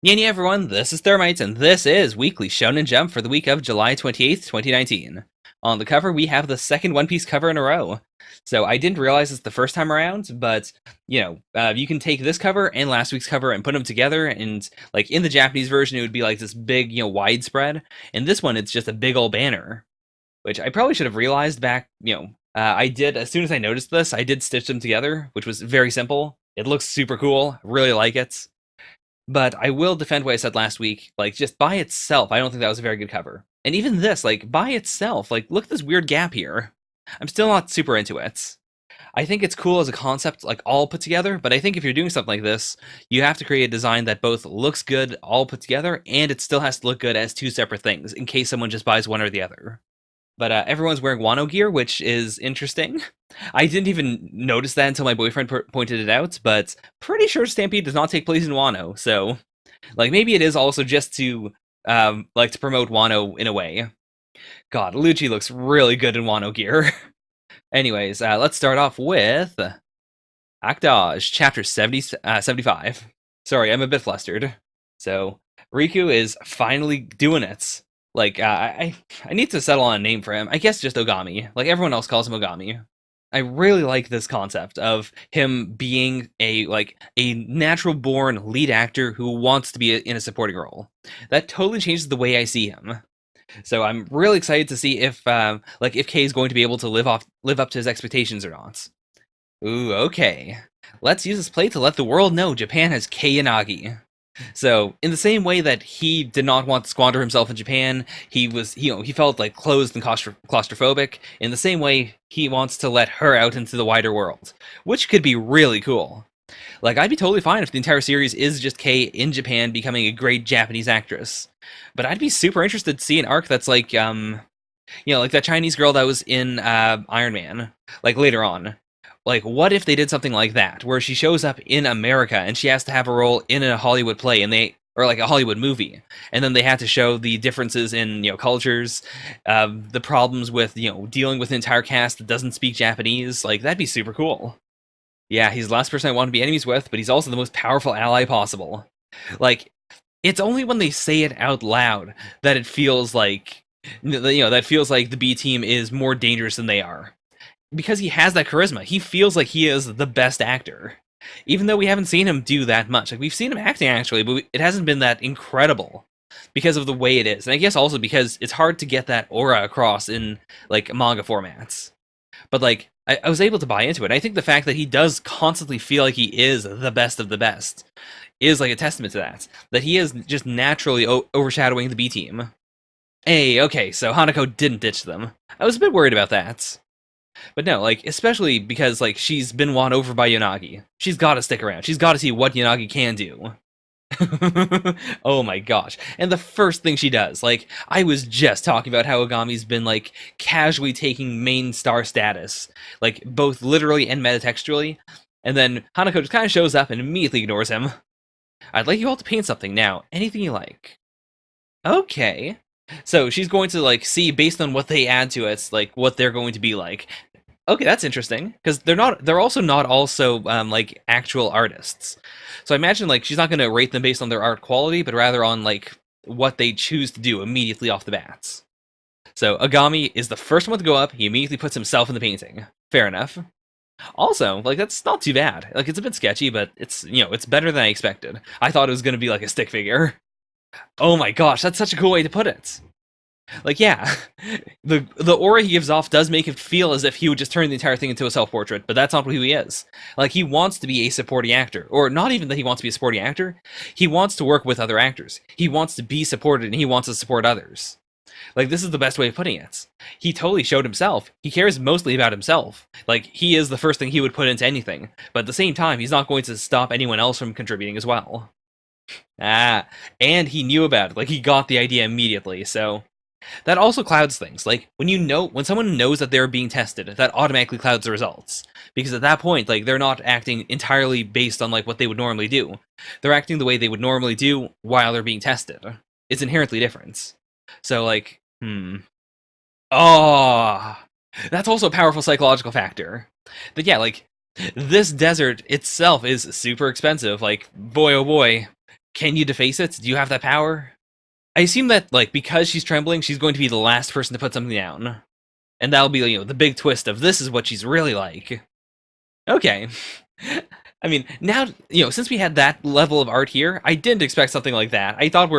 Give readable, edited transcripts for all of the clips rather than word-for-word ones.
Yeah, everyone, this is Thermite, and this is Weekly Shonen Jump for the week of July 28th, 2019. On the cover, we have the second One Piece cover in a row. So I didn't realize this the first time around, but, you can take this cover and last week's cover and put them together, and, like, in the Japanese version, it would be like this big, widespread. In this one, it's just a big old banner, which I probably should have realized back, I did, as soon as I noticed this, I did stitch them together, which was very simple. It looks super cool, really like it. But I will defend what I said last week. Like, just by itself, I don't think that was a very good cover. And even this, like, by itself, like, look at this weird gap here. I'm still not super into it. I think it's cool as a concept, like, all put together, but I think if you're doing something like this, you have to create a design that both looks good all put together, and it still has to look good as two separate things, in case someone just buys one or the other. But everyone's wearing Wano gear, which is interesting. I didn't even notice that until my boyfriend pointed it out, but pretty sure Stampede does not take place in Wano, so like maybe it is also just to to promote Wano in a way. God, Lucci looks really good in Wano gear. Anyways, let's start off with Akdaj, chapter 75. Sorry, I'm a bit flustered. So Riku is finally doing it. Like, I need to settle on a name for him. I guess just Ogami. Like, everyone else calls him Ogami. I really like this concept of him being a natural-born lead actor who wants to be in a supporting role. That totally changes the way I see him. So I'm really excited to see if Kei is going to be able to live up to his expectations or not. Ooh, okay. Let's use this play to let the world know Japan has Kei Yanagi. So, in the same way that he did not want to squander himself in Japan, he felt like closed and claustrophobic. In the same way, he wants to let her out into the wider world, which could be really cool. Like, I'd be totally fine if the entire series is just Kei in Japan becoming a great Japanese actress. But I'd be super interested to see an arc that's like, like that Chinese girl that was in Iron Man, like later on. Like, what if they did something like that, where she shows up in America and she has to have a role in a Hollywood play, or like a Hollywood movie, and then they had to show the differences in cultures, the problems with dealing with an entire cast that doesn't speak Japanese. Like, that'd be super cool. Yeah, he's the last person I want to be enemies with, but he's also the most powerful ally possible. Like, it's only when they say it out loud that it feels like the B team is more dangerous than they are. Because he has that charisma, he feels like he is the best actor. Even though we haven't seen him do that much. Like, we've seen him acting, actually, but it hasn't been that incredible because of the way it is. And I guess also because it's hard to get that aura across in, like, manga formats. But, like, I was able to buy into it. I think the fact that he does constantly feel like he is the best of the best is, like, a testament to that. That he is just naturally overshadowing the B team. Hey, okay, so Hanako didn't ditch them. I was a bit worried about that. But no, like, especially because, like, she's been won over by Yanagi. She's gotta stick around. She's gotta see what Yanagi can do. Oh my gosh. And the first thing she does, like, I was just talking about how Ogami's been, like, casually taking main star status. Like, both literally and metatextually. And then Hanako just kind of shows up and immediately ignores him. I'd like you all to paint something now. Anything you like. Okay. So she's going to, like, see based on what they add to it, like, what they're going to be like. Okay, that's interesting, because they're also not like, actual artists. So I imagine, like, she's not going to rate them based on their art quality, but rather on, like, what they choose to do immediately off the bats. So Agami is the first one to go up. He immediately puts himself in the painting. Fair enough. Also, like, that's not too bad. Like, it's a bit sketchy, but it's, it's better than I expected. I thought it was going to be, like, a stick figure. Oh my gosh, that's such a cool way to put it. Like, yeah, the aura he gives off does make it feel as if he would just turn the entire thing into a self-portrait, but that's not who he is. Like, he wants to be a supporting actor, or not even that he wants to be a supporting actor, he wants to work with other actors. He wants to be supported, and he wants to support others. Like, this is the best way of putting it. He totally showed himself. He cares mostly about himself. Like, he is the first thing he would put into anything, but at the same time, he's not going to stop anyone else from contributing as well. And he knew about it. Like, he got the idea immediately, so that also clouds things. Like, when someone knows that they're being tested, that automatically clouds the results. Because at that point, like, they're not acting entirely based on, like, what they would normally do. They're acting the way they would normally do while they're being tested. It's inherently different. So, like, oh, that's also a powerful psychological factor. But yeah, like, this desert itself is super expensive. Like, boy, oh boy. Can you deface it? Do you have that power? I assume that, like, because she's trembling, she's going to be the last person to put something down. And that'll be, the big twist of this is what she's really like. Okay. I mean, now, since we had that level of art here, I didn't expect something like that. I thought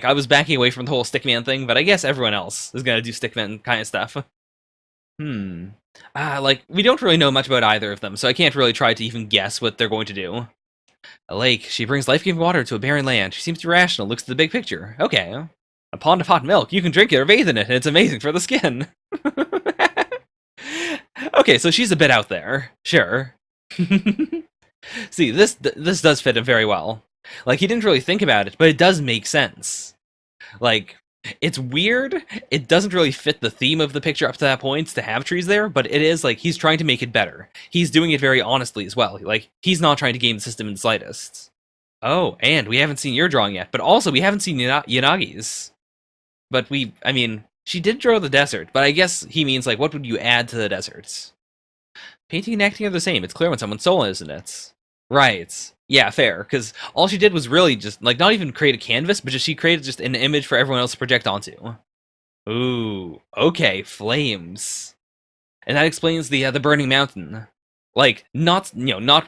I was backing away from the whole Stickman thing, but I guess everyone else is gonna do Stickman kind of stuff. We don't really know much about either of them, so I can't really try to even guess what they're going to do. A lake. She brings life-giving water to a barren land. She seems irrational, looks at the big picture. Okay. A pond of hot milk. You can drink it or bathe in it, and it's amazing for the skin. Okay, so she's a bit out there. Sure. See, this does fit him very well. Like, he didn't really think about it, but it does make sense. Like, it's weird. It doesn't really fit the theme of the picture up to that point to have trees there, but it is, like, he's trying to make it better. He's doing it very honestly as well. Like, he's not trying to game the system in the slightest. Oh, and we haven't seen your drawing yet, but also we haven't seen Yanagi's. But she did draw the desert, but I guess he means, like, what would you add to the deserts? Painting and acting are the same. It's clear when someone's soul, isn't it? Right. Yeah, fair. Because all she did was really just, like, not even create a canvas, but she created just an image for everyone else to project onto. Ooh. Okay, flames. And that explains the burning mountain. Like, not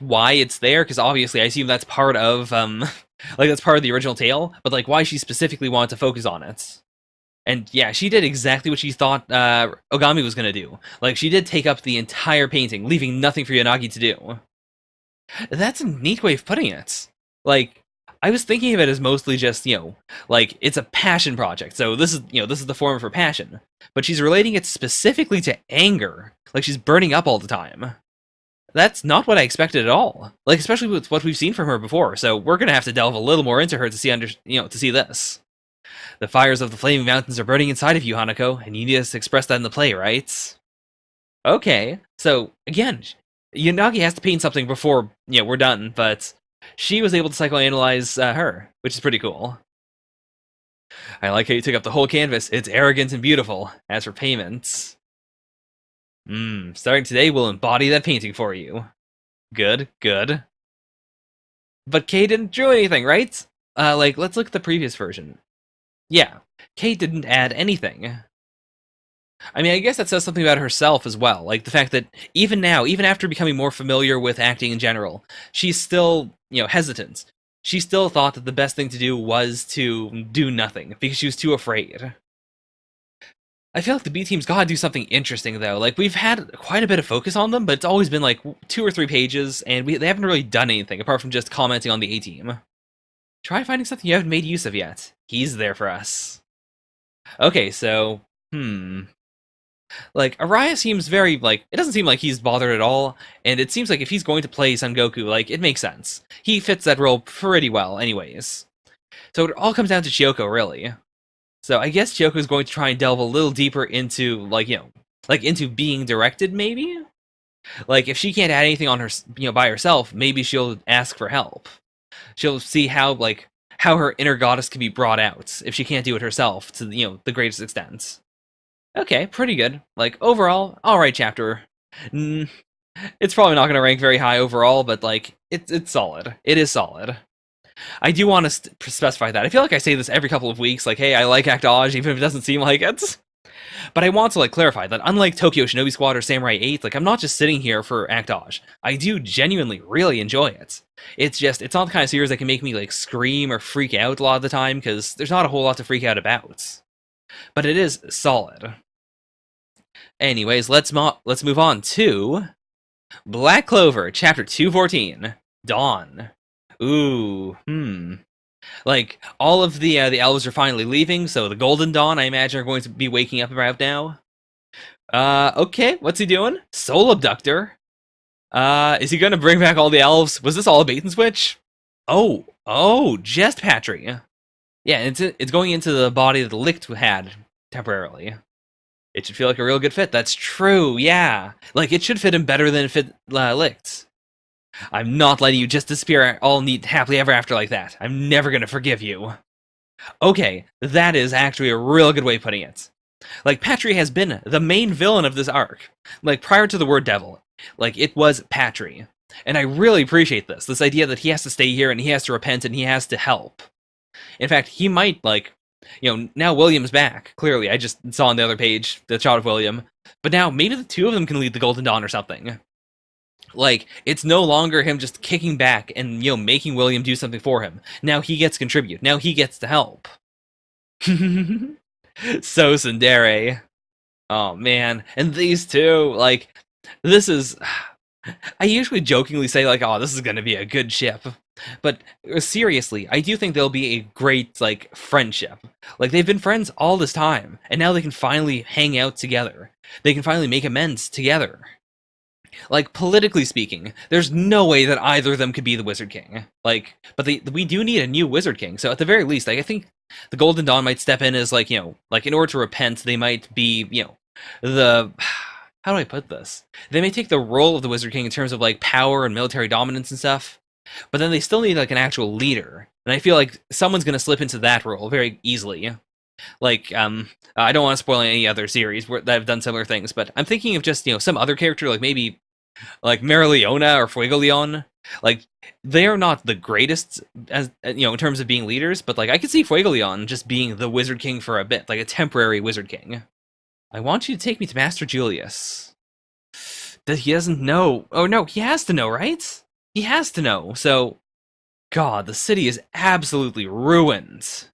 why it's there, because obviously I assume that's part of, that's part of the original tale, but, like, why she specifically wanted to focus on it. And yeah, she did exactly what she thought Ogami was going to do. Like, she did take up the entire painting, leaving nothing for Yanagi to do. That's a neat way of putting it. Like, I was thinking of it as mostly just, like, it's a passion project. So this is the form of her passion. But she's relating it specifically to anger. Like, she's burning up all the time. That's not what I expected at all. Like, especially with what we've seen from her before. So we're going to have to delve a little more into her to see to see this. The fires of the flaming mountains are burning inside of you, Hanako, and you need us to express that in the play, right? Okay, so again, Yanagi has to paint something before we're done, but she was able to psychoanalyze her, which is pretty cool. I like how you took up the whole canvas. It's arrogant and beautiful. As for payments, starting today, we'll embody that painting for you. Good, good. But Kay didn't draw anything, right? Let's look at the previous version. Yeah, Kate didn't add anything. I mean, I guess that says something about herself as well. Like, the fact that even now, even after becoming more familiar with acting in general, she's still, hesitant. She still thought that the best thing to do was to do nothing, because she was too afraid. I feel like the B team's gotta do something interesting, though. Like, we've had quite a bit of focus on them, but it's always been, like, 2 or 3 pages, and they haven't really done anything, apart from just commenting on the A team. Try finding something you haven't made use of yet. He's there for us. Okay, so, like, Araya seems very, like, it doesn't seem like he's bothered at all, and it seems like if he's going to play Son Goku, like, it makes sense. He fits that role pretty well, anyways. So it all comes down to Chioko, really. So I guess Chioko's going to try and delve a little deeper into, into being directed, maybe? Like, if she can't add anything on her, by herself, maybe she'll ask for help. She'll see how her inner goddess can be brought out if she can't do it herself to the greatest extent. Okay, pretty good. Like, overall, alright chapter. It's probably not going to rank very high overall, but like it's solid. It is solid. I do want to specify that. I feel like I say this every couple of weeks, like, hey, I like Actage, even if it doesn't seem like it. But I want to, like, clarify that unlike Tokyo Shinobi Squad or Samurai 8, like, I'm not just sitting here for Actage. I do genuinely really enjoy it. It's not the kind of series that can make me, like, scream or freak out a lot of the time, because there's not a whole lot to freak out about. But it is solid. Anyways, let's move on to Black Clover, Chapter 214, Dawn. Ooh, Like, all of the elves are finally leaving, so the Golden Dawn, I imagine, are going to be waking up about now. Okay, what's he doing? Soul Abductor. Is he gonna bring back all the elves? Was this all a bait and switch? Oh, just Patry. Yeah, it's going into the body that the Licht had, temporarily. It should feel like a real good fit. That's true, yeah. Like, it should fit him better than it fit Licht. I'm not letting you just disappear all neat happily ever after like that. I'm never gonna forgive you. Okay, that is actually a real good way of putting it. Like, Patry has been the main villain of this arc. Like, prior to the word devil. Like, it was Patry. And I really appreciate this idea that he has to stay here and he has to repent and he has to help. In fact, he might, like, now William's back, clearly. I just saw on the other page the shot of William. But now maybe the two of them can lead the Golden Dawn or something. Like, it's no longer him just kicking back and, making William do something for him. Now he gets to contribute. Now he gets to help. So tsundere. Oh, man. And these two, like, this is... I usually jokingly say, like, oh, this is going to be a good ship. But seriously, I do think they'll be a great, like, friendship. Like, they've been friends all this time, and now they can finally hang out together. They can finally make amends together. Like, politically speaking, there's no way that either of them could be the Wizard King. Like, but we do need a new Wizard King, so at the very least, like, I think the Golden Dawn might step in as, like, like, in order to repent, they might be, the... How do I put this? They may take the role of the Wizard King in terms of, like, power and military dominance and stuff, but then they still need, like, an actual leader. And I feel like someone's going to slip into that role very easily. Like, I don't want to spoil any other series that have done similar things, but I'm thinking of just, some other character, like maybe, like, Marileona or Fuegoleon. Like, they are not the greatest, as in terms of being leaders, but, like, I could see Fuegoleon just being the Wizard King for a bit, like a temporary Wizard King. I want you to take me to Master Julius. That he doesn't know. Oh, no, he has to know, right? He has to know. So, God, the city is absolutely ruined.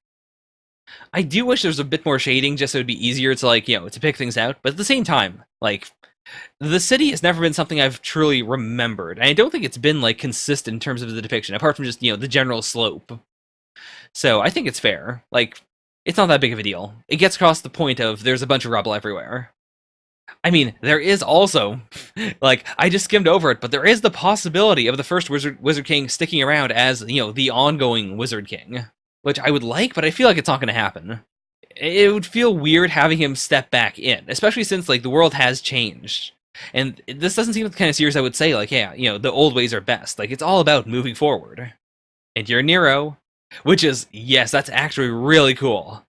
I do wish there was a bit more shading just so it'd be easier to, like, to pick things out. But at the same time, like, the city has never been something I've truly remembered. And I don't think it's been, like, consistent in terms of the depiction, apart from just, the general slope. So, I think it's fair. Like, it's not that big of a deal. It gets across the point of there's a bunch of rubble everywhere. I mean, there is also, like, I just skimmed over it, but there is the possibility of the first Wizard King sticking around as, the ongoing Wizard King. Which I would like, but I feel like it's not going to happen. It would feel weird having him step back in, especially since, like, the world has changed. And this doesn't seem like the kind of series I would say, like, yeah, the old ways are best. Like, it's all about moving forward. And you're Nero. Which is, yes, that's actually really cool.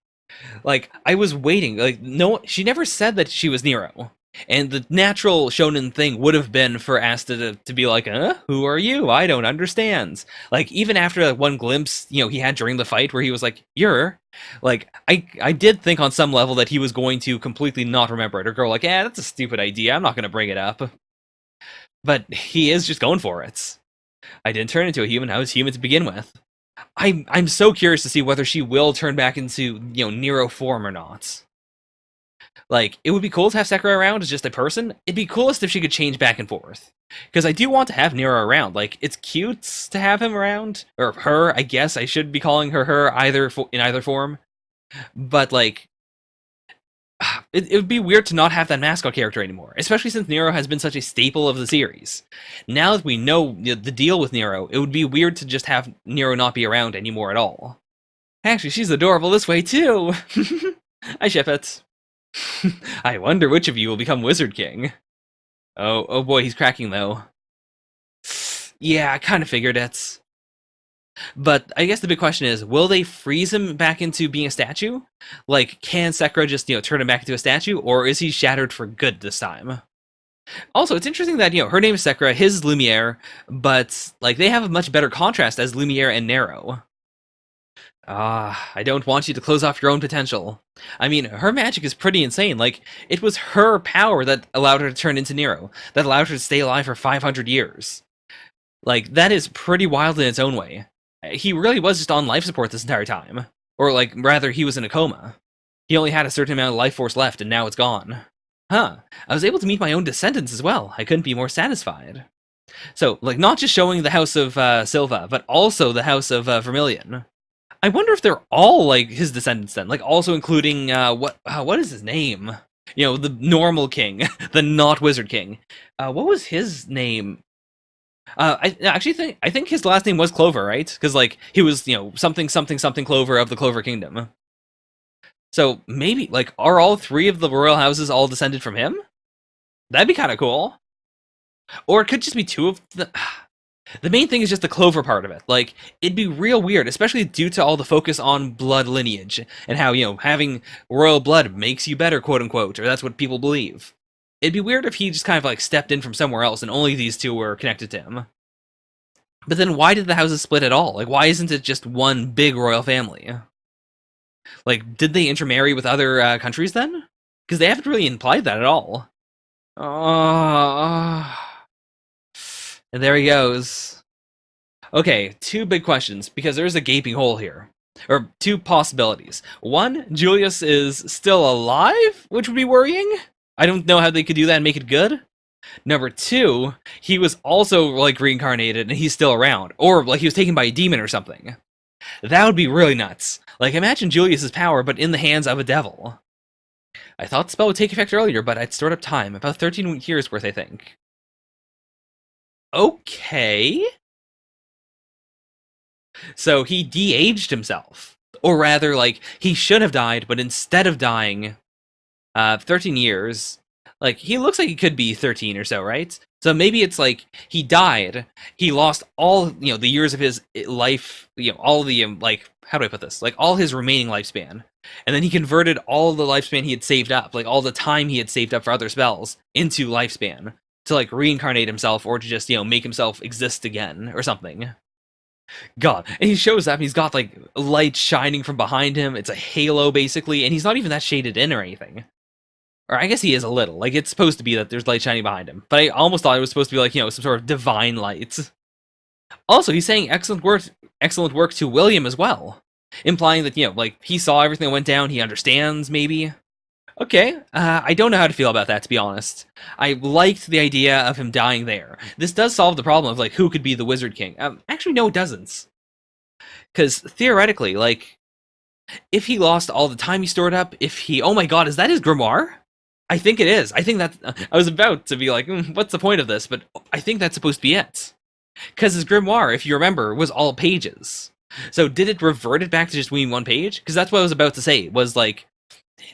Like, I was waiting. Like, no, she never said that she was Nero. And the natural shonen thing would have been for Asta to be like, who are you? I don't understand. Like, even after that one glimpse, he had during the fight where he was like, you're... Like, I did think on some level that he was going to completely not remember it. Or go like, that's a stupid idea. I'm not going to bring it up. But he is just going for it. I didn't turn into a human. I was human to begin with. I'm so curious to see whether she will turn back into, Nero form or not. Like, it would be cool to have Sakura around as just a person. It'd be coolest if she could change back and forth. Because I do want to have Nero around. Like, it's cute to have him around. Or her, I guess. I should be calling her in either form. But, like, it would be weird to not have that mascot character anymore, especially since Nero has been such a staple of the series. Now that we know the deal with Nero, it would be weird to just have Nero not be around anymore at all. Actually, she's adorable this way, too! I ship it. I wonder which of you will become Wizard King. Oh boy, he's cracking, though. Yeah, I kind of figured it. But I guess the big question is, will they freeze him back into being a statue? Like, can Sakura just, turn him back into a statue, or is he shattered for good this time? Also, it's interesting that, her name is Sakura, his is Lumiere, but, like, they have a much better contrast as Lumiere and Nero. I don't want you to close off your own potential. I mean, her magic is pretty insane. Like, it was her power that allowed her to turn into Nero, that allowed her to stay alive for 500 years. Like, that is pretty wild in its own way. He really was just on life support this entire time. Or, like, rather, he was in a coma. He only had a certain amount of life force left, and now it's gone. Huh. I was able to meet my own descendants as well. I couldn't be more satisfied. So, like, not just showing the House of Silva, but also the House of Vermilion. I wonder if they're all, like, his descendants then. Like, also including, what is his name? The normal king. The not Wizard King. What was his name? I think his last name was Clover, right? Because, like, he was, something Clover of the Clover Kingdom. So maybe, like, are all three of the royal houses all descended from him? That'd be kind of cool. Or it could just be two of the... The main thing is just the Clover part of it. Like, it'd be real weird, especially due to all the focus on blood lineage, and how, having royal blood makes you better, quote-unquote, or that's what people believe. It'd be weird if he just kind of, like, stepped in from somewhere else and only these two were connected to him. But then why did the houses split at all? Like, why isn't it just one big royal family? Like, did they intermarry with other countries then? Because they haven't really implied that at all. And there he goes. Okay, two big questions, because there's a gaping hole here. Or two possibilities. One, Julius is still alive, which would be worrying. I don't know how they could do that and make it good. Number two, he was also, like, reincarnated and he's still around. Or, like, he was taken by a demon or something. That would be really nuts. Like, imagine Julius's power, but in the hands of a devil. I thought the spell would take effect earlier, but I'd stored up time. About 13 years worth, I think. Okay. So he de-aged himself. Or rather, like, he should have died, but instead of dying, 13 years, like, he looks like he could be 13 or so, right? So maybe it's like, he died, he lost all, the years of his life, all the, like, how do I put this? Like, all his remaining lifespan. And then he converted all the lifespan he had saved up, like, all the time he had saved up for other spells, into lifespan. To, like, reincarnate himself, or to just, make himself exist again, or something. God. And he shows up, and he's got, like, light shining from behind him. It's a halo, basically, and he's not even that shaded in or anything. Or I guess he is a little. Like, it's supposed to be that there's light shining behind him. But I almost thought it was supposed to be, like, some sort of divine light. Also, he's saying excellent work to William as well. Implying that, like, he saw everything that went down, he understands, maybe. Okay, I don't know how to feel about that, to be honest. I liked the idea of him dying there. This does solve the problem of, like, who could be the Wizard King. Actually, no, it doesn't. Because, theoretically, like, if he lost all the time he stored up, oh my god, is that his grimoire? I think it is. I think that, I was about to be like, what's the point of this? But I think that's supposed to be it. Because his grimoire, if you remember, was all pages. So did it revert it back to just being one page? Because that's what I was about to say, was like,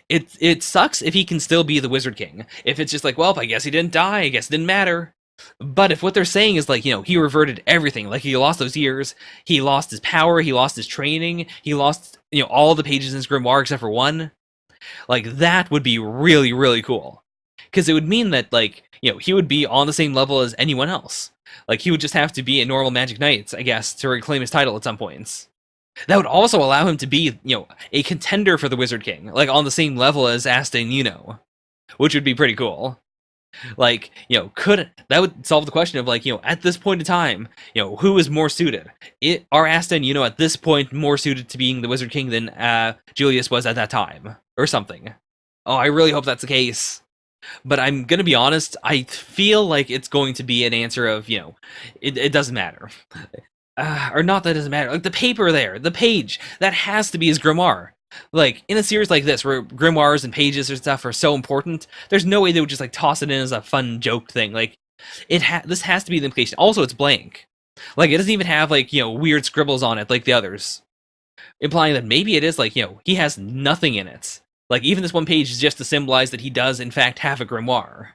it sucks if he can still be the Wizard King. If it's just like, well, I guess he didn't die, I guess it didn't matter. But if what they're saying is like, he reverted everything, like he lost those years, he lost his power, he lost his training, he lost, all the pages in his grimoire except for one, like, that would be really, really cool. Because it would mean that, like, he would be on the same level as anyone else. Like, he would just have to be a normal Magic Knight, I guess, to reclaim his title at some points. That would also allow him to be, a contender for the Wizard King, like, on the same level as Asta and Yuno, which would be pretty cool. Like, that would solve the question of, like, at this point in time, who is more suited? Are Asta and Yuno at this point more suited to being the Wizard King than Julius was at that time? Or something. Oh, I really hope that's the case. But I'm gonna be honest, I feel like it's going to be an answer of, it doesn't matter. Or not that it doesn't matter. Like, the paper there, the page, that has to be his grimoire. Like, in a series like this, where grimoires and pages and stuff are so important, there's no way they would just, like, toss it in as a fun joke thing. Like, this has to be the implication. Also, it's blank. Like, it doesn't even have, like, weird scribbles on it like the others. Implying that maybe it is, like, he has nothing in it. Like, even this one page is just to symbolize that he does, in fact, have a grimoire.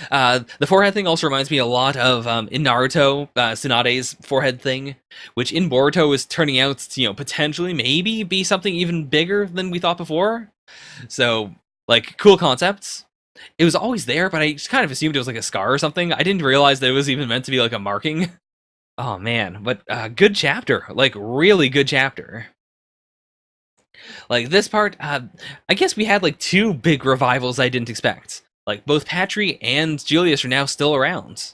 The forehead thing also reminds me a lot of, in Naruto, Tsunade's forehead thing, which in Boruto is turning out to, potentially, maybe, be something even bigger than we thought before. So, like, cool concepts. It was always there, but I just kind of assumed it was, like, a scar or something. I didn't realize that it was even meant to be, like, a marking. Oh, man. But, good chapter. Like, really good chapter. Like, this part, I guess we had, like, two big revivals I didn't expect. Like, both Patry and Julius are now still around.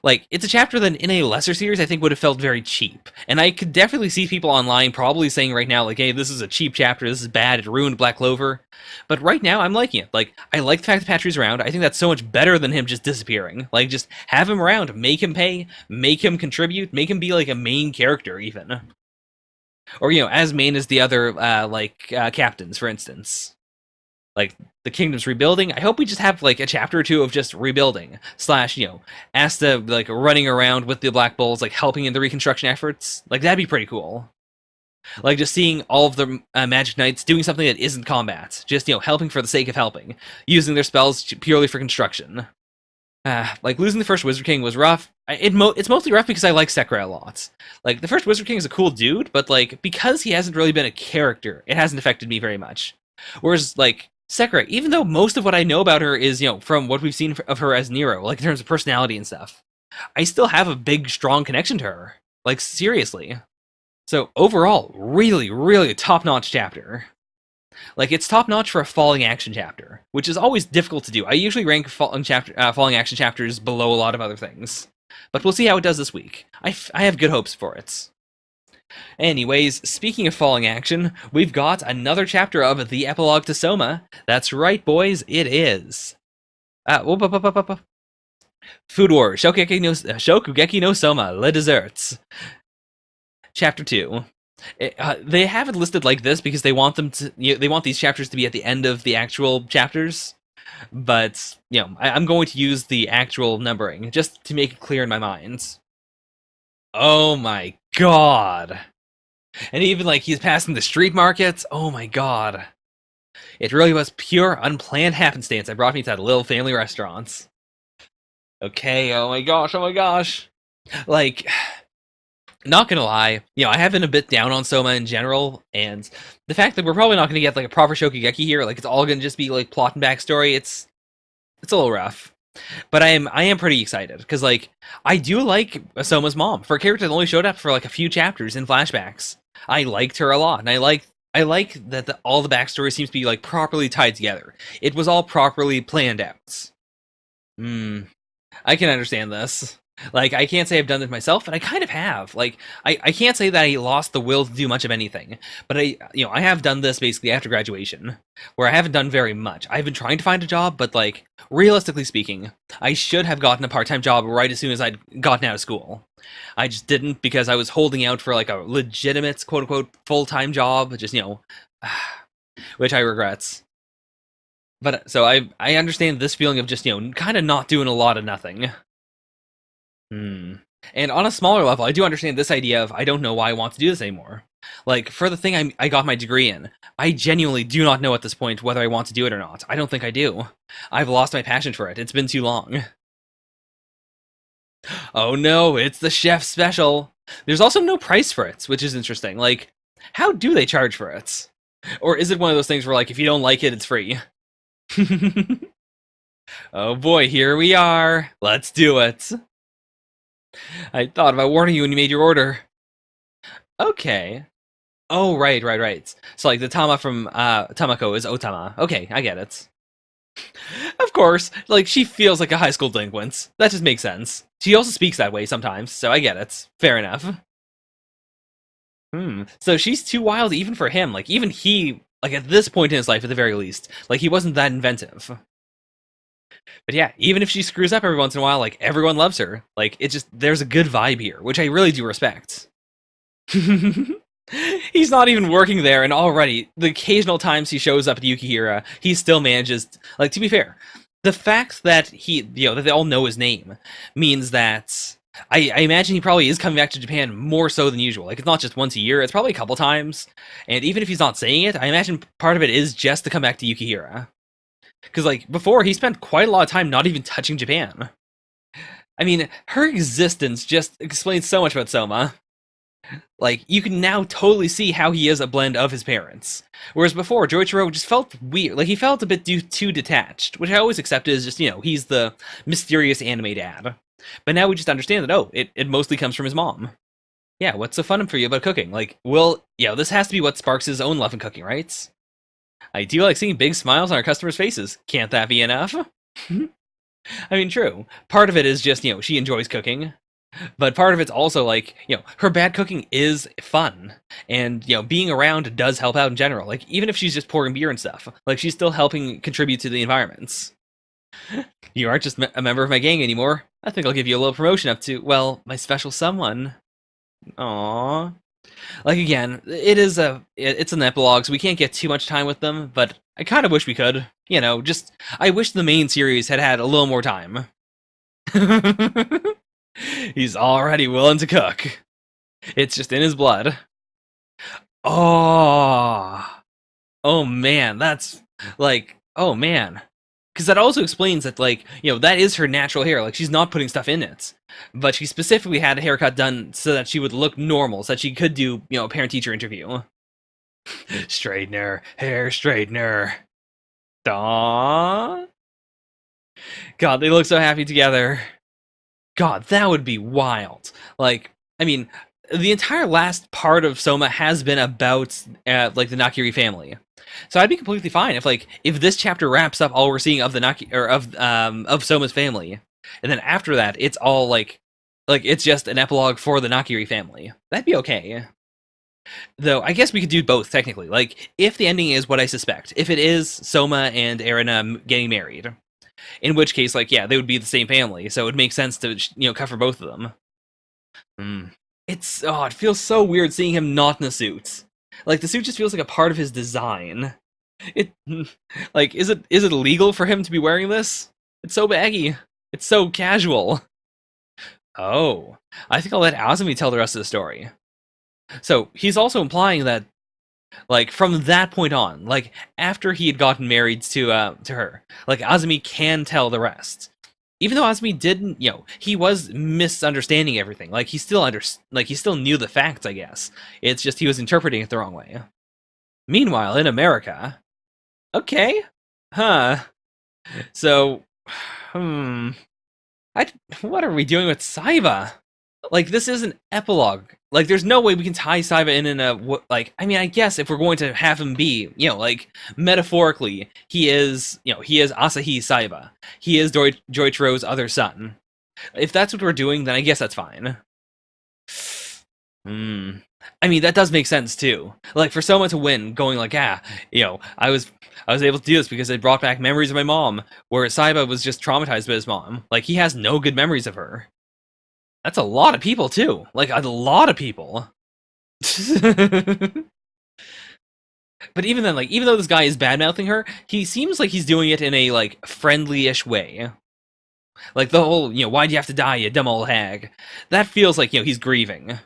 Like, it's a chapter that in a lesser series I think would have felt very cheap. And I could definitely see people online probably saying right now, like, hey, this is a cheap chapter, this is bad, it ruined Black Clover. But right now, I'm liking it. Like, I like the fact that Patry's around. I think that's so much better than him just disappearing. Like, just have him around, make him pay, make him contribute, make him be, like, a main character, even. Or, as main as the other, captains, for instance. Like, the kingdom's rebuilding. I hope we just have, like, a chapter or two of just rebuilding. / Asta, like, running around with the Black Bulls, like, helping in the reconstruction efforts. Like, that'd be pretty cool. Like, just seeing all of the Magic Knights doing something that isn't combat. Just, helping for the sake of helping. Using their spells purely for construction. Like, losing the first Wizard King was rough. It's mostly rough because I like Sekra a lot. Like, the first Wizard King is a cool dude, but, like, because he hasn't really been a character, it hasn't affected me very much. Whereas, like, Sekra, even though most of what I know about her is, from what we've seen of her as Nero, like, in terms of personality and stuff, I still have a big, strong connection to her. Like, seriously. So, overall, really, really top-notch chapter. Like, it's top-notch for a falling action chapter, which is always difficult to do. I usually rank falling action chapters below a lot of other things. But we'll see how it does this week. I have good hopes for it. Anyways, speaking of falling action, we've got another chapter of the epilogue to Soma. That's right, boys, it is. Food War, Shokugeki no Soma, Le Desserts. Chapter 2. They have it listed like this because they want them to. They want these chapters to be at the end of the actual chapters, but I'm going to use the actual numbering just to make it clear in my mind. Oh my god! And even like he's passing the street markets. Oh my god! It really was pure unplanned happenstance that brought me to that little family restaurant. Okay. Oh my gosh. Oh my gosh. Like. Not gonna lie, I have been a bit down on Soma in general, and the fact that we're probably not gonna get like a proper Shokugeki here, like it's all gonna just be like plot and backstory, it's a little rough. But I am pretty excited because like I do like Soma's mom for a character that only showed up for like a few chapters in flashbacks. I liked her a lot, and I like that all the backstory seems to be like properly tied together. It was all properly planned out. I can understand this. Like, I can't say I've done this myself, but I kind of have. Like, I can't say that I lost the will to do much of anything, but I have done this basically after graduation, where I haven't done very much. I've been trying to find a job, but like, realistically speaking, I should have gotten a part-time job right as soon as I'd gotten out of school. I just didn't because I was holding out for like a legitimate, quote-unquote, full-time job, just, which I regret. But, so I understand this feeling of just, kind of not doing a lot of nothing. And on a smaller level, I do understand this idea of I don't know why I want to do this anymore. Like, for the thing I got my degree in, I genuinely do not know at this point whether I want to do it or not. I don't think I do. I've lost my passion for it. It's been too long. Oh no, it's the chef special. There's also no price for it, which is interesting. Like, how do they charge for it? Or is it one of those things where, like, if you don't like it, it's free? Oh boy, here we are. Let's do it. I thought about warning you when you made your order. Okay. Oh, right. So, like, the Tama from Tamako is Otama. Okay, I get it. Of course, like, she feels like a high school delinquent. That just makes sense. She also speaks that way sometimes, so I get it. Fair enough. So she's too wild even for him. Like, even he, like, at this point in his life, at the very least, like, he wasn't that inventive. But yeah, even if she screws up every once in a while, like, everyone loves her. Like, it just, there's a good vibe here, which I really do respect. He's not even working there, and already, the occasional times he shows up at Yukihira, he still manages, like, to be fair, the fact that that they all know his name means that I imagine he probably is coming back to Japan more so than usual. Like, it's not just once a year, it's probably a couple times. And even if he's not saying it, I imagine part of it is just to come back to Yukihira. Because, like, before, he spent quite a lot of time not even touching Japan. I mean, her existence just explains so much about Soma. Like, you can now totally see how he is a blend of his parents. Whereas before, Joichiro just felt weird. Like, he felt a bit too detached, which I always accepted as just, he's the mysterious anime dad. But now we just understand that, it mostly comes from his mom. Yeah, what's so fun for you about cooking? Like, well, this has to be what sparks his own love in cooking, right? I do like seeing big smiles on our customers' faces. Can't that be enough? I mean, true. Part of it is just, she enjoys cooking. But part of it's also like, her bad cooking is fun. And, being around does help out in general. Like, even if she's just pouring beer and stuff, like, she's still helping contribute to the environments. You aren't just a member of my gang anymore. I think I'll give you a little promotion up to, well, my special someone. Aww. Like, again, it's an epilogue, so we can't get too much time with them, but I kind of wish we could. I wish the main series had a little more time. He's already willing to cook. It's just in his blood. Oh man, that's like, oh man. Because that also explains that, like, that is her natural hair. Like, she's not putting stuff in it. But she specifically had a haircut done so that she would look normal, so that she could do, a parent-teacher interview. Straightener, hair straightener. Aww. God, they look so happy together. God, that would be wild. Like, I mean, the entire last part of Soma has been about like the Nakiri family. So I'd be completely fine if this chapter wraps up all we're seeing of the of Soma's family, and then after that it's all like it's just an epilogue for the Nakiri family. That'd be okay. Though I guess we could do both technically. Like if the ending is what I suspect, if it is Soma and Erina getting married, in which case yeah, they would be the same family, so it would make sense to cover both of them. It feels so weird seeing him not in a suit. Like the suit just feels like a part of his design. It is it illegal for him to be wearing this? It's so baggy. It's so casual. Oh, I think I'll let Azumi tell the rest of the story. So he's also implying that, from that point on, after he had gotten married to her, Azumi can tell the rest. Even though Azumi didn't, he was misunderstanding everything. He still he still knew the facts, I guess. It's just he was interpreting it the wrong way. Meanwhile, in America, okay, huh? So, what are we doing with Saiba? This is an epilogue. There's no way we can tie Saiba in a I mean, I guess if we're going to have him be, metaphorically, he is Asahi Saiba. He is Joichiro's other son. If that's what we're doing, then I guess that's fine. I mean, that does make sense too. For Soma to win, going I was able to do this because it brought back memories of my mom, whereas Saiba was just traumatized by his mom. He has no good memories of her. That's a lot of people, too. A lot of people. But even then, even though this guy is bad-mouthing her, he seems like he's doing it in a, friendly-ish way. The whole, why'd you have to die, you dumb old hag? That feels like, he's grieving.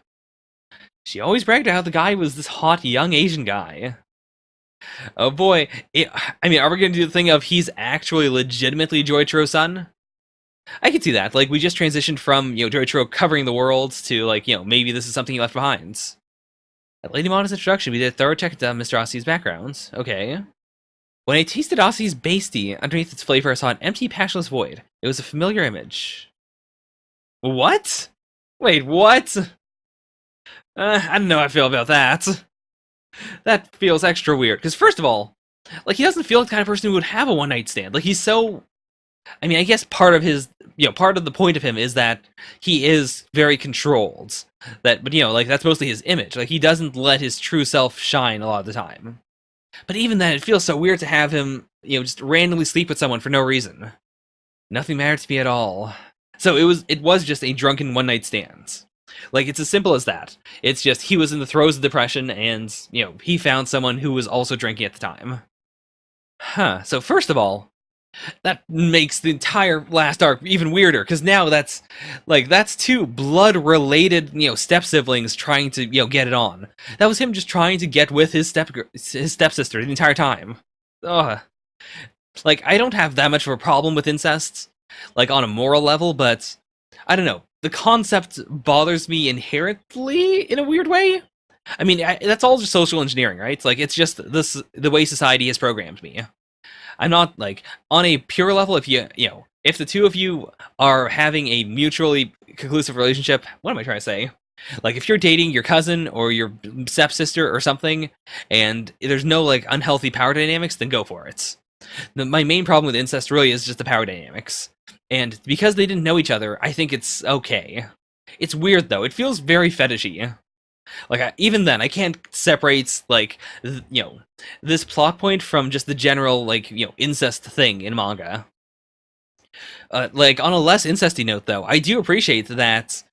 She always bragged about how the guy was this hot, young Asian guy. Oh boy. I mean, are we gonna do the thing of he's actually legitimately Joichiro's son? I could see that. We just transitioned from, Joichiro covering the world to, maybe this is something he left behind. At Lady Mona's introduction, we did a thorough check of Mr. Asi's background. Okay. When I tasted Asi's bastie, underneath its flavor, I saw an empty, passionless void. It was a familiar image. What? Wait, what? I don't know how I feel about that. That feels extra weird. Because first of all, he doesn't feel like the kind of person who would have a one-night stand. He's so... I mean, I guess part of his, part of the point of him is that he is very controlled. But that's mostly his image. He doesn't let his true self shine a lot of the time. But even then, it feels so weird to have him, just randomly sleep with someone for no reason. Nothing mattered to me at all. So it was just a drunken one-night stand. It's as simple as that. It's just he was in the throes of depression and, he found someone who was also drinking at the time. Huh, so first of all, that makes the entire last arc even weirder, because now that's two blood-related, step-siblings trying to, get it on. That was him just trying to get with his stepsister the entire time. Ugh. I don't have that much of a problem with incest, on a moral level, but I don't know. The concept bothers me inherently in a weird way. I mean, that's all just social engineering, right? It's just the way society has programmed me. I'm not, on a pure level, if if the two of you are having a mutually conclusive relationship, what am I trying to say? If you're dating your cousin or your stepsister or something, and there's no, unhealthy power dynamics, then go for it. My main problem with incest really is just the power dynamics. And because they didn't know each other, I think it's okay. It's weird, though. It feels very fetishy. Even then, I can't separate, this plot point from just the general, incest thing in manga. On a less incesty note, though, I do appreciate that,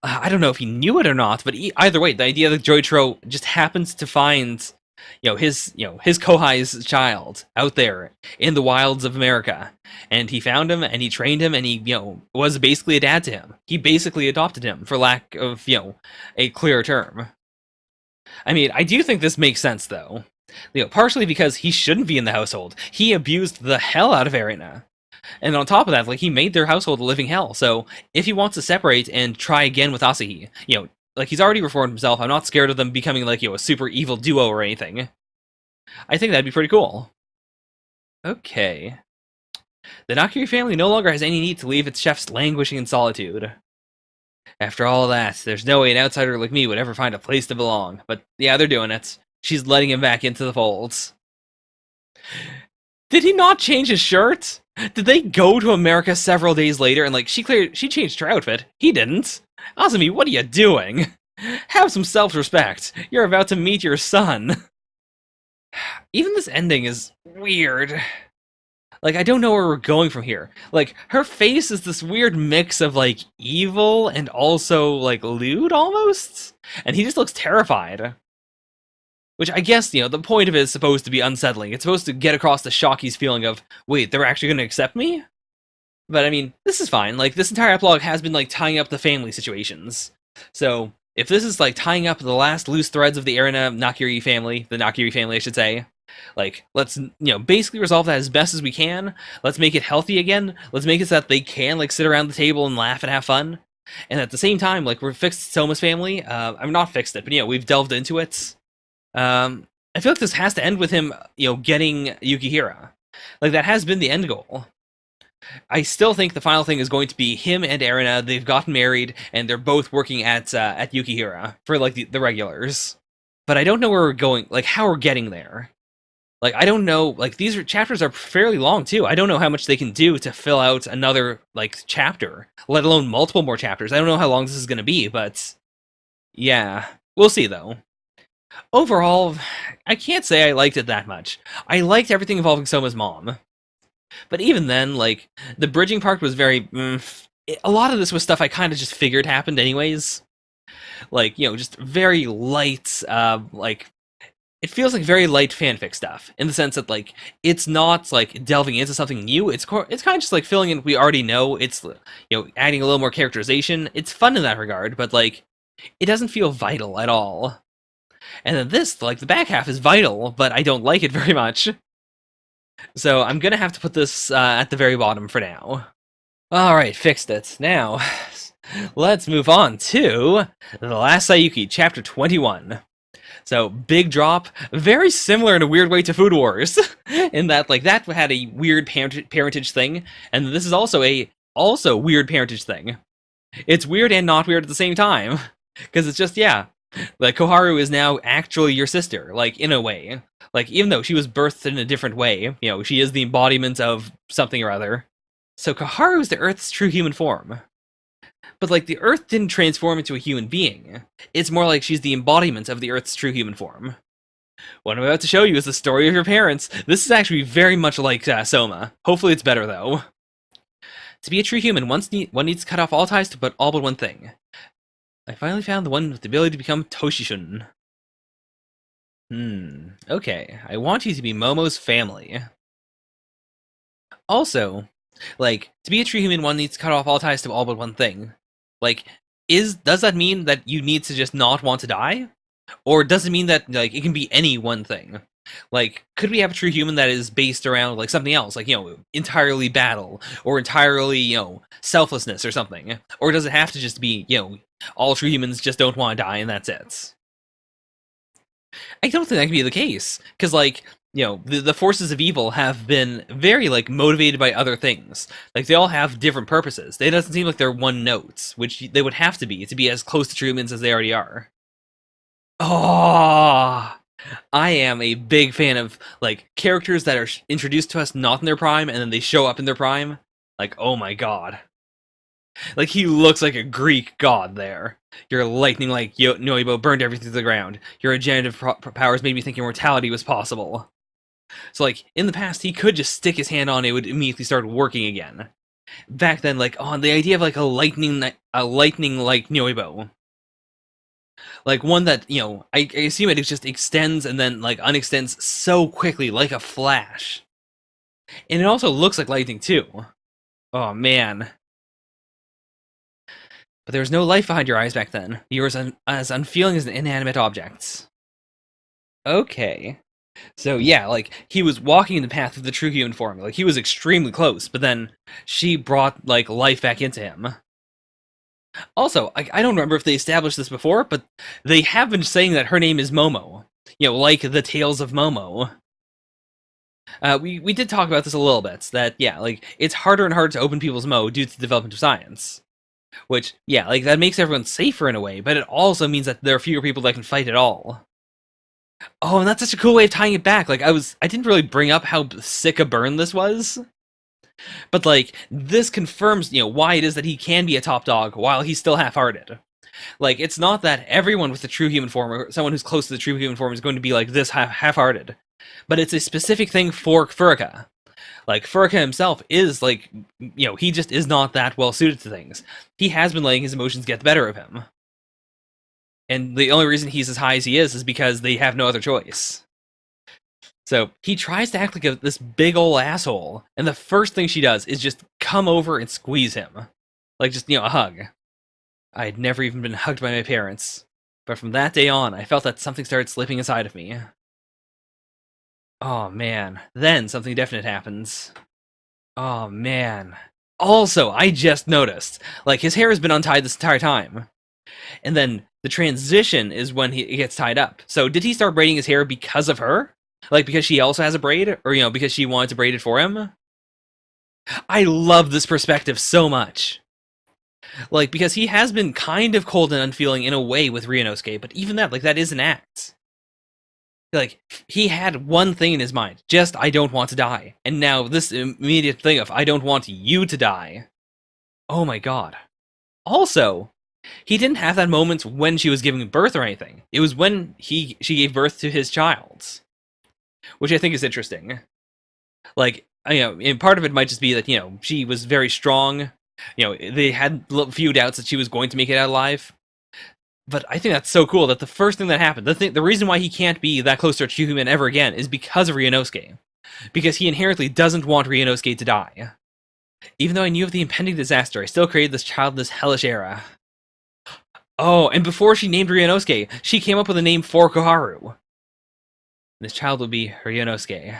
I don't know if he knew it or not, but either way, the idea that Joichiro just happens to find, his Kohai's child out there in the wilds of America, and he found him, and he trained him, and he, was basically a dad to him. He basically adopted him, for lack of, a clearer term. I mean, I do think this makes sense, though. Partially because he shouldn't be in the household. He abused the hell out of Erina. And on top of that, he made their household a living hell. So if he wants to separate and try again with Asahi, he's already reformed himself. I'm not scared of them becoming a super evil duo or anything. I think that'd be pretty cool. Okay. The Nakiri family no longer has any need to leave its chefs languishing in solitude. After all that, there's no way an outsider like me would ever find a place to belong. But yeah, they're doing it. She's letting him back into the folds. Did he not change his shirt? Did they go to America several days later and like she changed her outfit? He didn't. Azumi, what are you doing? Have some self-respect. You're about to meet your son. Even this ending is weird. Like, I don't know where we're going from here. Like, her face is this weird mix of, like, evil and also, like, lewd, almost? And he just looks terrified. Which I guess, you know, the point of it is supposed to be unsettling. It's supposed to get across the Shocky's feeling of, wait, they're actually going to accept me? But, I mean, this is fine. Like, this entire epilogue has been, like, tying up the family situations. So, if this is, like, tying up the last loose threads of the Erina Nakiri family, the Nakiri family, I should say, like, let's, you know, basically resolve that as best as we can. Let's make it healthy again. Let's make it so that they can, like, sit around the table and laugh and have fun. And at the same time, like, we're fixed Soma's family. I'm not fixed it, but, you know, we've delved into it. I feel like this has to end with him, you know, getting Yukihira. Like, that has been the end goal. I still think the final thing is going to be him and Erina. They've gotten married, and they're both working at Yukihira for, like, the regulars. But I don't know where we're going, like, how we're getting there. Like, I don't know, like, these chapters are fairly long, too. I don't know how much they can do to fill out another, like, chapter, let alone multiple more chapters. I don't know how long this is going to be, but yeah, we'll see, though. Overall, I can't say I liked it that much. I liked everything involving Soma's mom. But even then, like, the bridging part was very... a lot of this was stuff I kind of just figured happened anyways. Like, you know, just very light, like... It feels like very light fanfic stuff, in the sense that, like, it's not, like, delving into something new. It's kind of just, like, filling in what we already know. It's, you know, adding a little more characterization. It's fun in that regard, but, like, it doesn't feel vital at all. And then this, like, the back half is vital, but I don't like it very much. So I'm gonna have to put this at the very bottom for now. Alright, fixed it. Now, let's move on to The Last Saiyuki, Chapter 21. So, big drop, very similar in a weird way to Food Wars, in that, like, that had a weird parentage thing, and this is also a weird parentage thing. It's weird and not weird at the same time, because it's just, yeah, like, Koharu is now actually your sister, like, in a way. Like, even though she was birthed in a different way, you know, she is the embodiment of something or other. So Koharu is the Earth's true human form. But, like, the Earth didn't transform into a human being. It's more like she's the embodiment of the Earth's true human form. What I'm about to show you is the story of your parents. This is actually very much like Soma. Hopefully it's better, though. To be a true human, one needs to cut off all ties to all but one thing. I finally found the one with the ability to become Toshishun. Okay. I want you to be Momo's family. Also, like, to be a true human, one needs to cut off all ties to all but one thing. Like, does that mean that you need to just not want to die? Or does it mean that, like, it can be any one thing? Like, could we have a true human that is based around, like, something else? Like, you know, entirely battle, or entirely, you know, selflessness or something? Or does it have to just be, you know, all true humans just don't want to die and that's it? I don't think that can be the case, because, like, you know, the forces of evil have been very, like, motivated by other things. Like, they all have different purposes. It doesn't seem like they're one note, which they would have to be as close to true humans as they already are. Oh, I am a big fan of, like, characters that are introduced to us not in their prime, and then they show up in their prime. Like, oh my god. Like, he looks like a Greek god there. Your lightning like Noibo burned everything to the ground. Your regenerative powers made me think immortality was possible. So, like, in the past, he could just stick his hand on it, would immediately start working again. Back then, like, on the idea of, like, a lightning like Noibo. Like, one that, you know, I assume it just extends and then, like, unextends so quickly, like a flash. And it also looks like lightning, too. Oh, man. But there was no life behind your eyes back then. You were as unfeeling as an inanimate object. Okay. So, yeah, like, he was walking in the path of the true human form. Like, he was extremely close, but then she brought, like, life back into him. Also, I don't remember if they established this before, but they have been saying that her name is Momo. You know, like the Tales of Momo. We did talk about this a little bit, that, yeah, like, it's harder and harder to open people's mode due to the development of science. Which, yeah, like, that makes everyone safer in a way, but it also means that there are fewer people that can fight at all. Oh, and that's such a cool way of tying it back. Like, I didn't really bring up how sick a burn this was, but, like, this confirms, why it is that he can be a top dog while he's still half-hearted. Like, it's not that everyone with the true human form, or someone who's close to the true human form, is going to be like this half-hearted. But it's a specific thing for Furuka. Like, Furuka himself is, like, he just is not that well-suited to things. He has been letting his emotions get the better of him. And the only reason he's as high as he is because they have no other choice. So, he tries to act like this big ol' asshole, and the first thing she does is just come over and squeeze him. Like, just, a hug. I had never even been hugged by my parents. But from that day on, I felt that something started slipping inside of me. Oh, man. Then something definite happens. Oh, man. Also, I just noticed, like, his hair has been untied this entire time. And then the transition is when he gets tied up. So did he start braiding his hair because of her? Like, because she also has a braid? Or, because she wanted to braid it for him? I love this perspective so much. Like, because he has been kind of cold and unfeeling in a way with Ryunosuke, but even that, like, that is an act. Like, he had one thing in his mind, just, I don't want to die. And now this immediate thing of, I don't want you to die. Oh my god. Also, he didn't have that moment when she was giving birth or anything. It was when she gave birth to his child. Which I think is interesting. Like, and part of it might just be that, she was very strong. They had a few doubts that she was going to make it out alive. But I think that's so cool that the first thing that happened, the reason why he can't be that close to a true human ever again is because of Ryunosuke. Because he inherently doesn't want Ryunosuke to die. Even though I knew of the impending disaster, I still created this child in this hellish era. Oh, and before she named Ryunosuke, she came up with a name for Koharu. This child will be Ryunosuke.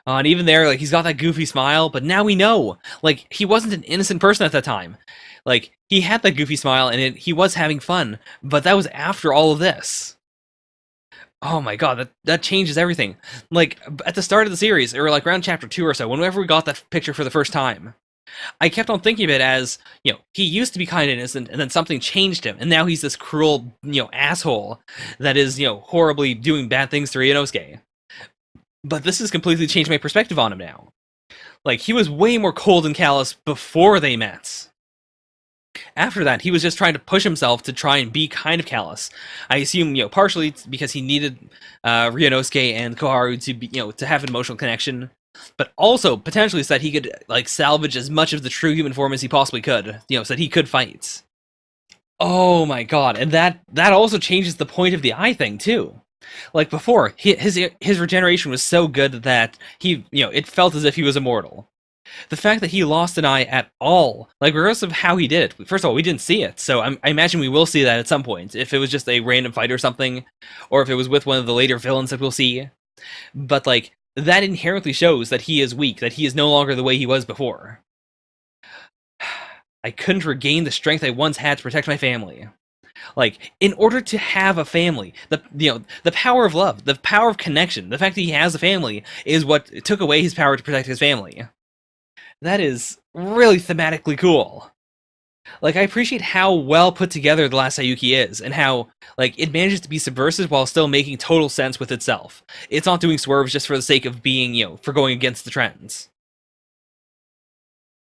And even there, like, he's got that goofy smile, but now we know. Like, he wasn't an innocent person at that time. Like, he had that goofy smile, and he was having fun, but that was after all of this. Oh my god, that changes everything. Like, at the start of the series, or like around chapter 2 or so, whenever we got that picture for the first time, I kept on thinking of it as, he used to be kind of innocent, and then something changed him, and now he's this cruel, asshole that is, horribly doing bad things to Ryunosuke. But this has completely changed my perspective on him now. Like, he was way more cold and callous before they met. After that, he was just trying to push himself to try and be kind of callous. I assume, partially because he needed Ryunosuke and Koharu to be, to have an emotional connection, but also potentially so that he could, like, salvage as much of the true human form as he possibly could, so that he could fight. Oh my god, and that also changes the point of the eye thing too. Like before, his regeneration was so good that he, it felt as if he was immortal. The fact that he lost an eye at all, like, regardless of how he did it, first of all, we didn't see it, so I imagine we will see that at some point, if it was just a random fight or something, or if it was with one of the later villains that we'll see. But, like, that inherently shows that he is weak, that he is no longer the way he was before. I couldn't regain the strength I once had to protect my family. Like, in order to have a family, the power of love, the power of connection, the fact that he has a family is what took away his power to protect his family. That is really thematically cool. Like, I appreciate how well put together The Last Saiyuki is, and how, like, it manages to be subversive while still making total sense with itself. It's not doing swerves just for the sake of being, for going against the trends.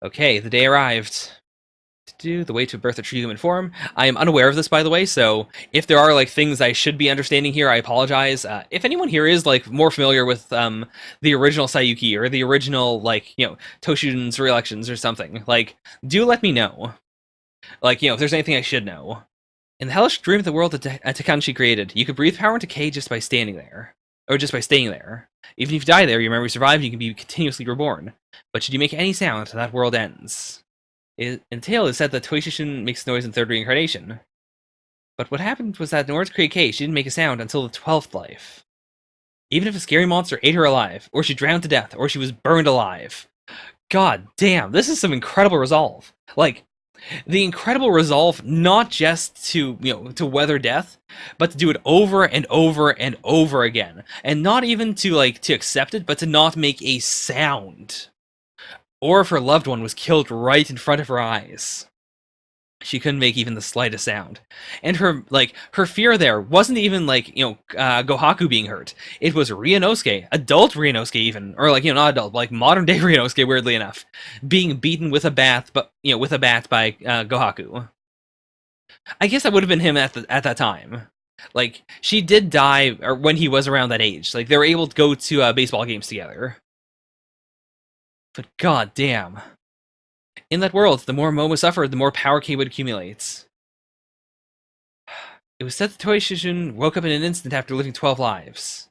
Okay, the day arrived. The way to birth a true human form. I am unaware of this, by the way, so if there are, like, things I should be understanding here, I apologize. If anyone here is, like, more familiar with the original Saiyuki, or the original, like, Toshun's reelections or something, like, do let me know. Like, if there's anything I should know. In the hellish dream of the world that Takanshi created, you could breathe power into K just by standing there. Or just by staying there. Even if you die there, your memory survives and you can be continuously reborn. But should you make any sound, that world ends. In Tale, it said that Toshishun makes noise in third reincarnation. But what happened was that in order to create K, she didn't make a sound until the 12th life. Even if a scary monster ate her alive, or she drowned to death, or she was burned alive. God damn, this is some incredible resolve. Like, The incredible resolve not just to, to weather death, but to do it over and over and over again. And not even to, to accept it, but to not make a sound. Or if her loved one was killed right in front of her eyes. She couldn't make even the slightest sound. And her fear there wasn't even, Gohaku being hurt. It was Ryunosuke, adult Ryunosuke even, or, not adult, modern-day Ryunosuke, weirdly enough, being beaten with a bat, by Gohaku. I guess that would have been him at that time. She did die, or when he was around that age. They were able to go to baseball games together. But god damn. In that world, the more Momo suffered, the more power K would accumulate. It was said that Toei Shijun woke up in an instant after living 12 lives.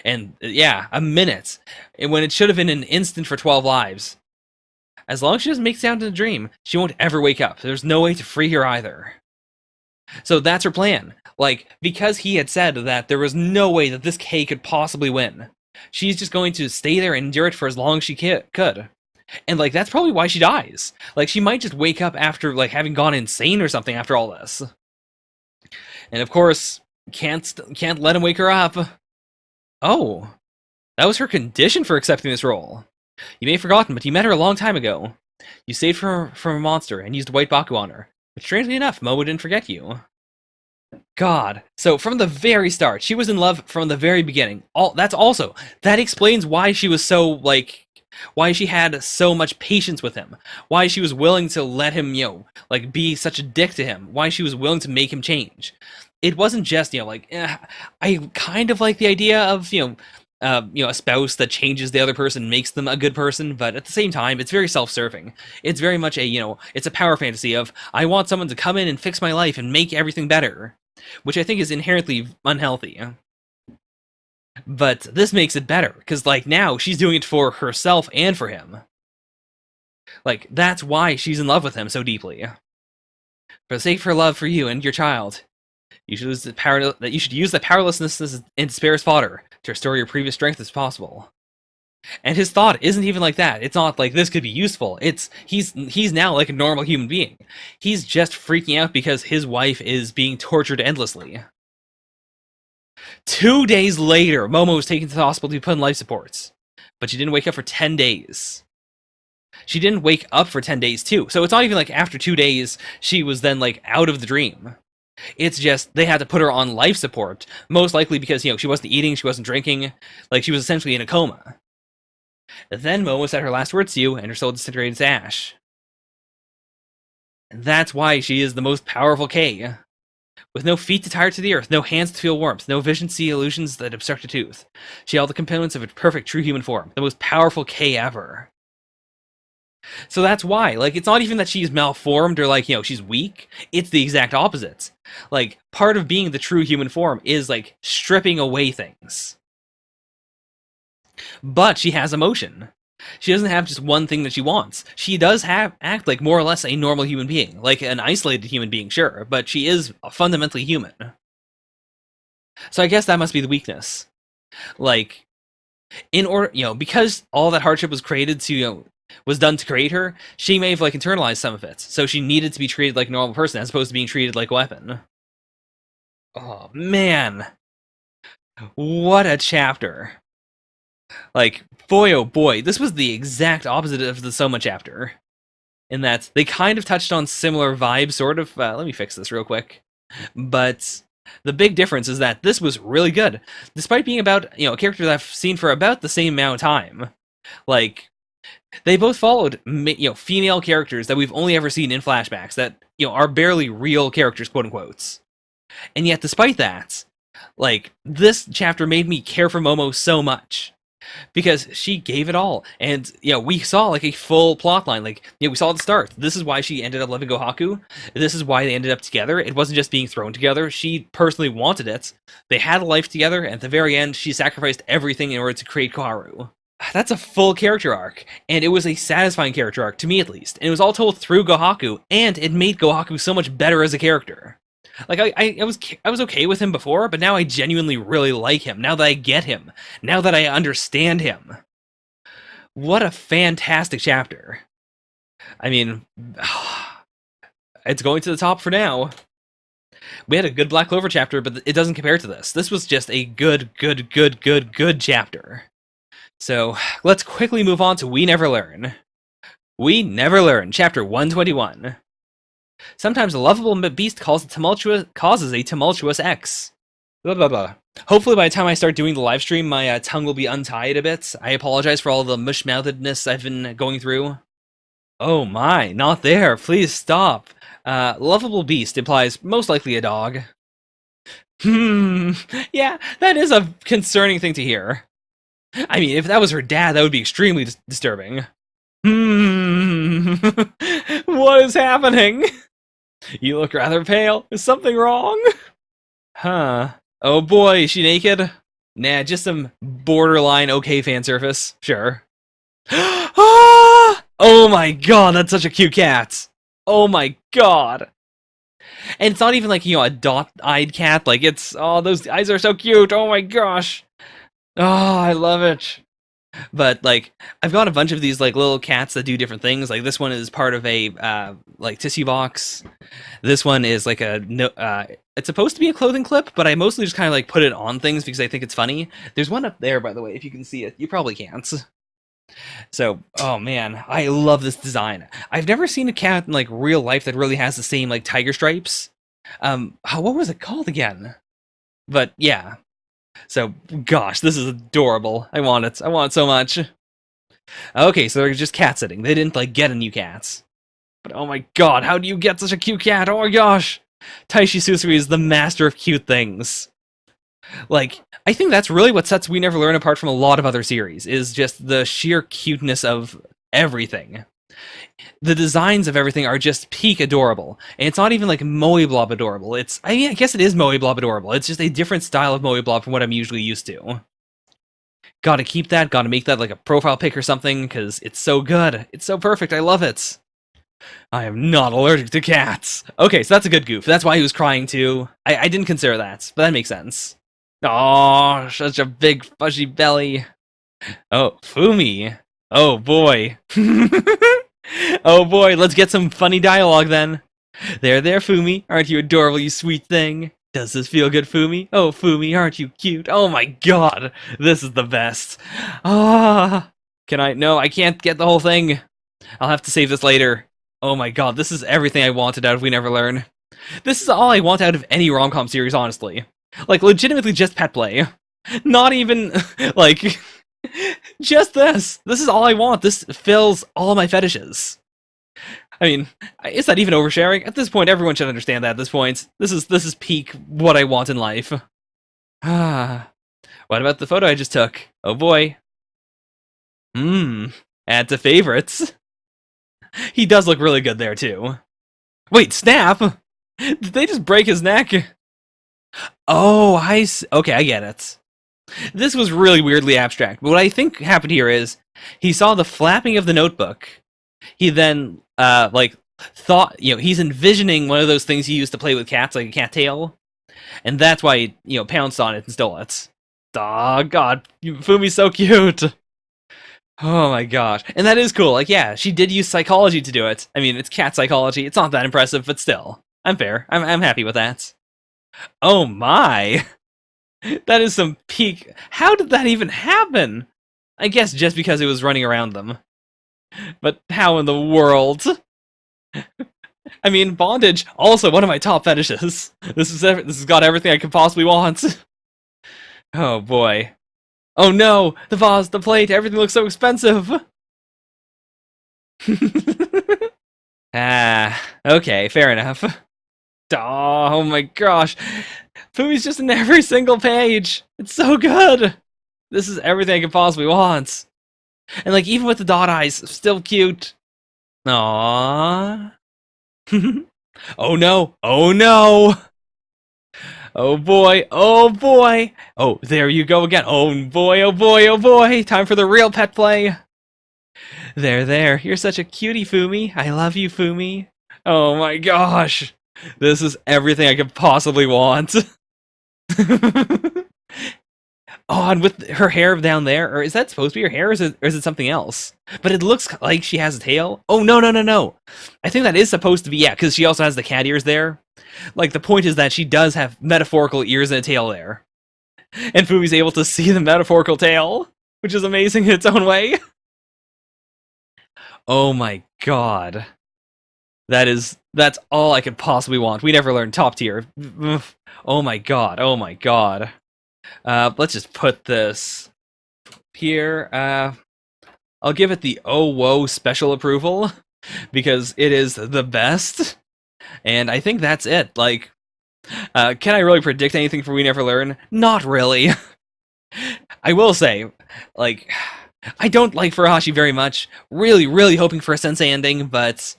And, yeah, a minute. And when it should have been an instant for 12 lives. As long as she doesn't make sound in a dream, she won't ever wake up. There's no way to free her either. So that's her plan. Because he had said that there was no way that this K could possibly win, she's just going to stay there and endure it for as long as she could. And, that's probably why she dies. She might just wake up after, having gone insane or something after all this. And, of course, can't let him wake her up. Oh. That was her condition for accepting this role. You may have forgotten, but you met her a long time ago. You saved her from a monster and used a white Baku on her. But strangely enough, Momo didn't forget you. God. So, from the very start, she was in love from the very beginning. That explains why she was so, why she had so much patience with him, why she was willing to let him, be such a dick to him, why she was willing to make him change. It wasn't just, I kind of like the idea of, a spouse that changes the other person, makes them a good person, but at the same time, it's very self-serving. It's very much it's a power fantasy of, I want someone to come in and fix my life and make everything better, which I think is inherently unhealthy. But this makes it better, because, now she's doing it for herself and for him. That's why she's in love with him so deeply. For the sake of her love for you and your child, you should use the powerlessness and despair as fodder to restore your previous strength as possible. And his thought isn't even like that. It's not like this could be useful. He's now like a normal human being. He's just freaking out because his wife is being tortured endlessly. 2 days later, Momo was taken to the hospital to be put in life supports. But she didn't wake up for 10 days. She didn't wake up for 10 days, too. So it's not even like after 2 days, she was then, out of the dream. It's just, they had to put her on life support. Most likely because, she wasn't eating, she wasn't drinking. She was essentially in a coma. Then Momo said her last words to you, and her soul disintegrated to ash. And that's why she is the most powerful K. With no feet to tie her to the earth, no hands to feel warmth, no vision to see illusions that obstruct a tooth. She held the components of a perfect true human form, the most powerful K ever. So that's why, it's not even that she's malformed or, she's weak. It's the exact opposite. Part of being the true human form is, stripping away things. But she has emotion. She doesn't have just one thing that she wants. She does act like more or less a normal human being. Like an isolated human being, sure, but she is fundamentally human. So I guess that must be the weakness. In order, because all that hardship was created to, was done to create her, she may have, internalized some of it. So she needed to be treated like a normal person as opposed to being treated like a weapon. Oh, man. What a chapter. Boy, oh boy, this was the exact opposite of the Soma chapter. In that, they kind of touched on similar vibes, sort of. Let me fix this real quick. But the big difference is that this was really good. Despite being about, a character that I've seen for about the same amount of time. They both followed, female characters that we've only ever seen in flashbacks that, are barely real characters, quote-unquote. And yet, despite that, this chapter made me care for Momo so much. Because she gave it all. And, we saw, a full plot line. We saw at the start. This is why she ended up loving Gohaku. This is why they ended up together. It wasn't just being thrown together. She personally wanted it. They had a life together, and at the very end, she sacrificed everything in order to create Koharu. That's a full character arc, and it was a satisfying character arc, to me at least. And it was all told through Gohaku, and it made Gohaku so much better as a character. I was okay with him before, but now I genuinely really like him, now that I get him, now that I understand him. What a fantastic chapter. I mean, it's going to the top for now. We had a good Black Clover chapter, but it doesn't compare to this. This was just a good chapter. So let's quickly move on to We Never Learn. We Never Learn, chapter 121. Sometimes a lovable beast causes a tumultuous X. Blah, blah, blah. Hopefully by the time I start doing the live stream, my tongue will be untied a bit. I apologize for all the mush-mouthedness I've been going through. Oh my, not there. Please stop. Lovable beast implies most likely a dog. Yeah, that is a concerning thing to hear. I mean, if that was her dad, that would be extremely disturbing. What is happening? You look rather pale. Is something wrong? Huh. Oh boy, is she naked? Nah, just some borderline okay fan surface. Sure. Oh my god, that's such a cute cat. Oh my god. And it's not even like, you know, a dot-eyed cat. Like, it's, oh, those eyes are so cute. Oh my gosh. Oh, I love it. But, like, I've got a bunch of these, like, little cats that do different things. Like, this one is part of a, like, tissue box. This one is, like, it's supposed to be a clothing clip, but I mostly just kind of, like, put it on things because I think it's funny. There's one up there, by the way, if you can see it. You probably can't. So, oh man, I love this design. I've never seen a cat in, like, real life that really has the same, like, tiger stripes. What was it called again? But, yeah. So, gosh, this is adorable. I want it. I want it so much. Okay, so they're just cat sitting. They didn't, like, get a new cat. But, oh my god, how do you get such a cute cat? Oh my gosh! Taishi Susui is the master of cute things. Like, I think that's really what sets We Never Learn apart from a lot of other series, is just the sheer cuteness of everything. The designs of everything are just peak adorable. And it's not even like Moe Blob adorable. It's, I mean, I guess it is Moe Blob adorable. It's just a different style of Moe Blob from what I'm usually used to. Gotta keep that, gotta make that like a profile pic or something, because it's so good. It's so perfect, I love it. I am not allergic to cats. Okay, so that's a good goof. That's why he was crying too. I didn't consider that, but that makes sense. Oh, such a big fuzzy belly. Oh, Fumi. Oh boy. Oh boy, let's get some funny dialogue then. There, Fumi. Aren't you adorable, you sweet thing? Does this feel good, Fumi? Oh, Fumi, aren't you cute? Oh my god, this is the best. Ah, can I? No, I can't get the whole thing. I'll have to save this later. Oh my god, this is everything I wanted out of We Never Learn. This is all I want out of any rom-com series, honestly. Like, legitimately just pet play. Not even, like, just this. This is all I want. This fills all my fetishes. I mean, is that even oversharing? At this point, everyone should understand that at this point. This is peak what I want in life. Ah. What about the photo I just took? Oh boy. Add to favorites. He does look really good there, too. Wait, snap? Did they just break his neck? Oh, okay, I get it. This was really weirdly abstract, but what I think happened here is he saw the flapping of the notebook. He then, like, thought, you know, he's envisioning one of those things he used to play with cats, like a cat tail, and that's why he, you know, pounced on it and stole it. Oh, God, Fumi's so cute. Oh my gosh. And that is cool. Like, yeah, she did use psychology to do it. I mean, it's cat psychology. It's not that impressive, but still. I'm fair. I'm happy with that. Oh my! That is some peak. How did that even happen? I guess just because it was running around them. But how in the world? I mean, bondage, also one of my top fetishes. This has got everything I could possibly want. Oh boy. Oh no! The vase, the plate, everything looks so expensive! Okay, fair enough. Oh my gosh. Fumi's just in every single page. It's so good. This is everything I could possibly want. And like, even with the dot eyes, still cute. Aww. Oh no. Oh no. Oh boy. Oh boy. Oh, there you go again. Oh boy. Oh boy. Oh boy. Time for the real pet play. There. You're such a cutie, Fumi. I love you, Fumi. Oh my gosh. This is everything I could possibly want. Oh, and with her hair down there, or is that supposed to be her hair, or is it something else? But it looks like she has a tail. Oh, no, no, no, no. I think that is supposed to be, yeah, because she also has the cat ears there. Like, the point is that she does have metaphorical ears and a tail there. And Fumi's able to see the metaphorical tail, which is amazing in its own way. Oh my god. That's all I could possibly want. We never learned top tier. Oh my god, oh my god. Let's just put this here. I'll give it the oh whoa special approval because it is the best. And I think that's it. Like, can I really predict anything for We Never Learn? Not really. I will say, like, I don't like Furuhashi very much. Really, really hoping for a sensei ending, but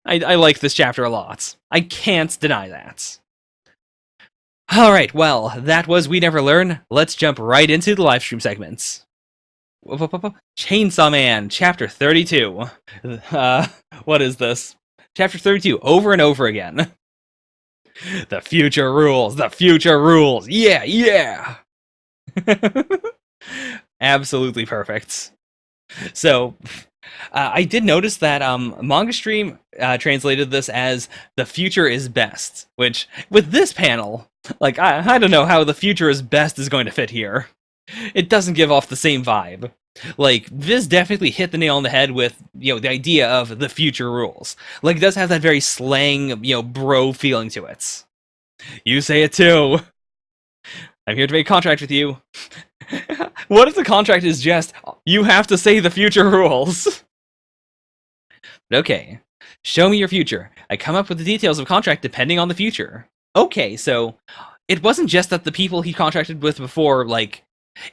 I like this chapter a lot. I can't deny that. Alright, well, that was We Never Learn. Let's jump right into the live stream segments. Chainsaw Man, Chapter 32. What is this? Chapter 32, over and over again. The future rules, the future rules, yeah, yeah! Absolutely perfect. So, I did notice that Manga Stream translated this as "the future is best," which, with this panel, like, I don't know how the future is best is going to fit here. It doesn't give off the same vibe. Like, Viz definitely hit the nail on the head with, you know, the idea of the future rules. Like, it does have that very slang, you know, bro feeling to it. You say it too. I'm here to make a contract with you. What if the contract is just, you have to say the future rules? Okay, show me your future. I come up with the details of contract depending on the future. Okay, so it wasn't just that the people he contracted with before, like,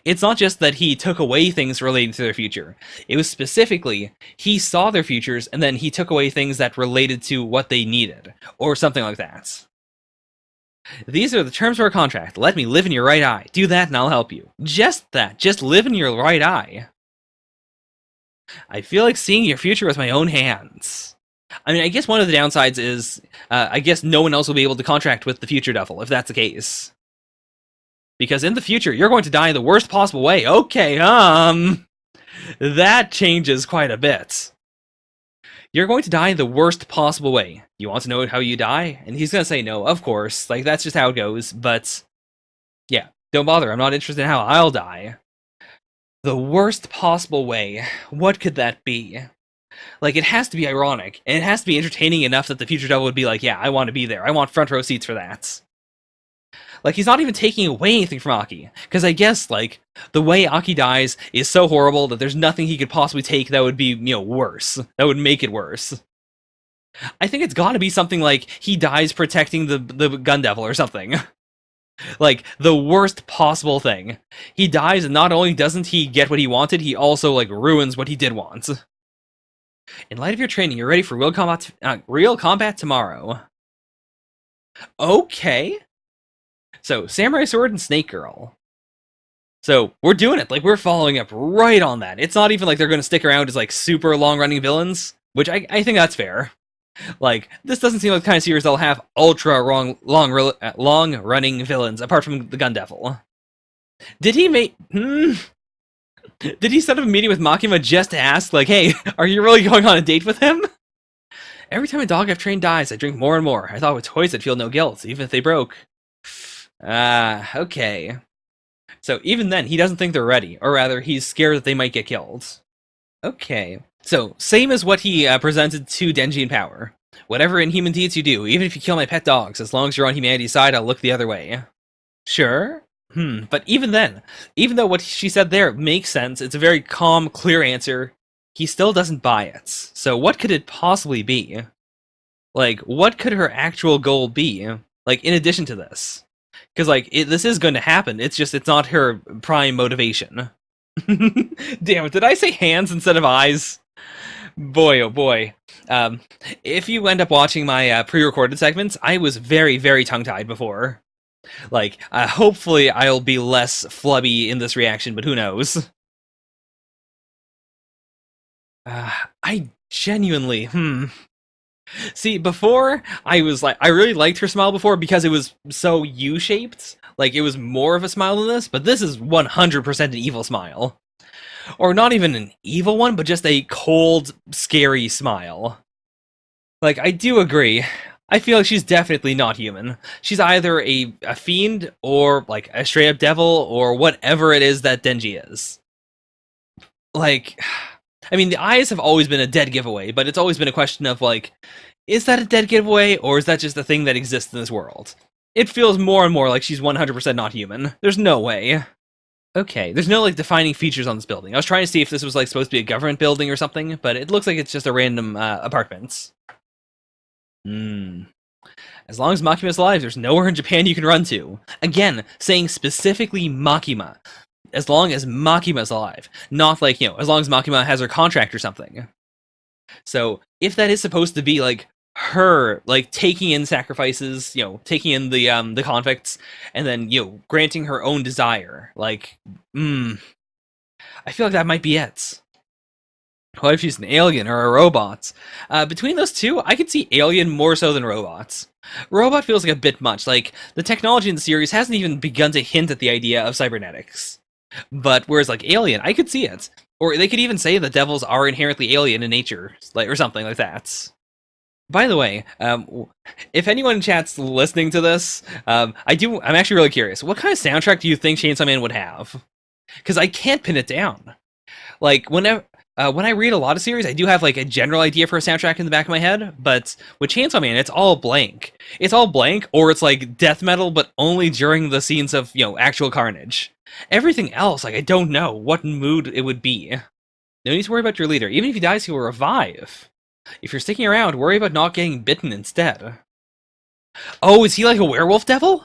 it's not just that he took away things relating to their future. It was specifically, he saw their futures and then he took away things that related to what they needed, or something like that. These are the terms of our contract. Let me live in your right eye. Do that and I'll help you. Just that. Just live in your right eye. I feel like seeing your future with my own hands. I mean, I guess one of the downsides is, I guess no one else will be able to contract with the future devil, if that's the case. Because in the future, you're going to die in the worst possible way. Okay, that changes quite a bit. You're going to die in the worst possible way. You want to know how you die? And he's going to say no, of course. Like, that's just how it goes. But, yeah, don't bother. I'm not interested in how I'll die. The worst possible way. What could that be? Like, it has to be ironic. And it has to be entertaining enough that the future devil would be like, yeah, I want to be there. I want front row seats for that. Like, he's not even taking away anything from Aki. Because I guess, like, the way Aki dies is so horrible that there's nothing he could possibly take that would be, you know, worse. That would make it worse. I think it's gotta be something like he dies protecting the gun devil or something. Like, the worst possible thing. He dies and not only doesn't he get what he wanted, he also, like, ruins what he did want. In light of your training, you're ready for real combat tomorrow. Okay. So, Samurai Sword and Snake Girl. So, we're doing it. Like, we're following up right on that. It's not even like they're going to stick around as, like, super long-running villains, which I think that's fair. Like, this doesn't seem like the kind of series that'll have ultra long-running villains, apart from the Gun Devil. Did he make... Did he set up a meeting with Makima just to ask, like, hey, are you really going on a date with him? Every time a dog I've trained dies, I drink more and more. I thought with toys I'd feel no guilt, even if they broke. Okay. So even then, he doesn't think they're ready, or rather, he's scared that they might get killed. Okay. So, same as what he presented to Denji in Power. Whatever inhuman deeds you do, even if you kill my pet dogs, as long as you're on humanity's side, I'll look the other way. Sure. But even then, even though what she said there makes sense, it's a very calm, clear answer, he still doesn't buy it. So what could it possibly be? Like, what could her actual goal be? Like, in addition to this? Because, like, this is going to happen, it's just, it's not her prime motivation. Damn it, did I say hands instead of eyes? Boy, oh boy. If you end up watching my pre-recorded segments, I was very, very tongue-tied before. Like, hopefully I'll be less flubby in this reaction, but who knows? I genuinely, See, before, I was like, I really liked her smile before because it was so U-shaped. Like, it was more of a smile than this, but this is 100% an evil smile. Or not even an evil one, but just a cold, scary smile. Like, I do agree. I feel like she's definitely not human. She's either a fiend, or, like, a straight-up devil, or whatever it is that Denji is. Like, I mean, the eyes have always been a dead giveaway, but it's always been a question of, like, is that a dead giveaway, or is that just a thing that exists in this world? It feels more and more like she's 100% not human. There's no way. Okay, there's no, like, defining features on this building. I was trying to see if this was, like, supposed to be a government building or something, but it looks like it's just a random apartments. As long as Makima's alive, there's nowhere in Japan you can run to. Again, saying specifically Makima. As long as Makima's alive. Not like, as long as Makima has her contract or something. So, if that is supposed to be, like, her, like, taking in sacrifices, taking in the convicts, and then, granting her own desire, like, I feel like that might be it. What if she's an alien or a robot? Between those two, I could see alien more so than robots. Robot feels like a bit much. Like, the technology in the series hasn't even begun to hint at the idea of cybernetics. But whereas, like, alien, I could see it. Or they could even say that devils are inherently alien in nature, like, or something like that. By the way, if anyone in chat's listening to this, I'm actually really curious. What kind of soundtrack do you think Chainsaw Man would have? Because I can't pin it down. Like, when I read a lot of series, I do have, like, a general idea for a soundtrack in the back of my head, but with Chainsaw Man, it's all blank. It's all blank, or it's, like, death metal, but only during the scenes of, actual carnage. Everything else, like, I don't know what mood it would be. No need to worry about your leader. Even if he dies, he will revive. If you're sticking around, worry about not getting bitten instead. Oh, is he like a werewolf devil?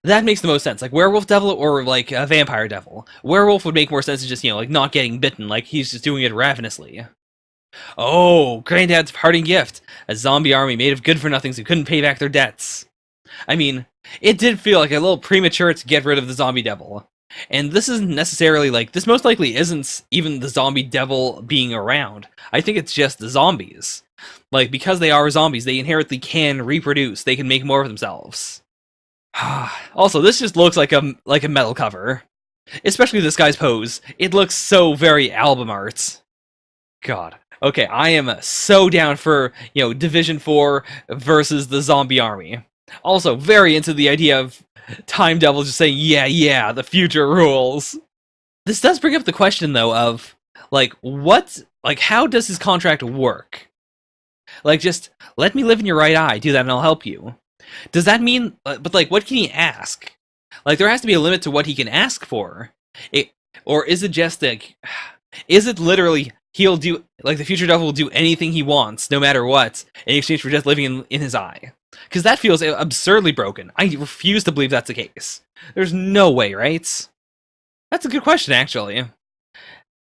That makes the most sense. Like, werewolf devil or, like, a vampire devil. Werewolf would make more sense than just, like, not getting bitten. Like, he's just doing it ravenously. Oh, Granddad's parting gift. A zombie army made of good-for-nothings who couldn't pay back their debts. I mean, it did feel like a little premature to get rid of the zombie devil. And this isn't necessarily, like, this most likely isn't even the zombie devil being around. I think it's just the zombies. Like, because they are zombies, they inherently can reproduce. They can make more of themselves. Also, this just looks like a metal cover. Especially this guy's pose. It looks so very album art. God. Okay, I am so down for, Division 4 versus the zombie army. Also, very into the idea of Time Devil just saying, yeah, the future rules. This does bring up the question, though, of, like, how does his contract work? Like, just, let me live in your right eye, do that and I'll help you. Does that mean, but, like, what can he ask? Like, there has to be a limit to what he can ask for. Or is it just, like, is it literally, he'll do, like, the future devil will do anything he wants, no matter what, in exchange for just living in his eye? Because that feels absurdly broken. I refuse to believe that's the case. There's no way, right? That's a good question, actually.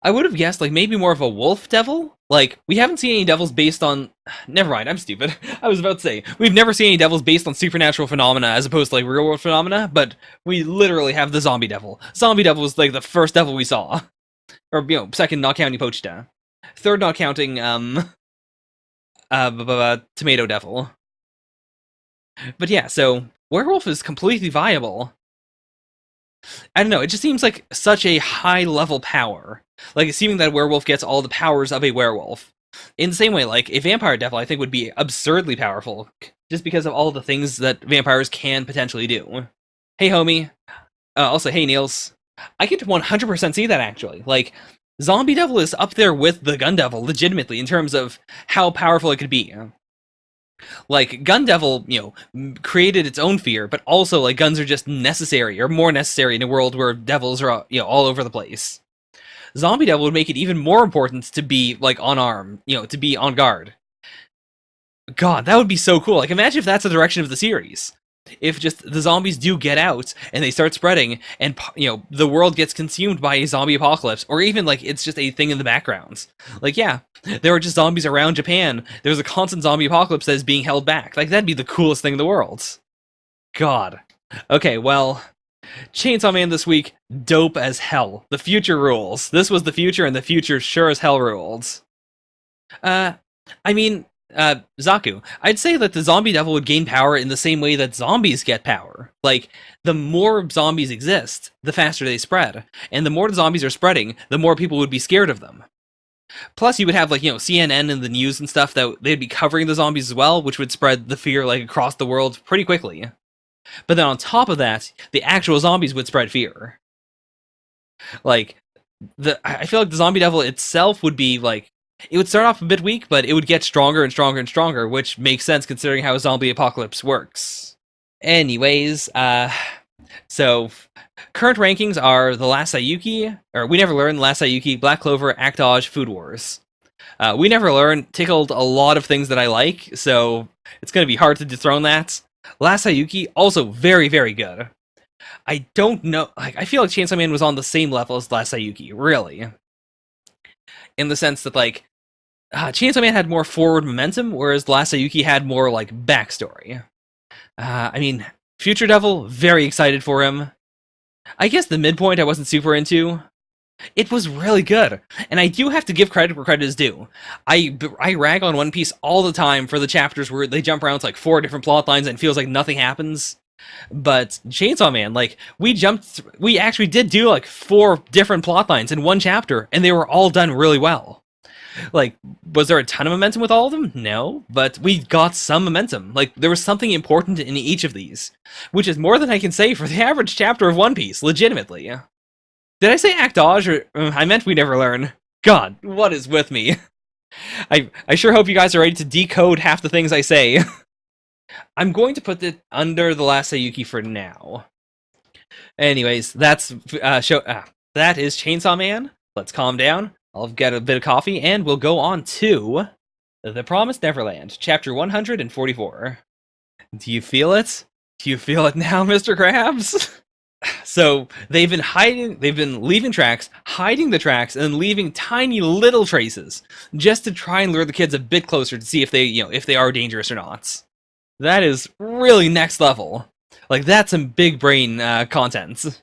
I would have guessed, like, maybe more of a wolf devil? Like, we haven't seen any devils based on... Never mind, I'm stupid. I was about to say, we've never seen any devils based on supernatural phenomena as opposed to, like, real-world phenomena, but we literally have the zombie devil. Zombie devil was, like, the first devil we saw. Or, second, not counting Pochita. Third, not counting, Tomato Devil. But yeah, so, werewolf is completely viable. I don't know, it just seems like such a high-level power. Like, assuming that a werewolf gets all the powers of a werewolf. In the same way, like, a vampire devil, I think, would be absurdly powerful, just because of all the things that vampires can potentially do. Hey, homie. Also, hey, Niels. I could 100% see that, actually. Like, Zombie Devil is up there with the Gun Devil, legitimately, in terms of how powerful it could be. Like, Gun Devil, created its own fear, but also, like, guns are just necessary, or more necessary in a world where devils are, all over the place. Zombie Devil would make it even more important to be, like, on arm, to be on guard. God, that would be so cool. Like, imagine if that's the direction of the series. If just the zombies do get out, and they start spreading, and, the world gets consumed by a zombie apocalypse, or even, like, it's just a thing in the background. Like, yeah, there are just zombies around Japan. There's a constant zombie apocalypse that is being held back. Like, that'd be the coolest thing in the world. God. Okay, well... Chainsaw Man this week, dope as hell. The future rules. This was the future, and the future sure as hell ruled. I mean, Zaku, I'd say that the zombie devil would gain power in the same way that zombies get power. Like, the more zombies exist, the faster they spread. And the more the zombies are spreading, the more people would be scared of them. Plus, you would have, like, CNN and the news and stuff that they'd be covering the zombies as well, which would spread the fear, like, across the world pretty quickly. But then on top of that, the actual zombies would spread fear. Like, I feel like the zombie devil itself would be, like, it would start off a bit weak, but it would get stronger and stronger and stronger, which makes sense considering how a zombie apocalypse works. Anyways, so current rankings are The Last Saiyuki, or We Never Learn, The Last Saiyuki, Black Clover, Act Dodge, Food Wars. We Never Learn tickled a lot of things that I like, so it's going to be hard to dethrone that. Last Saiyuki, also very, very good. I don't know, like, I feel like Chainsaw Man was on the same level as Last Saiyuki, really. In the sense that, like, Chainsaw Man had more forward momentum, whereas Last Saiyuki had more, like, backstory. I mean, Future Devil, very excited for him. I guess the midpoint I wasn't super into. It was really good, and I do have to give credit where credit is due. I rag on One Piece all the time for the chapters where they jump around to, like, 4 different plot lines and it feels like nothing happens. But Chainsaw Man, like, we actually did do, like, 4 different plot lines in one chapter, and they were all done really well. Like, was there a ton of momentum with all of them? No, but we got some momentum. Like, there was something important in each of these, which is more than I can say for the average chapter of One Piece, legitimately. Did I say Act Dodge, or I meant We Never Learn? God, what is with me? I sure hope you guys are ready to decode half the things I say. I'm going to put it under The Last Saiyuki for now. Anyways, that is Chainsaw Man. Let's calm down. I'll get a bit of coffee, and we'll go on to The Promised Neverland, chapter 144. Do you feel it? Do you feel it now, Mr. Krabs? So, they've been leaving tracks, hiding the tracks, and leaving tiny little traces, just to try and lure the kids a bit closer to see if they are dangerous or not. That is really next level. Like, that's some big brain content.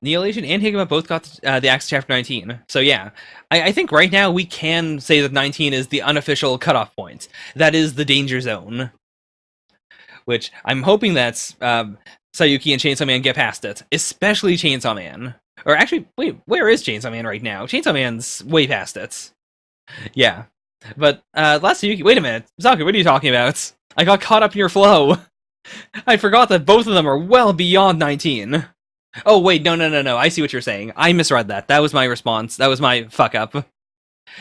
Neolation and Higma both got the axe chapter 19. So yeah, I think right now we can say that 19 is the unofficial cutoff point. That is the danger zone. Which I'm hoping that Saiyuki and Chainsaw Man get past it. Especially Chainsaw Man. Or actually, wait, where is Chainsaw Man right now? Chainsaw Man's way past it. Yeah. But, Last Saiyuki, wait a minute. Zaku, what are you talking about? I got caught up in your flow. I forgot that both of them are well beyond 19. Oh, wait, no, I see what you're saying. I misread that. That was my response. That was my fuck-up.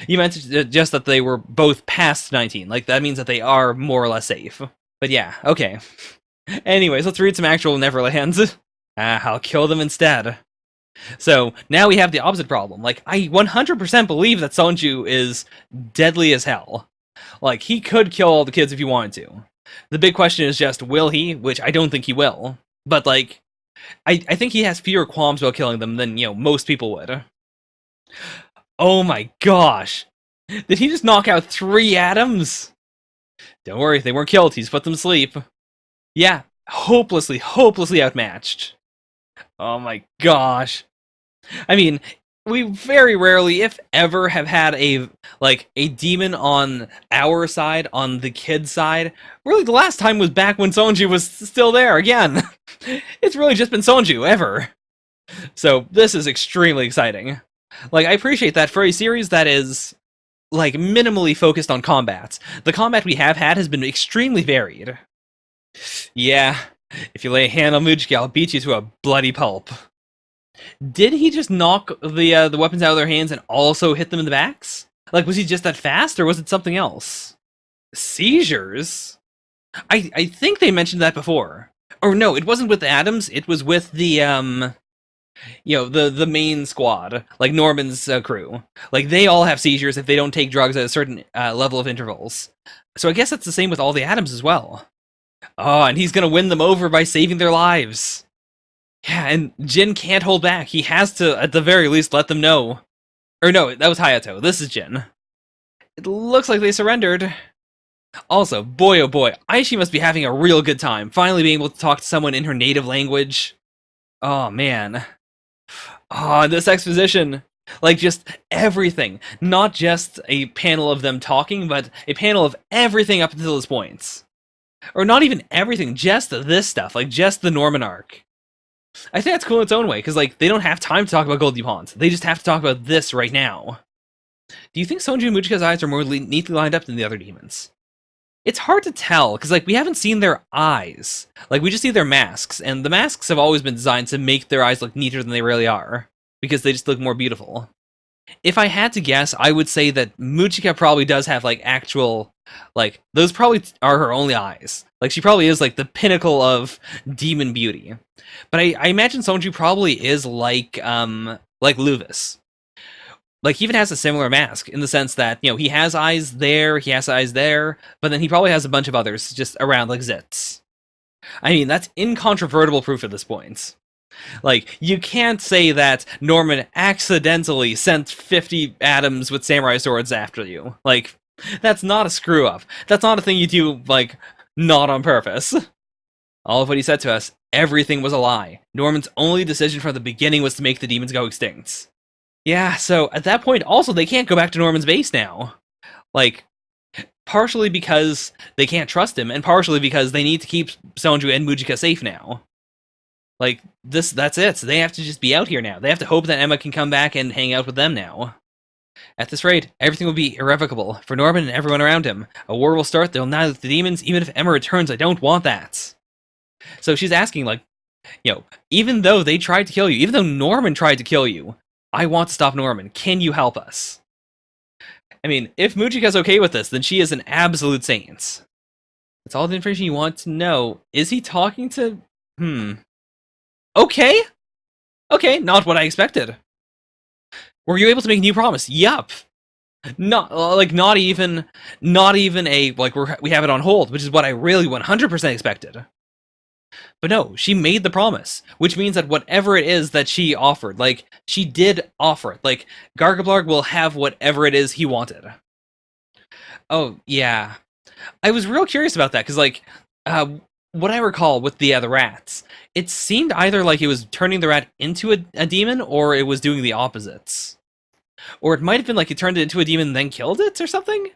You meant just that they were both past 19. Like, that means that they are more or less safe. But yeah, okay. Anyways, let's read some actual Neverlands. I'll kill them instead. So, now we have the opposite problem. Like, I 100% believe that Sonju is deadly as hell. Like, he could kill all the kids if he wanted to. The big question is just, will he? Which I don't think he will. But, like, I think he has fewer qualms about killing them than, most people would. Oh my gosh! Did he just knock out 3 atoms? Don't worry, they weren't killed, he's put them to sleep. Yeah, hopelessly outmatched. Oh my gosh. I mean, we very rarely, if ever, have had a demon on our side, on the kid's side. Really, the last time was back when Sonju was still there, again. It's really just been Sonju, ever. So, this is extremely exciting. Like, I appreciate that for a series that is, like, minimally focused on combat. The combat we have had has been extremely varied. Yeah, if you lay a hand on Mujiki, I'll beat you to a bloody pulp. Did he just knock the weapons out of their hands and also hit them in the backs? Like, was he just that fast, or was it something else? Seizures? I think they mentioned that before. Or no, it wasn't with Adams, it was with the, the main squad, like Norman's crew. Like, they all have seizures if they don't take drugs at a certain level of intervals. So I guess that's the same with all the Adams as well. Oh, and he's gonna win them over by saving their lives. Yeah, and Jin can't hold back. He has to, at the very least, let them know. Or no, that was Hayato. This is Jin. It looks like they surrendered. Also, boy oh boy, Aishi must be having a real good time, finally being able to talk to someone in her native language. Oh, man. Oh, this exposition. Like, just everything. Not just a panel of them talking, but a panel of everything up until this point. Or not even everything, just this stuff, like, just the Norman arc. I think that's cool in its own way, because, like, they don't have time to talk about Goldie Pond. They just have to talk about this right now. Do you think Sonju and Mujika's eyes are more neatly lined up than the other demons? It's hard to tell, because, like, we haven't seen their eyes. Like, we just see their masks, and the masks have always been designed to make their eyes look neater than they really are, because they just look more beautiful. If I had to guess, I would say that Mujika probably does have, like, actual, like, those probably are her only eyes. Like, she probably is, like, the pinnacle of demon beauty. But I imagine Sonju probably is like Luvis. Like, he even has a similar mask, in the sense that, you know, he has eyes there, but then he probably has a bunch of others just around like zits. I mean, that's incontrovertible proof at this point. Like, you can't say that Norman accidentally sent 50 atoms with samurai swords after you. Like, that's not a screw-up. That's not a thing you do, like, not on purpose. All of what he said to us, everything was a lie. Norman's only decision from the beginning was to make the demons go extinct. Yeah, so at that point, also, they can't go back to Norman's base now. Like, partially because they can't trust him, and partially because they need to keep Sonju and Mujika safe now. Like, that's it. So they have to just be out here now. They have to hope that Emma can come back and hang out with them now. At this rate, everything will be irrevocable for Norman and everyone around him. A war will start, they'll annihilate the demons. Even if Emma returns, I don't want that. So she's asking, like, you know, even though they tried to kill you, even though Norman tried to kill you, I want to stop Norman. Can you help us? I mean, if Mujika's okay with this, then she is an absolute saint. That's all the information you want to know. Is he talking to... Okay. Okay, not what I expected. Were you able to make a new promise? Yup. Not even a, like, we have it on hold, which is what I really 100% expected. But no, she made the promise, which means that whatever it is that she offered, like, she did offer it. Like, Gargablarg will have whatever it is he wanted. Oh, yeah. I was real curious about that, because, like, what I recall with the rats, it seemed either like it was turning the rat into a demon, or it was doing the opposites. Or it might have been like it turned it into a demon and then killed it, or something?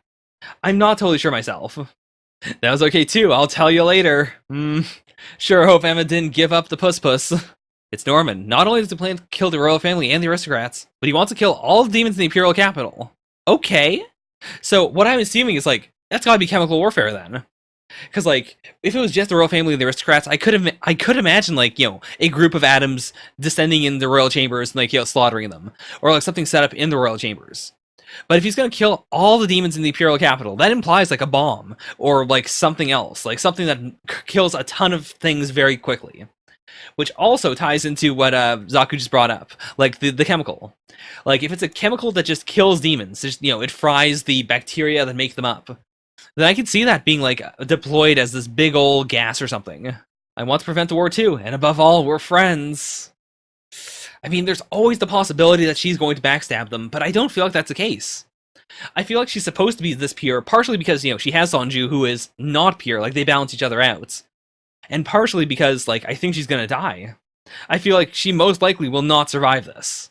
I'm not totally sure myself. That was okay too, I'll tell you later. Sure hope Emma didn't give up the puss. It's Norman. Not only does he plan to kill the royal family and the aristocrats, but he wants to kill all the demons in the imperial capital. Okay. So what I'm assuming is, like, that's gotta be chemical warfare then. Because, like, if it was just the royal family and the aristocrats, I could imagine, like, you know, a group of atoms descending in the royal chambers and, like, you know, slaughtering them. Or, like, something set up in the royal chambers. But if he's gonna kill all the demons in the imperial capital, that implies, like, a bomb. Or, like, something else. Like, something that kills a ton of things very quickly. Which also ties into what Zaku just brought up. Like, the chemical. Like, if it's a chemical that just kills demons, just, you know, it fries the bacteria that make them up, then I could see that being, like, deployed as this big old gas or something. I want to prevent the war too, and above all, we're friends. I mean, there's always the possibility that she's going to backstab them, but I don't feel like that's the case. I feel like she's supposed to be this pure, partially because, you know, she has Sonju, who is not pure, like, they balance each other out. And partially because, like, I think she's gonna die. I feel like she most likely will not survive this.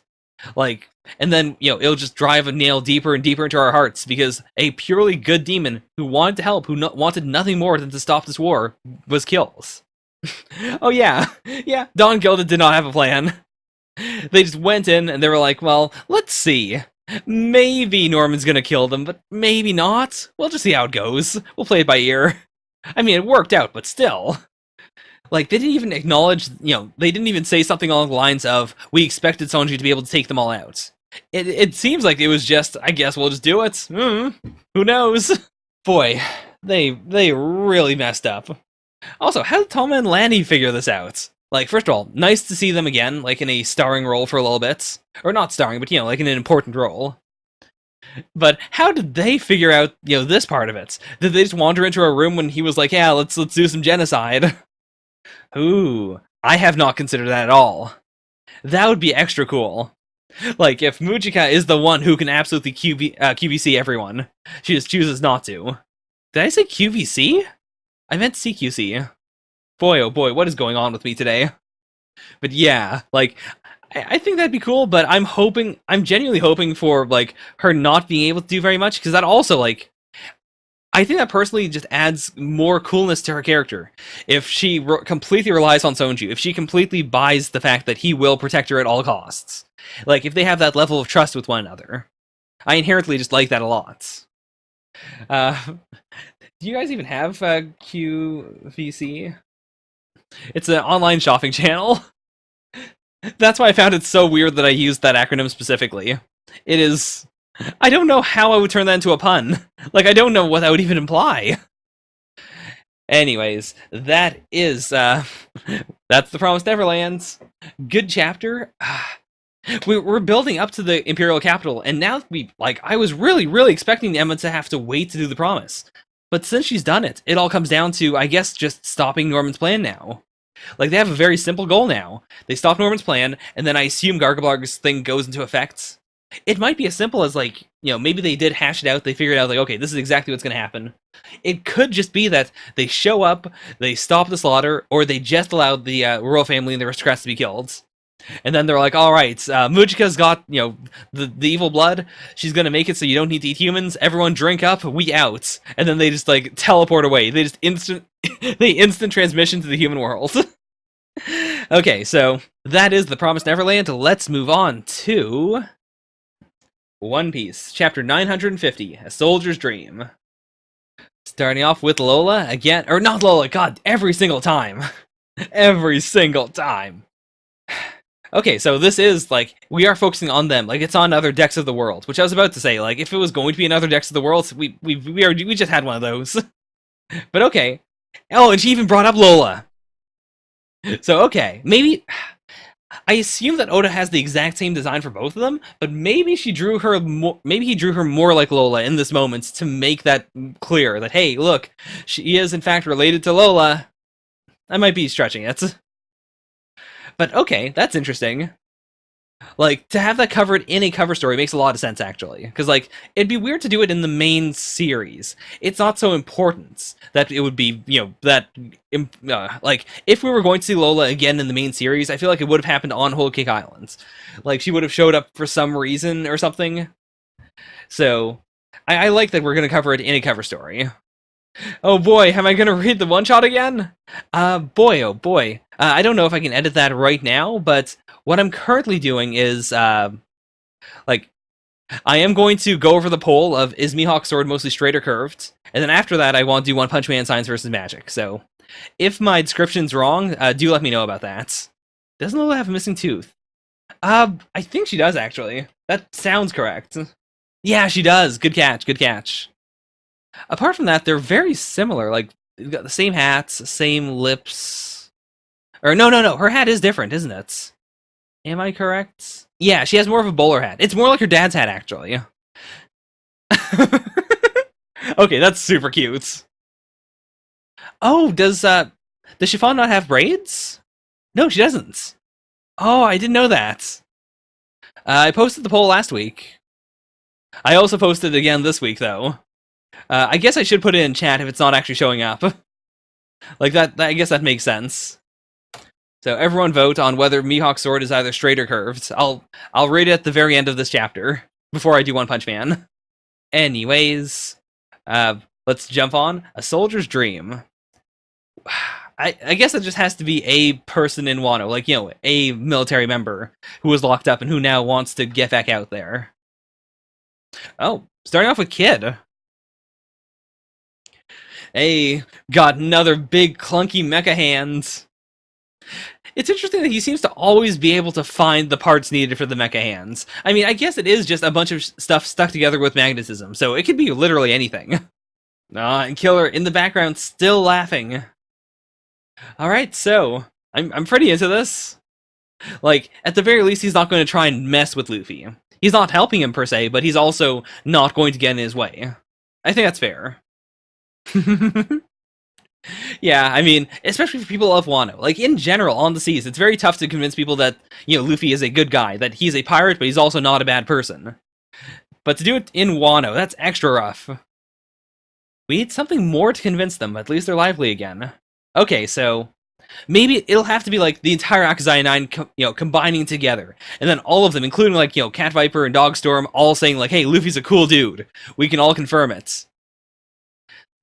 Like, and then, you know, it'll just drive a nail deeper and deeper into our hearts, because a purely good demon who wanted to help, who wanted nothing more than to stop this war, was killed. Oh yeah, yeah, Dawn Gilda did not have a plan. They just went in and they were like, well, let's see. Maybe Norman's gonna kill them, but maybe not. We'll just see how it goes. We'll play it by ear. I mean, it worked out, but still. Like, they didn't even acknowledge, you know, they didn't even say something along the lines of, we expected Sonju to be able to take them all out. It seems like it was just, I guess we'll just do it. Who knows? Boy, they really messed up. Also, how did Toma and Lanny figure this out? Like, first of all, nice to see them again, like, in a starring role for a little bit. Or not starring, but, you know, like, in an important role. But how did they figure out, you know, this part of it? Did they just wander into a room when he was like, yeah, let's do some genocide? Ooh, I have not considered that at all. That would be extra cool. Like, if Mujika is the one who can absolutely QVC everyone, she just chooses not to. Did I say QVC? I meant CQC. Boy, oh boy, what is going on with me today? But yeah, like, I think that'd be cool, but I'm genuinely hoping for, like, her not being able to do very much, because that also, like, I think that personally just adds more coolness to her character. If she completely relies on Sonju, if she completely buys the fact that he will protect her at all costs, like, if they have that level of trust with one another, I inherently just like that a lot. Do you guys even have QVC? It's an online shopping channel. That's why I found it so weird that I used that acronym specifically. It is... I don't know how I would turn that into a pun. Like, I don't know what that would even imply. Anyways, that is, that's the Promised Neverlands. Good chapter. We're building up to the Imperial Capital, and now I was really, really expecting Emma to have to wait to do the promise. But since she's done it, it all comes down to, I guess, just stopping Norman's plan now. Like, they have a very simple goal now. They stop Norman's plan, and then I assume Gargablarg's thing goes into effect. It might be as simple as, like, maybe they did hash it out, they figured out, like, okay, this is exactly what's going to happen. It could just be that they show up, they stop the slaughter, or they just allowed the royal family and the aristocrats to be killed. And then they're like, alright, Mujika's got, the evil blood, she's gonna make it so you don't need to eat humans, everyone drink up, we out. And then they just, like, teleport away. They just instant transmission to the human world. Okay, so that is the Promised Neverland. Let's move on to One Piece, chapter 950, A Soldier's Dream. Starting off with Lola again, or not Lola, god, every single time. Every single time. Okay, so this is, like, we are focusing on them, like, it's on other decks of the world, which I was about to say, like, if it was going to be another decks of the world, we just had one of those. But okay. Oh, and she even brought up Lola. So, okay, maybe... I assume that Oda has the exact same design for both of them, but maybe he drew her more like Lola in this moment to make that clear, that, hey, look, she is in fact related to Lola. I might be stretching it. But okay, that's interesting. Like, to have that covered in a cover story makes a lot of sense, actually. Because, like, it'd be weird to do it in the main series. It's not so important that it would be, like, if we were going to see Lola again in the main series, I feel like it would have happened on Whole Cake Island. Like, she would have showed up for some reason or something. So, I like that we're going to cover it in a cover story. Oh boy, am I going to read the one-shot again? Boy, oh boy. I don't know if I can edit that right now, but what I'm currently doing is, like, I am going to go over the poll of, is Mihawk's sword mostly straight or curved? And then after that, I want to do One Punch Man Science versus Magic. So, if my description's wrong, do let me know about that. Doesn't Lola have a missing tooth? I think she does, actually. That sounds correct. Yeah, she does. Good catch, good catch. Apart from that, they're very similar. Like, they've got the same hats, same lips. Or, no, her hat is different, isn't it? Am I correct? Yeah, she has more of a bowler hat. It's more like her dad's hat, actually. Okay, that's super cute. Oh, does Chiffon not have braids? No, she doesn't. Oh, I didn't know that. I posted the poll last week. I also posted it again this week, though. I guess I should put it in chat if it's not actually showing up. Like, that I guess that makes sense. So everyone vote on whether Mihawk's sword is either straight or curved. I'll rate it at the very end of this chapter, before I do One Punch Man. Anyways, let's jump on. A Soldier's Dream. I guess it just has to be a person in Wano, like, a military member who was locked up and who now wants to get back out there. Oh, starting off with Kid. Hey, got another big clunky mecha hands. It's interesting that he seems to always be able to find the parts needed for the mecha hands. I mean, I guess it is just a bunch of stuff stuck together with magnetism, so it could be literally anything. And Killer in the background still laughing. Alright, so, I'm pretty into this. Like, at the very least, he's not going to try and mess with Luffy. He's not helping him, per se, but he's also not going to get in his way. I think that's fair. Yeah, I mean, especially for people of Wano. Like, in general, on the seas, it's very tough to convince people that, Luffy is a good guy, that he's a pirate, but he's also not a bad person. But to do it in Wano, that's extra rough. We need something more to convince them, at least they're lively again. Okay, so, Maybe it'll have to be like the entire Akazaya 9, combining together. And then all of them, including like, Cat Viper and Dogstorm, all saying like, hey, Luffy's a cool dude. We can all confirm it.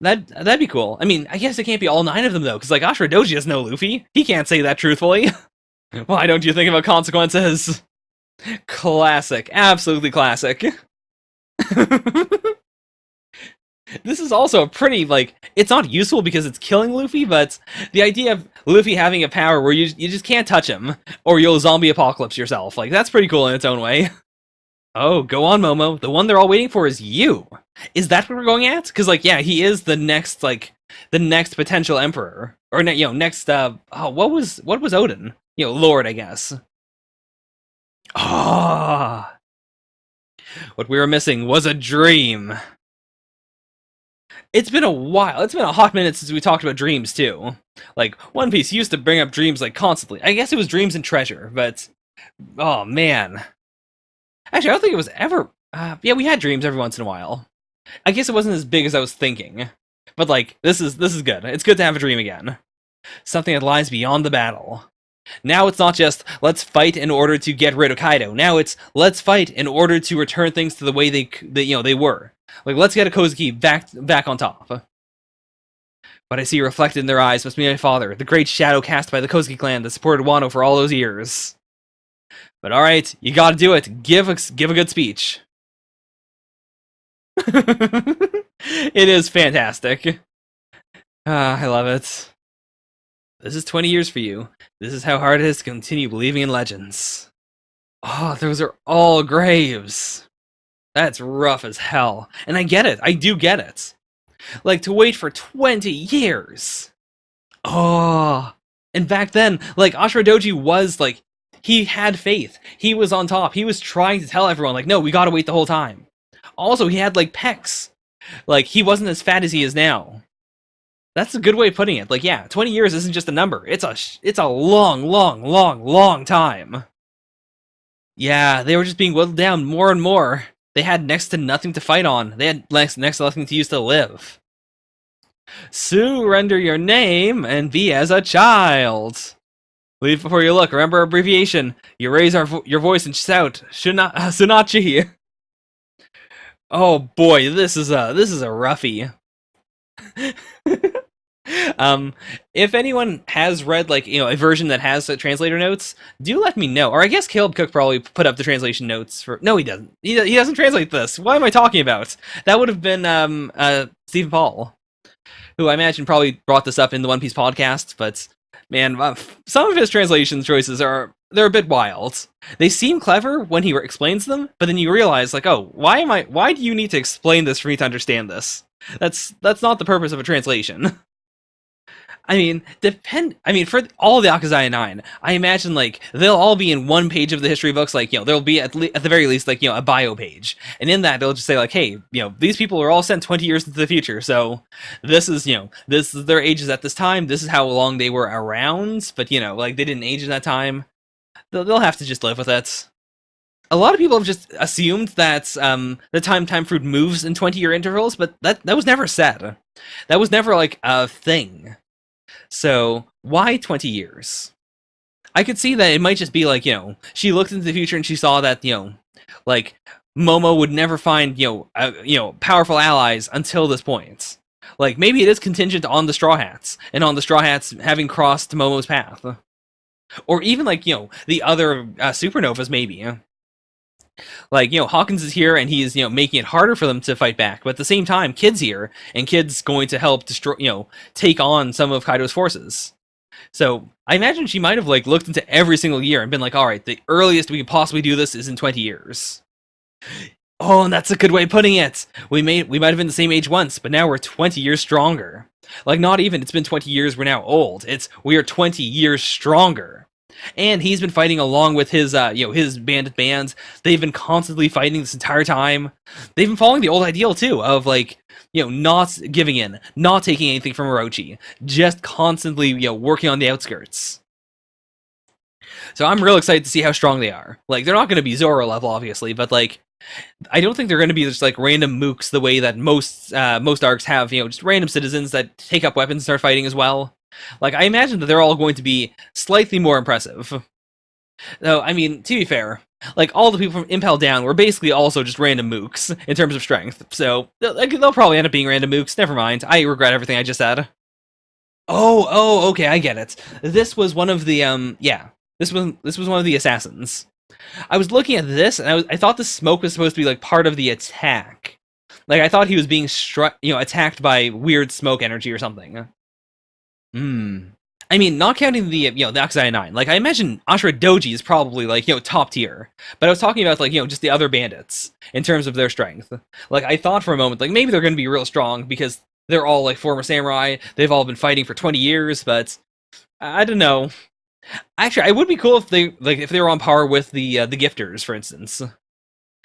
That'd be cool. I mean, I guess it can't be all 9 of them, though, because like Ashura Doji doesn't know Luffy. He can't say that truthfully. Why don't you think about consequences? Classic. Absolutely classic. This is also a pretty, like, it's not useful because it's killing Luffy, but the idea of Luffy having a power where you just can't touch him, or you'll zombie apocalypse yourself, like, that's pretty cool in its own way. Oh, go on, Momo. The one they're all waiting for is you. Is that what we're going at? Because, like, yeah, he is the next, like, the next potential emperor. Or, next, what was Odin? Lord, I guess. Ah. What we were missing was a dream. It's been a while. It's been a hot minute since we talked about dreams, too. Like, One Piece used to bring up dreams, like, constantly. I guess it was dreams and treasure, but... Oh, man. Actually, I don't think it was ever... yeah, we had dreams every once in a while. I guess it wasn't as big as I was thinking. But, like, this is good. It's good to have a dream again. Something that lies beyond the battle. Now it's not just, let's fight in order to get rid of Kaido. Now it's, let's fight in order to return things to the way they were. Like, let's get a Kozuki back on top. What I see reflected in their eyes must be my father, the great shadow cast by the Kozuki clan that supported Wano for all those years. But alright, you gotta do it. Give a good speech. It is fantastic. I love it. This is 20 years for you. This is how hard it is to continue believing in legends. Oh, those are all graves. That's rough as hell. And I get it. I do get it. Like, to wait for 20 years. Oh. And back then, like, Ashura Doji was, like, he had faith. He was on top. He was trying to tell everyone, like, no, we gotta wait the whole time. Also, he had, like, pecs. Like, he wasn't as fat as he is now. That's a good way of putting it. Like, yeah, 20 years isn't just a number. It's a long time. Yeah, they were just being whittled down more and more. They had next to nothing to fight on. They had next to nothing to use to live. Surrender your name and be as a child. Leave before you look. Remember our abbreviation. You raise your voice and shout, Sunachi. Oh boy, this is a roughie. If anyone has read, like, a version that has translator notes, do let me know. Or I guess Caleb Cook probably put up the translation notes for... No, he doesn't. He doesn't translate this. What am I talking about? That would have been Stephen Paul, who I imagine probably brought this up in the One Piece podcast, but man, some of his translation choices they're a bit wild. They seem clever when he explains them, but then you realize, like, oh, why do you need to explain this for me to understand this? That's not the purpose of a translation. I mean, for all the Akazaya 9, I imagine, like, they'll all be in one page of the history books, like, there'll be at the very least, like, a bio page. And in that, they'll just say, like, hey, these people are all sent 20 years into the future, so this is their ages at this time, this is how long they were around, but, like, they didn't age in that time. They'll have to just live with it. A lot of people have just assumed that the time fruit moves in 20-year intervals, but that was never said. That was never, like, a thing. So, why 20 years? I could see that it might just be like, she looked into the future and she saw that, like, Momo would never find, powerful allies until this point. Like, maybe it is contingent on the Straw Hats, and on the Straw Hats having crossed Momo's path. Or even, like, the other supernovas, maybe. Like, Hawkins is here and he's, making it harder for them to fight back. But at the same time, Kid's here, and Kid's going to help destroy, take on some of Kaido's forces. So, I imagine she might have, like, looked into every single year and been like, alright, the earliest we could possibly do this is in 20 years. Oh, and that's a good way of putting it! We might have been the same age once, but now we're 20 years stronger. Like, not even, it's been 20 years, we're now old. We are 20 years stronger. And he's been fighting along with his, his bandit bands. They've been constantly fighting this entire time. They've been following the old ideal, too, of, like, not giving in, not taking anything from Orochi, just constantly, working on the outskirts. So I'm real excited to see how strong they are. Like, they're not going to be Zoro level, obviously, but, like, I don't think they're going to be just, like, random mooks the way that most arcs have, just random citizens that take up weapons and start fighting as well. Like, I imagine that they're all going to be slightly more impressive. Though, I mean, to be fair, like, all the people from Impel down were basically also just random mooks in terms of strength. So, they'll probably end up being random mooks. Never mind. I regret everything I just said. Okay, I get it. This was one of the, yeah. This was one of the assassins. I was looking at this, and I thought the smoke was supposed to be, like, part of the attack. Like, I thought he was being attacked by weird smoke energy or something. I mean, not counting the the Oxide 9. Like, I imagine Ashura Doji is probably like top tier. But I was talking about like just the other bandits in terms of their strength. Like, I thought for a moment like maybe they're going to be real strong because they're all like former samurai. They've all been fighting for 20 years, but I don't know. Actually, it would be cool if they were on par with the gifters, for instance.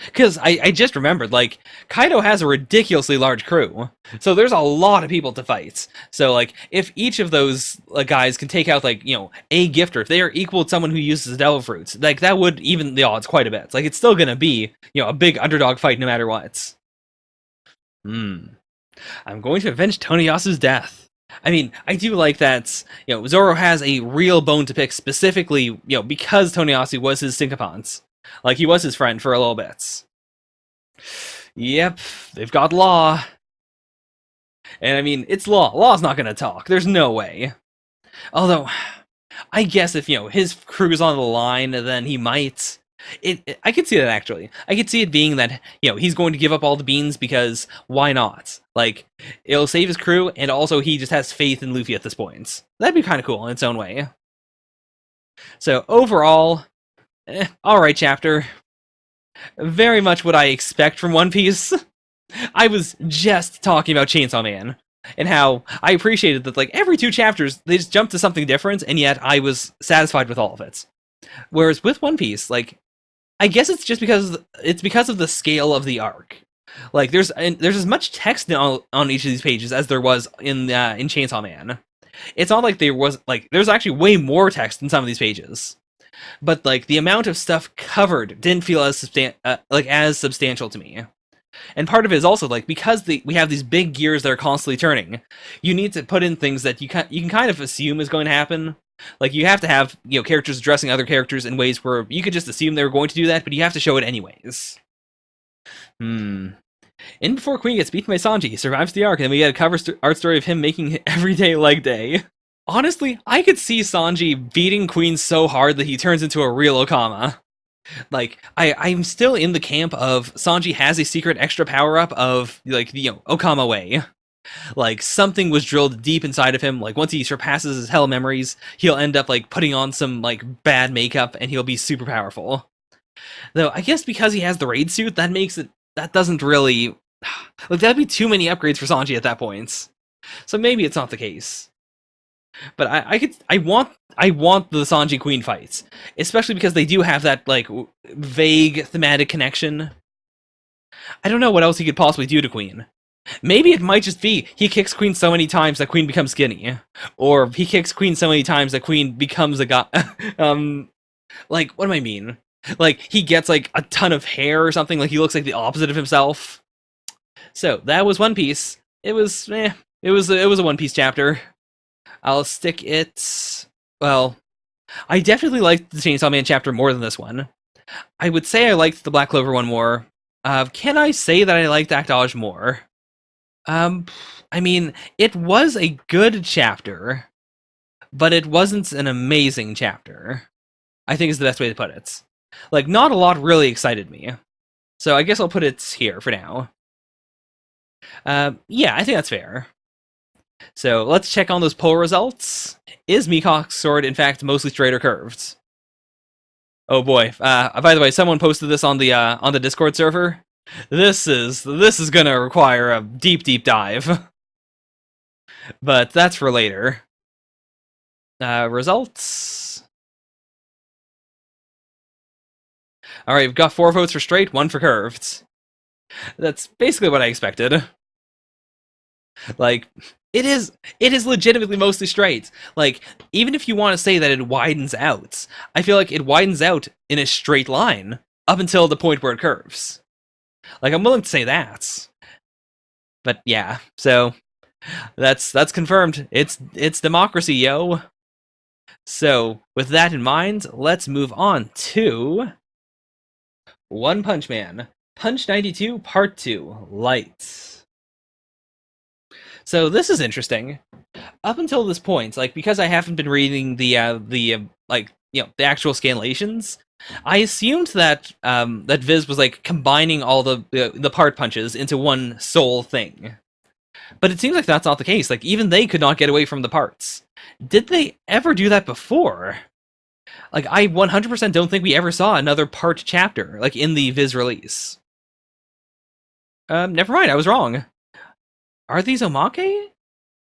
Because I just remembered, like, Kaido has a ridiculously large crew, so there's a lot of people to fight. So, like, if each of those guys can take out, like, a gifter, if they are equal to someone who uses the Devil Fruits, like, that would even the odds quite a bit. Like, it's still gonna be, a big underdog fight no matter what. I'm going to avenge Toniyasu's death. I mean, I do like that, Zoro has a real bone to pick specifically, because Toniyasu was his sycophant. Like, he was his friend for a little bit. Yep, they've got law. And I mean, it's law. Law's not gonna talk. There's no way. Although, I guess if, his crew's on the line, then he might. I could see that, actually. I could see it being that, he's going to give up all the beans because why not? Like, it'll save his crew, and also he just has faith in Luffy at this point. That'd be kind of cool in its own way. So, overall, alright chapter. Very much what I expect from One Piece. I was just talking about Chainsaw Man, and how I appreciated that, like, every 2 chapters, they just jumped to something different, and yet I was satisfied with all of it. Whereas with One Piece, like, I guess it's just because of the scale of the arc. Like, there's as much text on each of these pages as there was in Chainsaw Man. It's not like there's actually way more text in some of these pages. But like the amount of stuff covered didn't feel as substantial to me. And part of it is also like because we have these big gears that are constantly turning, you need to put in things that you can kind of assume is going to happen. Like you have to have characters addressing other characters in ways where you could just assume they were going to do that, but you have to show it anyways. In Before Queen gets beaten by Sanji, he survives the arc, and then we get a cover art story of him making everyday leg day. Honestly, I could see Sanji beating Queen so hard that he turns into a real Okama. Like, I'm still in the camp of Sanji has a secret extra power-up of, like, the Okama way. Like, something was drilled deep inside of him. Like, once he surpasses his hell memories, he'll end up, like, putting on some, like, bad makeup, and he'll be super powerful. Though, I guess because he has the raid suit, that doesn't really... Like, that'd be too many upgrades for Sanji at that point. So maybe it's not the case. But I want the Sanji Queen fights, especially because they do have that like vague thematic connection. I don't know what else he could possibly do to Queen. Maybe it might just be he kicks Queen so many times that Queen becomes skinny, or he kicks Queen so many times that Queen becomes a guy. Like what do I mean? Like he gets like a ton of hair or something. Like he looks like the opposite of himself. So that was One Piece. It was a One Piece chapter. I'll stick it... Well, I definitely liked the Chainsaw Man chapter more than this one. I would say I liked the Black Clover one more. Can I say that I liked Actage more? I mean, it was a good chapter, but it wasn't an amazing chapter. I think is the best way to put it. Like, not a lot really excited me. So I guess I'll put it here for now. Yeah, I think that's fair. So let's check on those poll results. Is Mihawk's sword in fact mostly straight or curved? Oh boy! By the way, someone posted this on the Discord server. This is gonna require a deep dive, but that's for later. Results. All right, we've got 4 votes for straight, 1 for curved. That's basically what I expected. Like. It is legitimately mostly straight. Like, even if you want to say that it widens out, I feel like it widens out in a straight line up until the point where it curves. Like, I'm willing to say that. But yeah, so That's confirmed. It's democracy, yo. So, with that in mind, let's move on to One Punch Man, Punch 92 Part 2, Lights. So, this is interesting. Up until this point, like, because I haven't been reading the actual scanlations, I assumed that that Viz was like combining all the part punches into one sole thing. But it seems like that's not the case. Like, even they could not get away from the parts. Did they ever do that before? Like, I 100% don't think we ever saw another part chapter, like, in the Viz release. Never mind, I was wrong. Are these omake?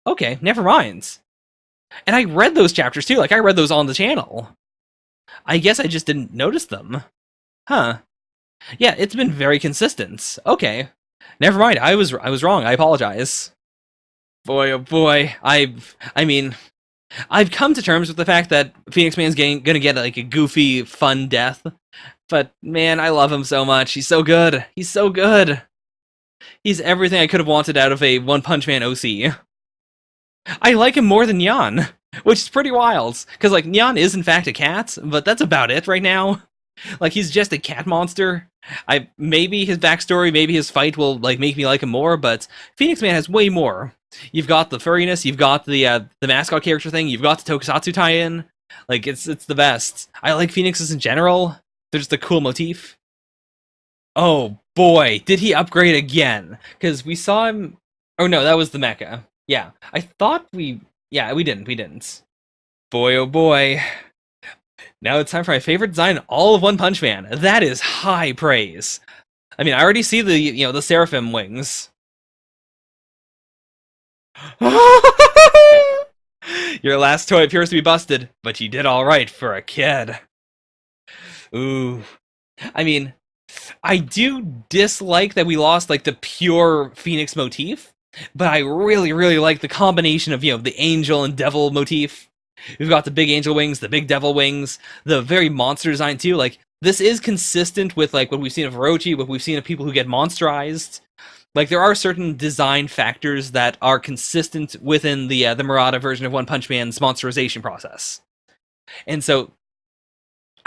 Okay, never mind. And I read those chapters too, like, I read those on the channel. I guess I just didn't notice them. Huh. Yeah, it's been very consistent. Okay. Never mind, I was wrong, I apologize. Boy, oh boy, I mean, I've come to terms with the fact that Phoenix Man's gonna get like a goofy, fun death. But man, I love him so much. He's so good. He's so good. He's everything I could have wanted out of a One Punch Man OC. I like him more than Nyan, which is pretty wild. Because like Nyan is in fact a cat, but that's about it right now. Like he's just a cat monster. Maybe his backstory, maybe his fight will like make me like him more, but Phoenix Man has way more. You've got the furriness, you've got the mascot character thing, you've got the tokusatsu tie-in. Like it's the best. I like Phoenixes in general. They're just a cool motif. Oh boy, did he upgrade again? Because we saw him. Oh no, that was the mecha. Yeah, I thought we. Yeah, we didn't. Boy, oh boy. Now it's time for my favorite design in all of One Punch Man. That is high praise. I mean, I already see the seraphim wings. Your last toy appears to be busted, but you did all right for a kid. Ooh. I mean, I do dislike that we lost like the pure Phoenix motif, but I really, really like the combination of the angel and devil motif. We've got the big angel wings, the big devil wings, the very monster design too. Like this is consistent with like what we've seen of Orochi, what we've seen of people who get monsterized. Like there are certain design factors that are consistent within the Murata version of One Punch Man's monsterization process. And so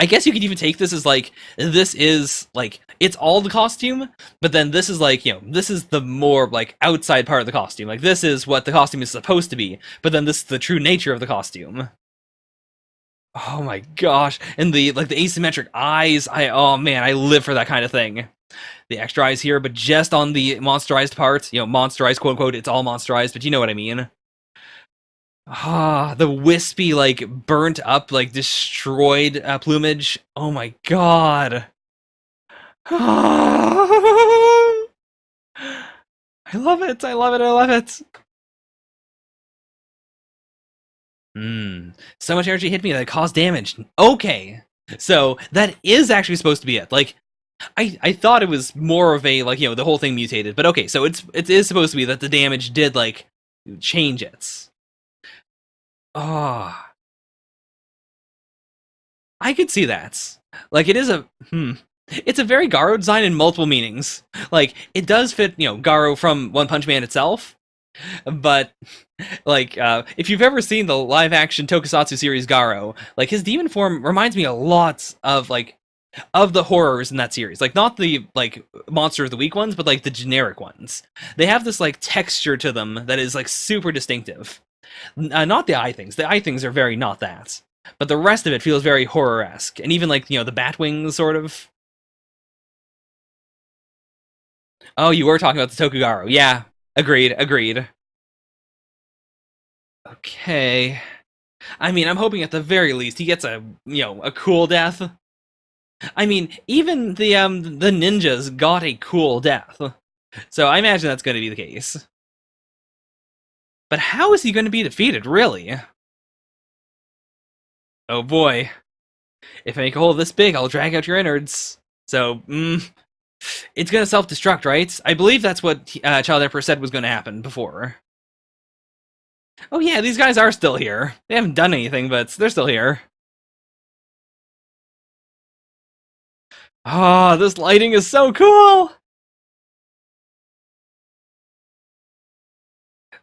I guess you could even take this as like this is like it's all the costume, but then this is like this is the more like outside part of the costume. Like this is what the costume is supposed to be, but then this is the true nature of the costume. Oh my gosh! And the asymmetric eyes. Oh man, I live for that kind of thing. The extra eyes here, but just on the monsterized part. Monsterized, quote unquote. It's all monsterized, but you know what I mean. Ah, the wispy, like, burnt up, like, destroyed plumage. Oh my god. I love it, I love it, I love it. So much energy hit me that it caused damage. Okay. So, that is actually supposed to be it. Like, I thought it was more of a, like, the whole thing mutated. But okay, so it is supposed to be that the damage did, like, change it. Oh. I could see that. Like, it is a... It's a very Garo design in multiple meanings. Like, it does fit, Garo from One Punch Man itself. But, like, if you've ever seen the live-action tokusatsu series Garo, like, his demon form reminds me a lot of, like, of the horrors in that series. Like, not the, like, Monster of the Week ones, but, like, the generic ones. They have this, like, texture to them that is, like, super distinctive. Not the eye things. The eye things are very not that. But the rest of it feels very horror-esque. And even, like, the bat wings, sort of. Oh, you were talking about the Tokugaro. Yeah. Agreed. Okay. I mean, I'm hoping at the very least he gets a cool death. I mean, even the ninjas got a cool death. So I imagine that's going to be the case. But how is he going to be defeated, really? Oh boy. If I make a hole this big, I'll drag out your innards. So, it's going to self-destruct, right? I believe that's what Child Emperor said was going to happen before. Oh yeah, these guys are still here. They haven't done anything, but they're still here. Oh, this lighting is so cool!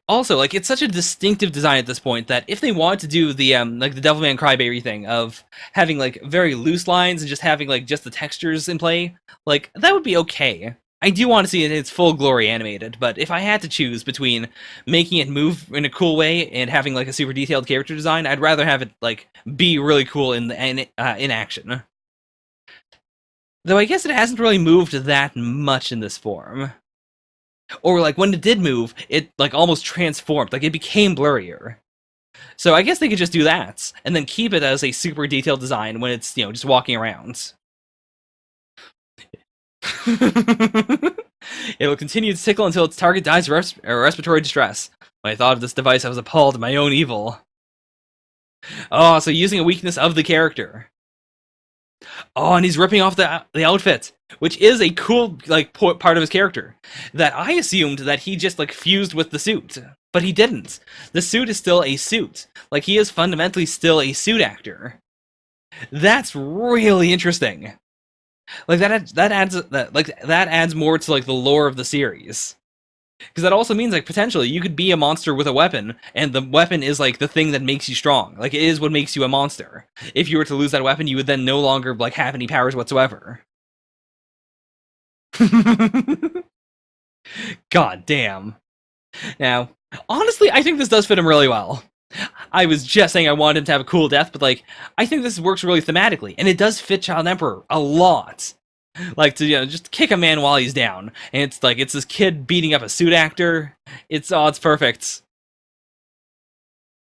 Also, like, it's such a distinctive design at this point that if they want to do the like the Devilman Crybaby thing of having like very loose lines and just having like just the textures in play, like that would be okay. I do want to see it in its full glory animated, but if I had to choose between making it move in a cool way and having like a super detailed character design, I'd rather have it like be really cool in action. Though I guess it hasn't really moved that much in this form. Or like when it did move, it like almost transformed, like it became blurrier. So I guess they could just do that and then keep it as a super detailed design when it's, just walking around. It will continue to tickle until its target dies of respiratory distress. When I thought of this device, I was appalled at my own evil. Oh, so using a weakness of the character. Oh, and he's ripping off the outfit, which is a cool like part of his character. That I assumed that he just like fused with the suit, but he didn't. The suit is still a suit. Like he is fundamentally still a suit actor. That's really interesting. Like that adds more to like the lore of the series. Because that also means like potentially you could be a monster with a weapon, and the weapon is like the thing that makes you strong. Like it is what makes you a monster. If you were to lose that weapon, you would then no longer like have any powers whatsoever. God damn. Now, honestly, I think this does fit him really well. I was just saying I wanted him to have a cool death, but like I think this works really thematically, and it does fit Child Emperor a lot. Like to just kick a man while he's down, and it's like it's this kid beating up a suit actor. It's perfect.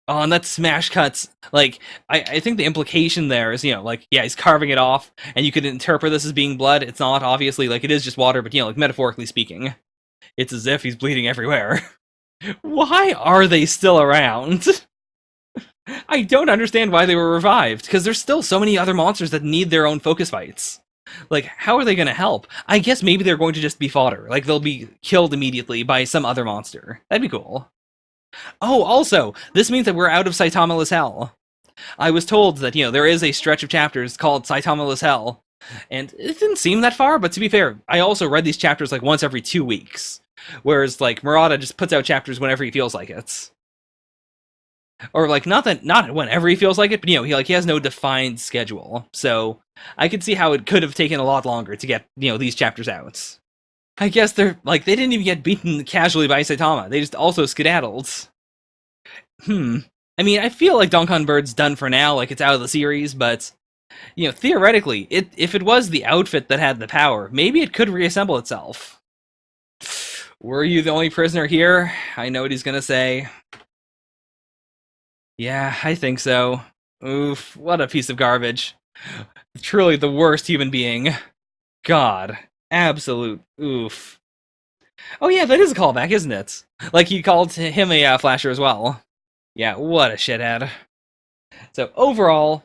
Oh, and that smash cuts. Like I think the implication there is like yeah, he's carving it off, and you could interpret this as being blood. It's not, obviously, like it is just water, but like metaphorically speaking, it's as if he's bleeding everywhere. Why are they still around? I don't understand why they were revived, because there's still so many other monsters that need their own focus fights. Like, how are they going to help? I guess maybe they're going to just be fodder. Like, they'll be killed immediately by some other monster. That'd be cool. Oh, also, this means that we're out of Saitama-less Hell. I was told that, there is a stretch of chapters called Saitama-less Hell, and it didn't seem that far, but to be fair, I also read these chapters, like, once every 2 weeks. Whereas, like, Murata just puts out chapters whenever he feels like it. Or like not whenever he feels like it, but he has no defined schedule. So I could see how it could have taken a lot longer to get these chapters out. I guess they didn't even get beaten casually by Saitama. They just also skedaddled. I mean, I feel like Donkan Bird's done for now, like it's out of the series, but theoretically, if it was the outfit that had the power, maybe it could reassemble itself. Were you the only prisoner here? I know what he's gonna say. Yeah, I think so. Oof, what a piece of garbage. Truly the worst human being. God. Absolute oof. Oh yeah, that is a callback, isn't it? Like, you called him a flasher as well. Yeah, what a shithead. So, overall,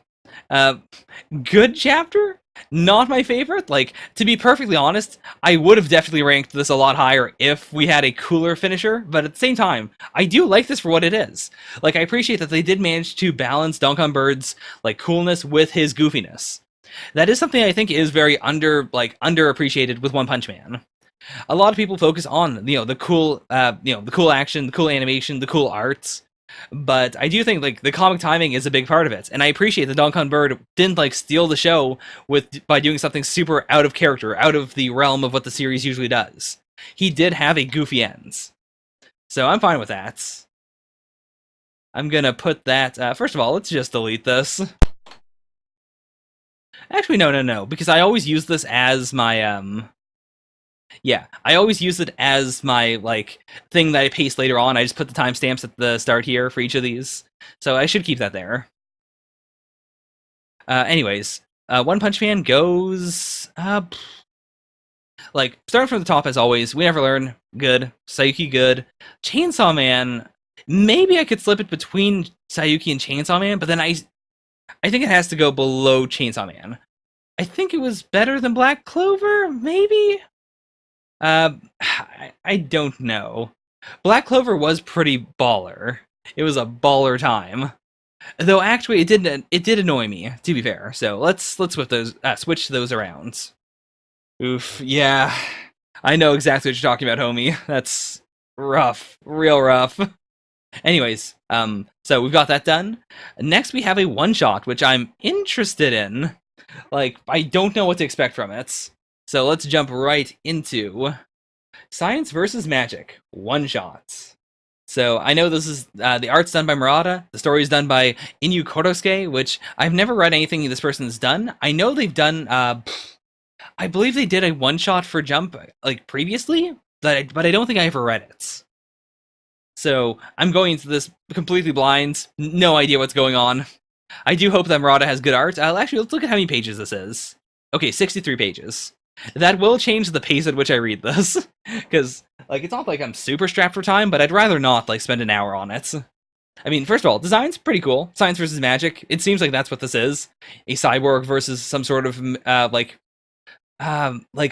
good chapter? Not my favorite. Like, to be perfectly honest, I would have definitely ranked this a lot higher if we had a cooler finisher, but at the same time, I do like this for what it is. Like, I appreciate that they did manage to balance Donkan Bird's, like, coolness with his goofiness. That is something I think is very underappreciated with One Punch Man. A lot of people focus on, the cool, the cool action, the cool animation, the cool arts. But I do think like the comic timing is a big part of it, and I appreciate that Donkan Bird didn't like steal the show by doing something super out of character, out of the realm of what the series usually does. He did have a goofy ends, so I'm fine with that. I'm gonna put that. First of all, let's just delete this. Actually, no, because I always use this as my Yeah, I always use it as my, like, thing that I paste later on. I just put the timestamps at the start here for each of these. So I should keep that there. Anyways, One Punch Man goes... like, starting from the top as always, We Never Learn, good. Saiyuki, good. Chainsaw Man, maybe I could slip it between Saiyuki and Chainsaw Man, but then I think it has to go below Chainsaw Man. I think it was better than Black Clover, maybe? I don't know. Black Clover was pretty baller. It was a baller time. Though actually, it did annoy me, to be fair. So let's switch those around. Oof, yeah. I know exactly what you're talking about, homie. That's rough. Real rough. Anyways, so we've got that done. Next, we have a one-shot, which I'm interested in. Like, I don't know what to expect from it. So let's jump right into Science versus Magic, one-shot. So I know this is, the art's done by Murata, the story is done by Inu Korosuke, which I've never read anything this person's done. I know they've done, I believe they did a one-shot for Jump, like, previously, but I don't think I ever read it. So I'm going into this completely blind, no idea what's going on. I do hope that Murata has good art. Actually, let's look at how many pages this is. Okay, 63 pages. That will change the pace at which I read this, because like it's not like I'm super strapped for time, but I'd rather not like spend an hour on it. I mean, first of all, design's pretty cool. Science versus magic. It seems like that's what this is. A cyborg versus some sort of like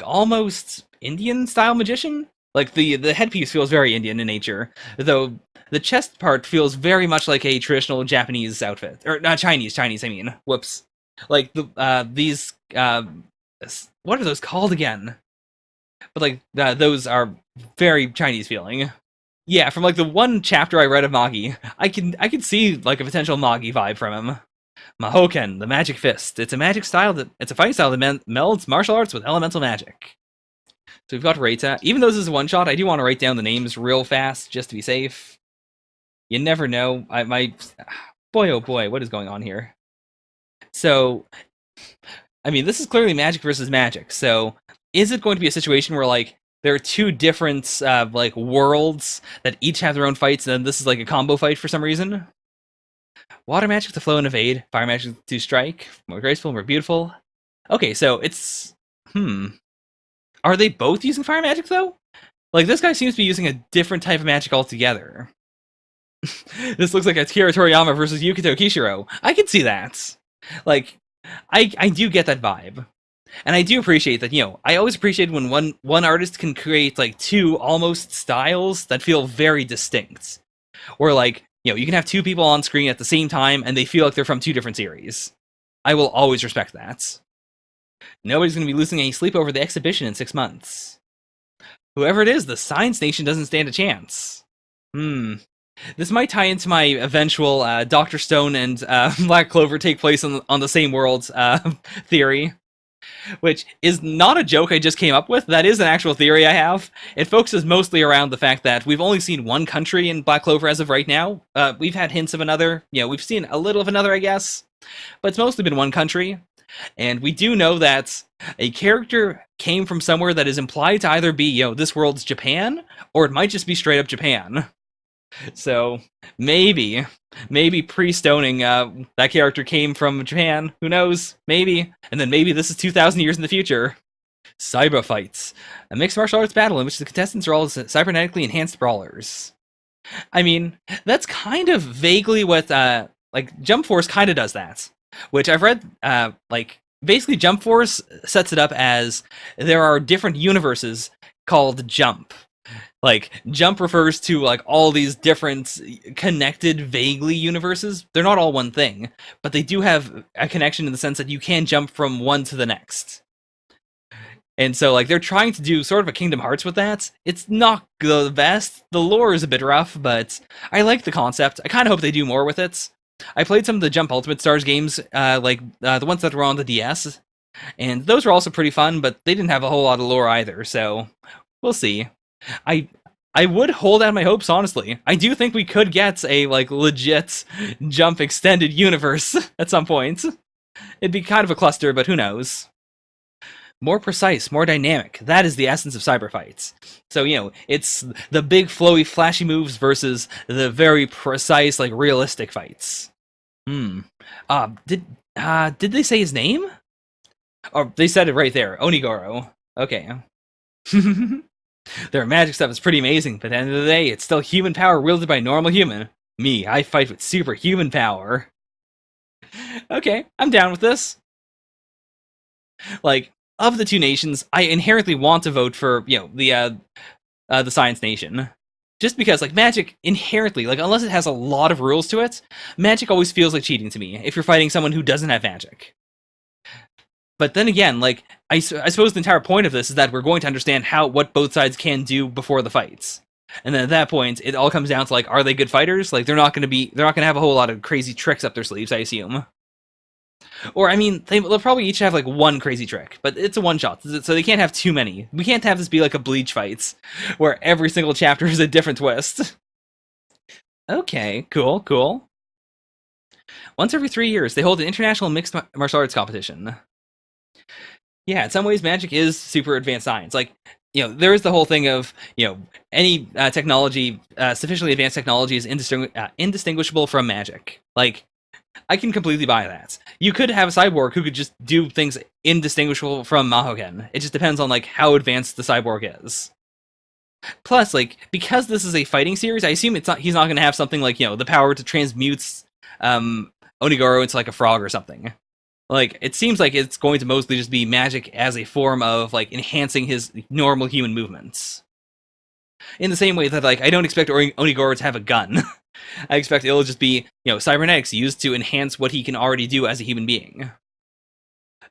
almost Indian style magician. Like the headpiece feels very Indian in nature, though the chest part feels very much like a traditional Japanese outfit, or not Chinese. I mean, whoops. Like these what are those called again? But like those are very Chinese feeling. Yeah, from like the one chapter I read of Magi, I can see like a potential Magi vibe from him. Mahoken, the Magic Fist. It's a magic style it's a fighting style that melds martial arts with elemental magic. So we've got Reita. Even though this is a one shot, I do want to write down the names real fast just to be safe. You never know. Boy, oh boy, what is going on here? So, I mean, this is clearly magic versus magic. So, is it going to be a situation where like there are two different like worlds that each have their own fights, and then this is like a combo fight for some reason? Water magic to flow and evade, fire magic to strike, more graceful, more beautiful. Okay, so it's Are they both using fire magic though? Like this guy seems to be using a different type of magic altogether. This looks like a Kira Toriyama versus Yukito Kishiro. I can see that. Like, I do get that vibe. And I do appreciate that, you know, I always appreciate when one artist can create like two almost styles that feel very distinct. Or like, you know, you can have two people on screen at the same time and they feel like they're from two different series. I will always respect that. Nobody's going to be losing any sleep over the exhibition in 6 months. Whoever it is, the Science Nation doesn't stand a chance. This might tie into my eventual Dr. Stone and Black Clover take place on the same world theory. Which is not a joke I just came up with. That is an actual theory I have. It focuses mostly around the fact that we've only seen one country in Black Clover as of right now. We've had hints of another. You know, we've seen a little of another, I guess. But it's mostly been one country. And we do know that a character came from somewhere that is implied to either be, you know, this world's Japan, or it might just be straight up Japan. So, maybe pre-stoning, that character came from Japan. Who knows? Maybe. And then maybe this is 2,000 years in the future. Cyber Fights. A mixed martial arts battle in which the contestants are all cybernetically enhanced brawlers. I mean, that's kind of vaguely what, like, Jump Force kind of does that. Which I've read, like, basically Jump Force sets it up as there are different universes called Jump. Like, Jump refers to, like, all these different connected, vaguely universes. They're not all one thing, but they do have a connection in the sense that you can jump from one to the next. And so, like, they're trying to do sort of a Kingdom Hearts with that. It's not the best. The lore is a bit rough, but I like the concept. I kind of hope they do more with it. I played some of the Jump Ultimate Stars games, like the ones that were on the DS, and those were also pretty fun, but they didn't have a whole lot of lore either, so we'll see. I would hold out my hopes, honestly. I do think we could get a, like, legit Jump extended universe at some point. It'd be kind of a cluster, but who knows. More precise, more dynamic. That is the essence of cyber fights. So, you know, it's the big, flowy, flashy moves versus the very precise, like, realistic fights. Did they say his name? Oh, they said it right there. Onigoro. Okay. Their magic stuff is pretty amazing, but at the end of the day, it's still human power wielded by a normal human. Me, I fight with superhuman power. Okay, I'm down with this. Like, of the two nations, I inherently want to vote for, you know, the Science Nation. Just because, like, Magic inherently, like, unless it has a lot of rules to it, Magic always feels like cheating to me if you're fighting someone who doesn't have magic. But then again, like, I suppose the entire point of this is that we're going to understand what both sides can do before the fights. And then at that point, it all comes down to like, are they good fighters? Like, they're not going to have a whole lot of crazy tricks up their sleeves, I assume. Or, I mean, they'll probably each have like one crazy trick, but it's a one shot, so they can't have too many. We can't have this be like a Bleach fights, where every single chapter is a different twist. Okay, cool. Once every 3 years, they hold an international mixed martial arts competition. Yeah, in some ways, magic is super advanced science. Like, there is the whole thing of, any technology, sufficiently advanced technology is indistinguishable from magic. Like, I can completely buy that. You could have a cyborg who could just do things indistinguishable from Mihawk. It just depends on, like, how advanced the cyborg is. Plus, like, because this is a fighting series, I assume he's not going to have something like, the power to transmute Onigoro into, like, a frog or something. Like, it seems like it's going to mostly just be magic as a form of, like, enhancing his normal human movements. In the same way that, like, I don't expect Onigoro to have a gun. I expect it'll just be, cybernetics used to enhance what he can already do as a human being.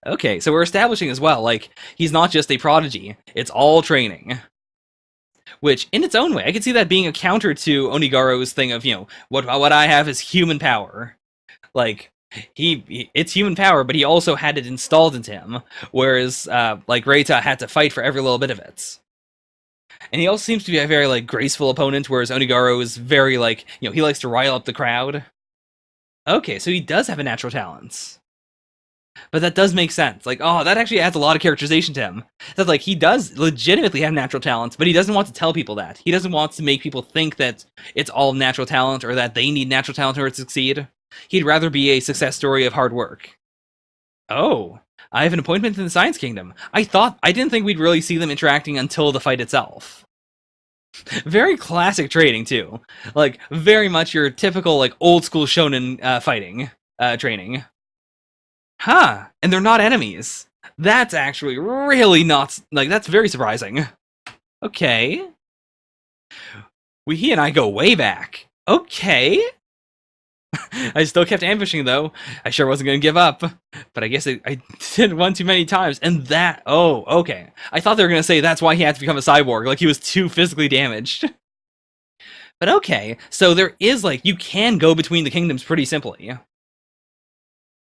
Okay, so we're establishing as well, like, he's not just a prodigy, it's all training. Which, in its own way, I could see that being a counter to Onigoro's thing of, what I have is human power. Like, it's human power, but he also had it installed into him, whereas, like, Reita had to fight for every little bit of it. And he also seems to be a very, like, graceful opponent, whereas Onigoro is very, like, he likes to rile up the crowd. Okay, so he does have a natural talent. But that does make sense. Like, oh, that actually adds a lot of characterization to him. That, like, he does legitimately have natural talents, but he doesn't want to tell people that. He doesn't want to make people think that it's all natural talent or that they need natural talent in order to succeed. He'd rather be a success story of hard work. Oh, I have an appointment in the Science Kingdom. I didn't think we'd really see them interacting until the fight itself. Very classic training, too. Like, very much your typical, like, old school shonen fighting training. Huh, and they're not enemies. That's actually really not, like, that's very surprising. Okay. He and I go way back. Okay. I still kept ambushing, though. I sure wasn't going to give up. But I guess I did one too many times. And that... Oh, okay. I thought they were going to say that's why he had to become a cyborg. Like, he was too physically damaged. But okay. So there is, like... You can go between the kingdoms pretty simply.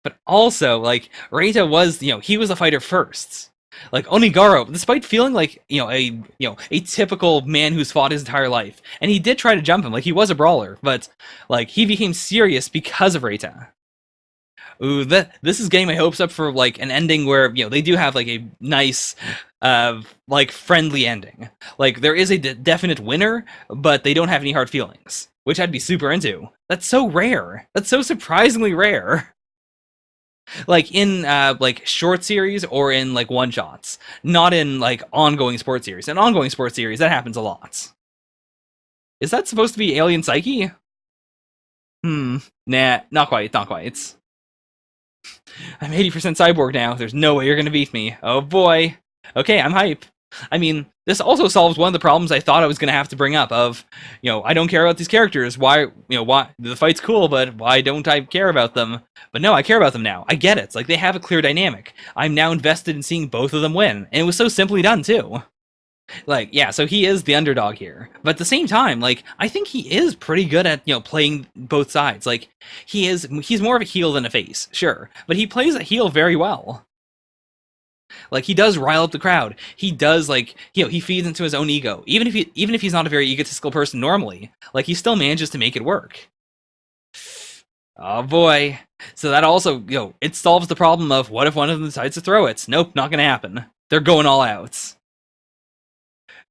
But also, like, Reita was... he was a fighter first. Like, Onigoro, despite feeling like, a typical man who's fought his entire life, and he did try to jump him, like, he was a brawler, but, like, he became serious because of Reita. Ooh, this is getting my hopes up for, like, an ending where, they do have, like, a nice, like, friendly ending. Like, there is a definite winner, but they don't have any hard feelings, which I'd be super into. That's so rare. That's so surprisingly rare. Like, in, like, short series or in, like, one-shots. Not in, like, ongoing sports series. In ongoing sports series, that happens a lot. Is that supposed to be Alien Psyche? Nah, not quite. I'm 80% cyborg now. There's no way you're gonna beat me. Oh boy. Okay, I'm hype. I mean, this also solves one of the problems I thought I was going to have to bring up of, I don't care about these characters. Why the fight's cool, but why don't I care about them? But no, I care about them now. I get it. Like, they have a clear dynamic. I'm now invested in seeing both of them win. And it was so simply done, too. Like, yeah, so he is the underdog here. But at the same time, like, I think he is pretty good at, playing both sides. Like, he's more of a heel than a face, sure. But he plays a heel very well. Like, he does rile up the crowd. He does, like, he feeds into his own ego. Even if he's not a very egotistical person normally, like, he still manages to make it work. Oh boy. So that also, it solves the problem of what if one of them decides to throw it? Nope, not gonna happen. They're going all out.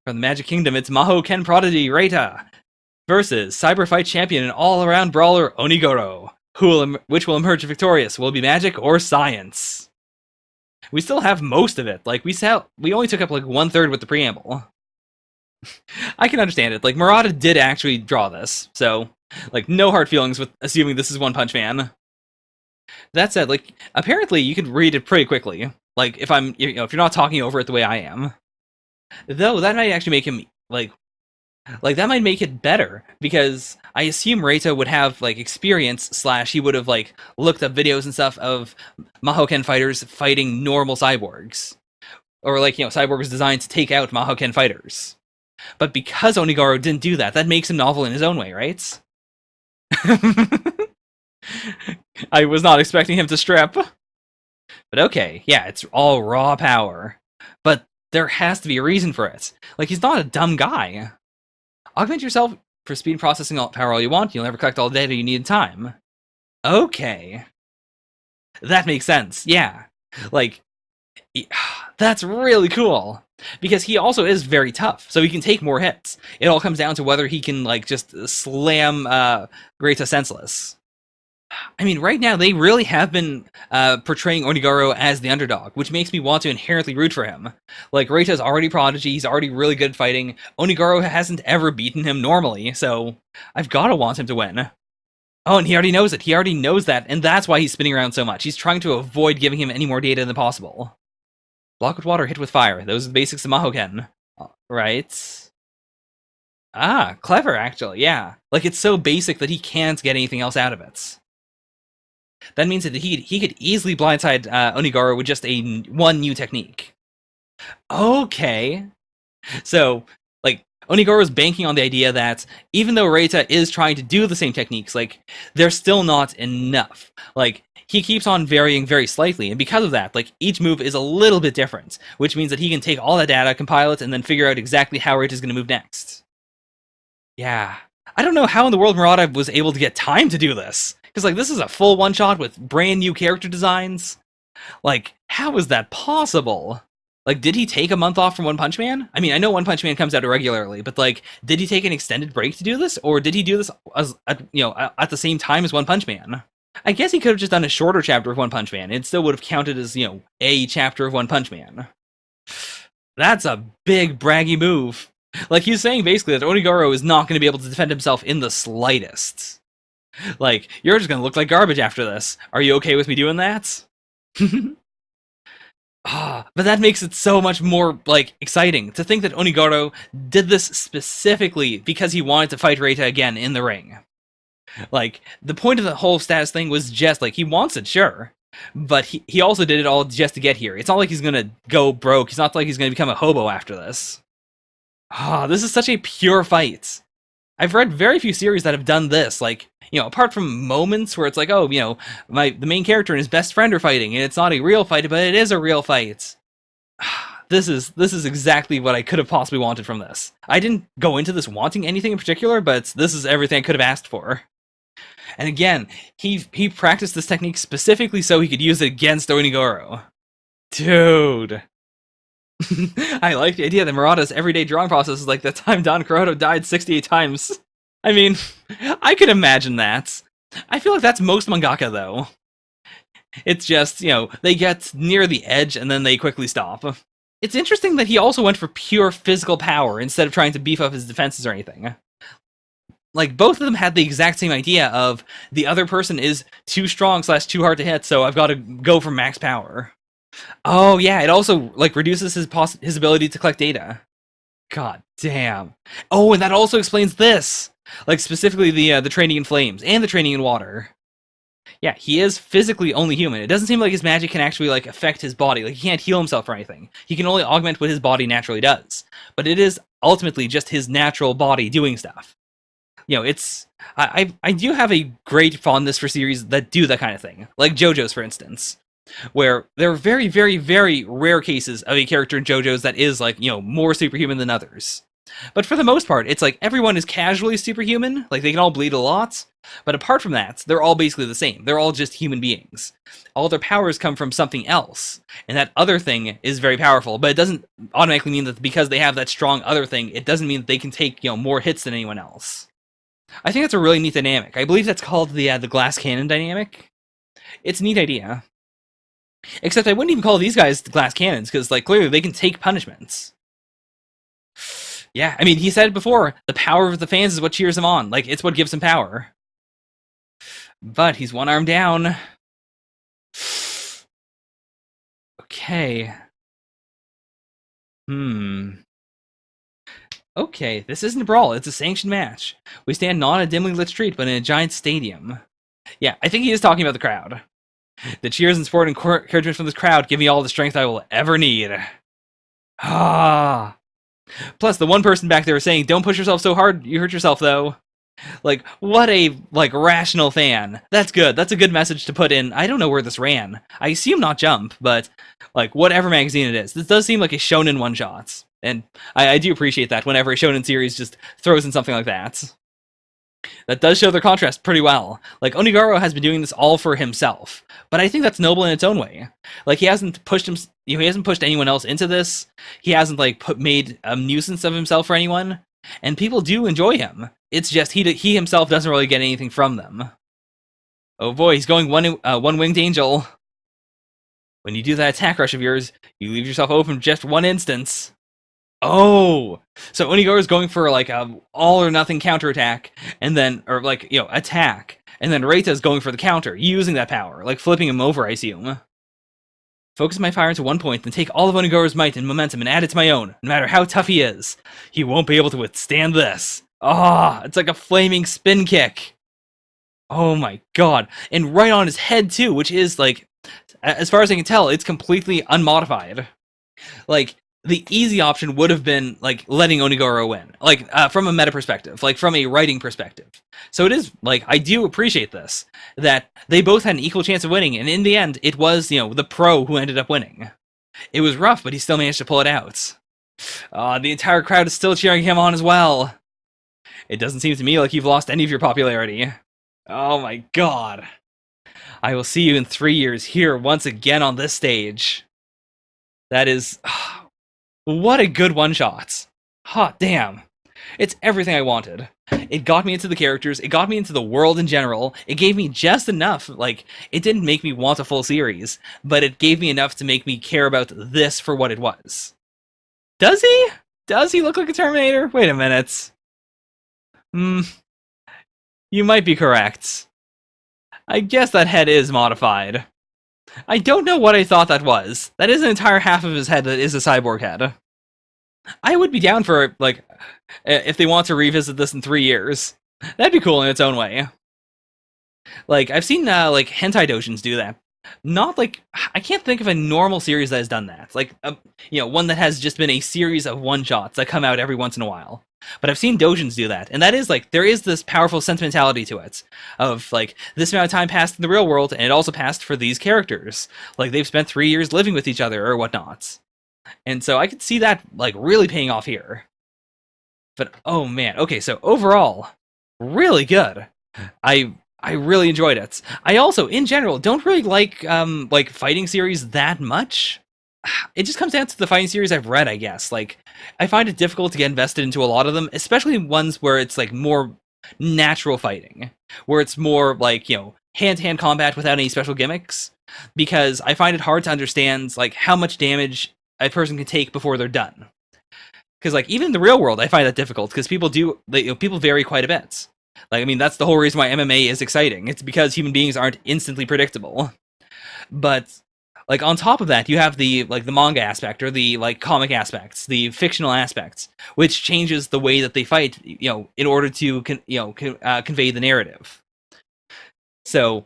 From the Magic Kingdom, it's Maho Ken Prodigy Reita versus Cyber Fight Champion and all-around brawler Onigoro. Which will emerge victorious? Will it be magic or science? We still have most of it. Like, we only took up, like, 1/3 with the preamble. I can understand it. Like, Murata did actually draw this, so, like, no hard feelings with assuming this is One Punch Man. That said, like, apparently you could read it pretty quickly. Like, if you're not talking over it the way I am. Though, that might actually make him, like, that might make it better, because I assume Reita would have, like, experience / he would have, like, looked up videos and stuff of Mahoken fighters fighting normal cyborgs. Or, like, cyborgs designed to take out Mahoken fighters. But because Onigoro didn't do that, that makes him novel in his own way, right? I was not expecting him to strip. But okay, yeah, it's all raw power. But there has to be a reason for it. Like, he's not a dumb guy. Augment yourself for speed processing power all you want, you'll never collect all the data you need in time. Okay. That makes sense, yeah. Like, that's really cool. Because he also is very tough, so he can take more hits. It all comes down to whether he can, like, just slam Greta senseless. I mean, right now, they really have been portraying Onigoro as the underdog, which makes me want to inherently root for him. Like, Reita's already prodigy, he's already really good at fighting. Onigoro hasn't ever beaten him normally, so I've got to want him to win. Oh, and he already knows it. He already knows that, and that's why he's spinning around so much. He's trying to avoid giving him any more data than possible. Block with water, hit with fire. Those are the basics of Mahoken. Right? Ah, clever, actually, yeah. Like, it's so basic that he can't get anything else out of it. That means that he could easily blindside Onigoro with just one new technique. Okay. So, like, Onigoro's banking on the idea that even though Reita is trying to do the same techniques, like, they're still not enough. Like, he keeps on varying very slightly, and because of that, like, each move is a little bit different, which means that he can take all that data, compile it, and then figure out exactly how Reita's going to move next. Yeah. I don't know how in the world Murata was able to get time to do this. Because, like, this is a full one-shot with brand new character designs. Like, how is that possible? Like, did he take a month off from One Punch Man? I mean, I know One Punch Man comes out irregularly, but, like, did he take an extended break to do this? Or did he do this, at the same time as One Punch Man? I guess he could have just done a shorter chapter of One Punch Man. It still would have counted as, a chapter of One Punch Man. That's a big, braggy move. Like, he's saying basically that Onigoro is not going to be able to defend himself in the slightest. Like, you're just gonna look like garbage after this. Are you okay with me doing that? But that makes it so much more, like, exciting to think that Onigoro did this specifically because he wanted to fight Reita again in the ring. Like, the point of the whole status thing was just, like, he wants it, sure. But he also did it all just to get here. It's not like he's gonna go broke. It's not like he's gonna become a hobo after this. This is such a pure fight. I've read very few series that have done this, like, apart from moments where it's like, oh, the main character and his best friend are fighting, and it's not a real fight, but it is a real fight. This is exactly what I could have possibly wanted from this. I didn't go into this wanting anything in particular, but this is everything I could have asked for. And again, he practiced this technique specifically so he could use it against Onigoro. Dude. I like the idea that Murata's everyday drawing process is like the time Don Kuroto died 68 times. I mean, I could imagine that. I feel like that's most mangaka, though. It's just, they get near the edge and then they quickly stop. It's interesting that he also went for pure physical power instead of trying to beef up his defenses or anything. Like, both of them had the exact same idea of the other person is too strong / too hard to hit, so I've got to go for max power. Oh, yeah, it also, like, reduces his ability to collect data. God damn. Oh, and that also explains this! Like, specifically the training in flames, and the training in water. Yeah, he is physically only human. It doesn't seem like his magic can actually, like, affect his body. Like, he can't heal himself or anything. He can only augment what his body naturally does. But it is ultimately just his natural body doing stuff. It's... I do have a great fondness for series that do that kind of thing. Like JoJo's, for instance. Where there are very, very, very rare cases of a character in JoJo's that is, like, more superhuman than others. But for the most part, it's like everyone is casually superhuman, like they can all bleed a lot, but apart from that, they're all basically the same. They're all just human beings. All their powers come from something else, and that other thing is very powerful, but it doesn't automatically mean that because they have that strong other thing, it doesn't mean that they can take, more hits than anyone else. I think that's a really neat dynamic. I believe that's called the glass cannon dynamic. It's a neat idea. Except I wouldn't even call these guys glass cannons, because, like, clearly they can take punishments. Yeah, I mean, he said it before, the power of the fans is what cheers him on. Like, it's what gives him power. But he's one arm down. Okay. Okay, this isn't a brawl, it's a sanctioned match. We stand not on a dimly lit street, but in a giant stadium. Yeah, I think he is talking about the crowd. The cheers and support and encouragement from this crowd give me all the strength I will ever need. Plus, the one person back there saying, "Don't push yourself so hard, you hurt yourself," though. Like, what a, like, rational fan. That's good. That's a good message to put in. I don't know where this ran. I assume not Jump, but, like, whatever magazine it is. This does seem like a shonen one-shot. And I do appreciate that whenever a shonen series just throws in something like that. That does show their contrast pretty well. Like, Onigoro has been doing this all for himself, but I think that's noble in its own way. Like, he hasn't pushed he hasn't pushed anyone else into this. He hasn't, like, made a nuisance of himself for anyone, and people do enjoy him. It's just he himself doesn't really get anything from them. Oh boy, he's going one-winged angel. When you do that attack rush of yours, you leave yourself open for just one instance. Oh, so Onigoro is going for like a all or nothing counterattack, and then, or like, you know, attack, and then Reita is going for the counter, using that power, like flipping him over, I assume. Focus my fire into one point, then take all of Onigoro's might and momentum and add it to my own, no matter how tough he is. He won't be able to withstand this. Ah, it's like a flaming spin kick. Oh my god. And right on his head too, which is like, as far as I can tell, it's completely unmodified. Like, the easy option would have been, like, letting Onigoro win. Like, from a meta perspective. Like, from a writing perspective. So it is, like, I do appreciate this. That they both had an equal chance of winning, and in the end, it was, you know, the pro who ended up winning. It was rough, but he still managed to pull it out. The entire crowd is still cheering him on as well. It doesn't seem to me like you've lost any of your popularity. Oh my god. I will see you in 3 years here once again on this stage. That is... what a good one-shot. Hot damn. It's everything I wanted. It got me into the characters, it got me into the world in general, it gave me just enough, like, it didn't make me want a full series, but it gave me enough to make me care about this for what it was. Does he? Does he look like a Terminator? Wait a minute. You might be correct. I guess that head is modified. I don't know what I thought that was. That is an entire half of his head that is a cyborg head. I would be down for, like, if they want to revisit this in 3 years. That'd be cool in its own way. Like, I've seen, like, hentai doujins do that. Not, like, I can't think of a normal series that has done that. Like, you know, one that has just been a series of one-shots that come out every once in a while. But I've seen doujins do that, and that is, like, there is this powerful sentimentality to it, of, like, this amount of time passed in the real world, and it also passed for these characters. Like, they've spent 3 years living with each other, or whatnot. And so I could see that, like, really paying off here. But, oh man, okay, so overall, really good. I really enjoyed it. I also, in general, don't really like fighting series that much. It just comes down to the fighting series I've read, I guess. Like, I find it difficult to get invested into a lot of them, especially ones where it's, like, more natural fighting. Where it's more, like, you know, hand-to-hand combat without any special gimmicks. Because I find it hard to understand, like, how much damage a person can take before they're done. Because, like, even in the real world, I find that difficult, because people people vary quite a bit. Like, I mean, that's the whole reason why MMA is exciting. It's because human beings aren't instantly predictable. But, like, on top of that, you have the, like, the manga aspect, or the, like, comic aspects, the fictional aspects, which changes the way that they fight, you know, in order to, convey the narrative. So,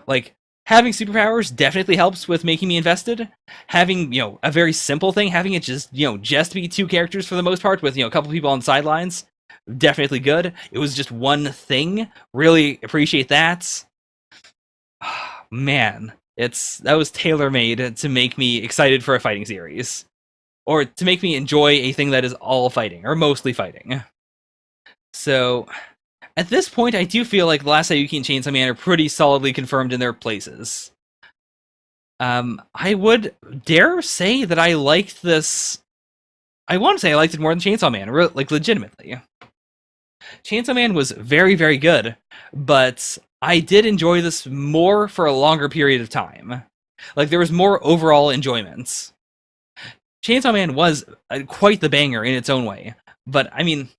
like, having superpowers definitely helps with making me invested. Having, you know, a very simple thing, having it just, you know, just be 2 characters for the most part, with, you know, a couple people on the sidelines, definitely good. It was just one thing. Really appreciate that. Man, that was tailor-made to make me excited for a fighting series. Or to make me enjoy a thing that is all fighting, or mostly fighting. So, at this point, I do feel like Last Saiyuki and Chainsaw Man are pretty solidly confirmed in their places. I would dare say that I liked this... I want to say I liked it more than Chainsaw Man, like, legitimately. Chainsaw Man was very, very good, but I did enjoy this more for a longer period of time. Like, there was more overall enjoyment. Chainsaw Man was quite the banger in its own way, but, I mean,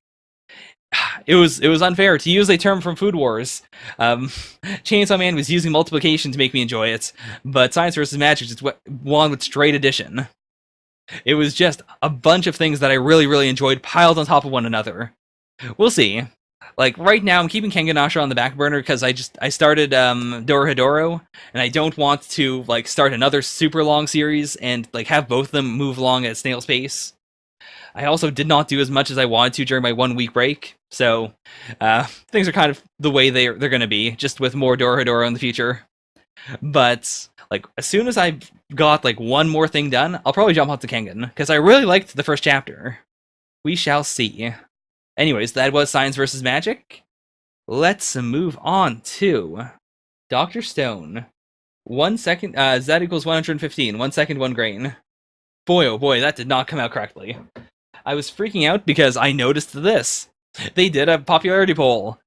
it was unfair to use a term from Food Wars. Chainsaw Man was using multiplication to make me enjoy it, but Science vs. Magic just won with straight addition. It was just a bunch of things that I really, really enjoyed piled on top of one another. We'll see. Like, right now, I'm keeping Kengan Ashura on the back burner because I started Dorohedoro, and I don't want to, like, start another super long series and, like, have both of them move along at snail's pace. I also did not do as much as I wanted to during my 1 week break, so things are kind of the way they're going to be, just with more Dorohedoro in the future. But like as soon as I've got like one more thing done, I'll probably jump onto Kengan because I really liked the first chapter. We shall see. Anyways, that was Science versus Magic. Let's move on to Dr. Stone. 1 second, Z equals 115. 1 second, 1 grain. Boy, oh boy, that did not come out correctly. I was freaking out because I noticed this. They did a popularity poll.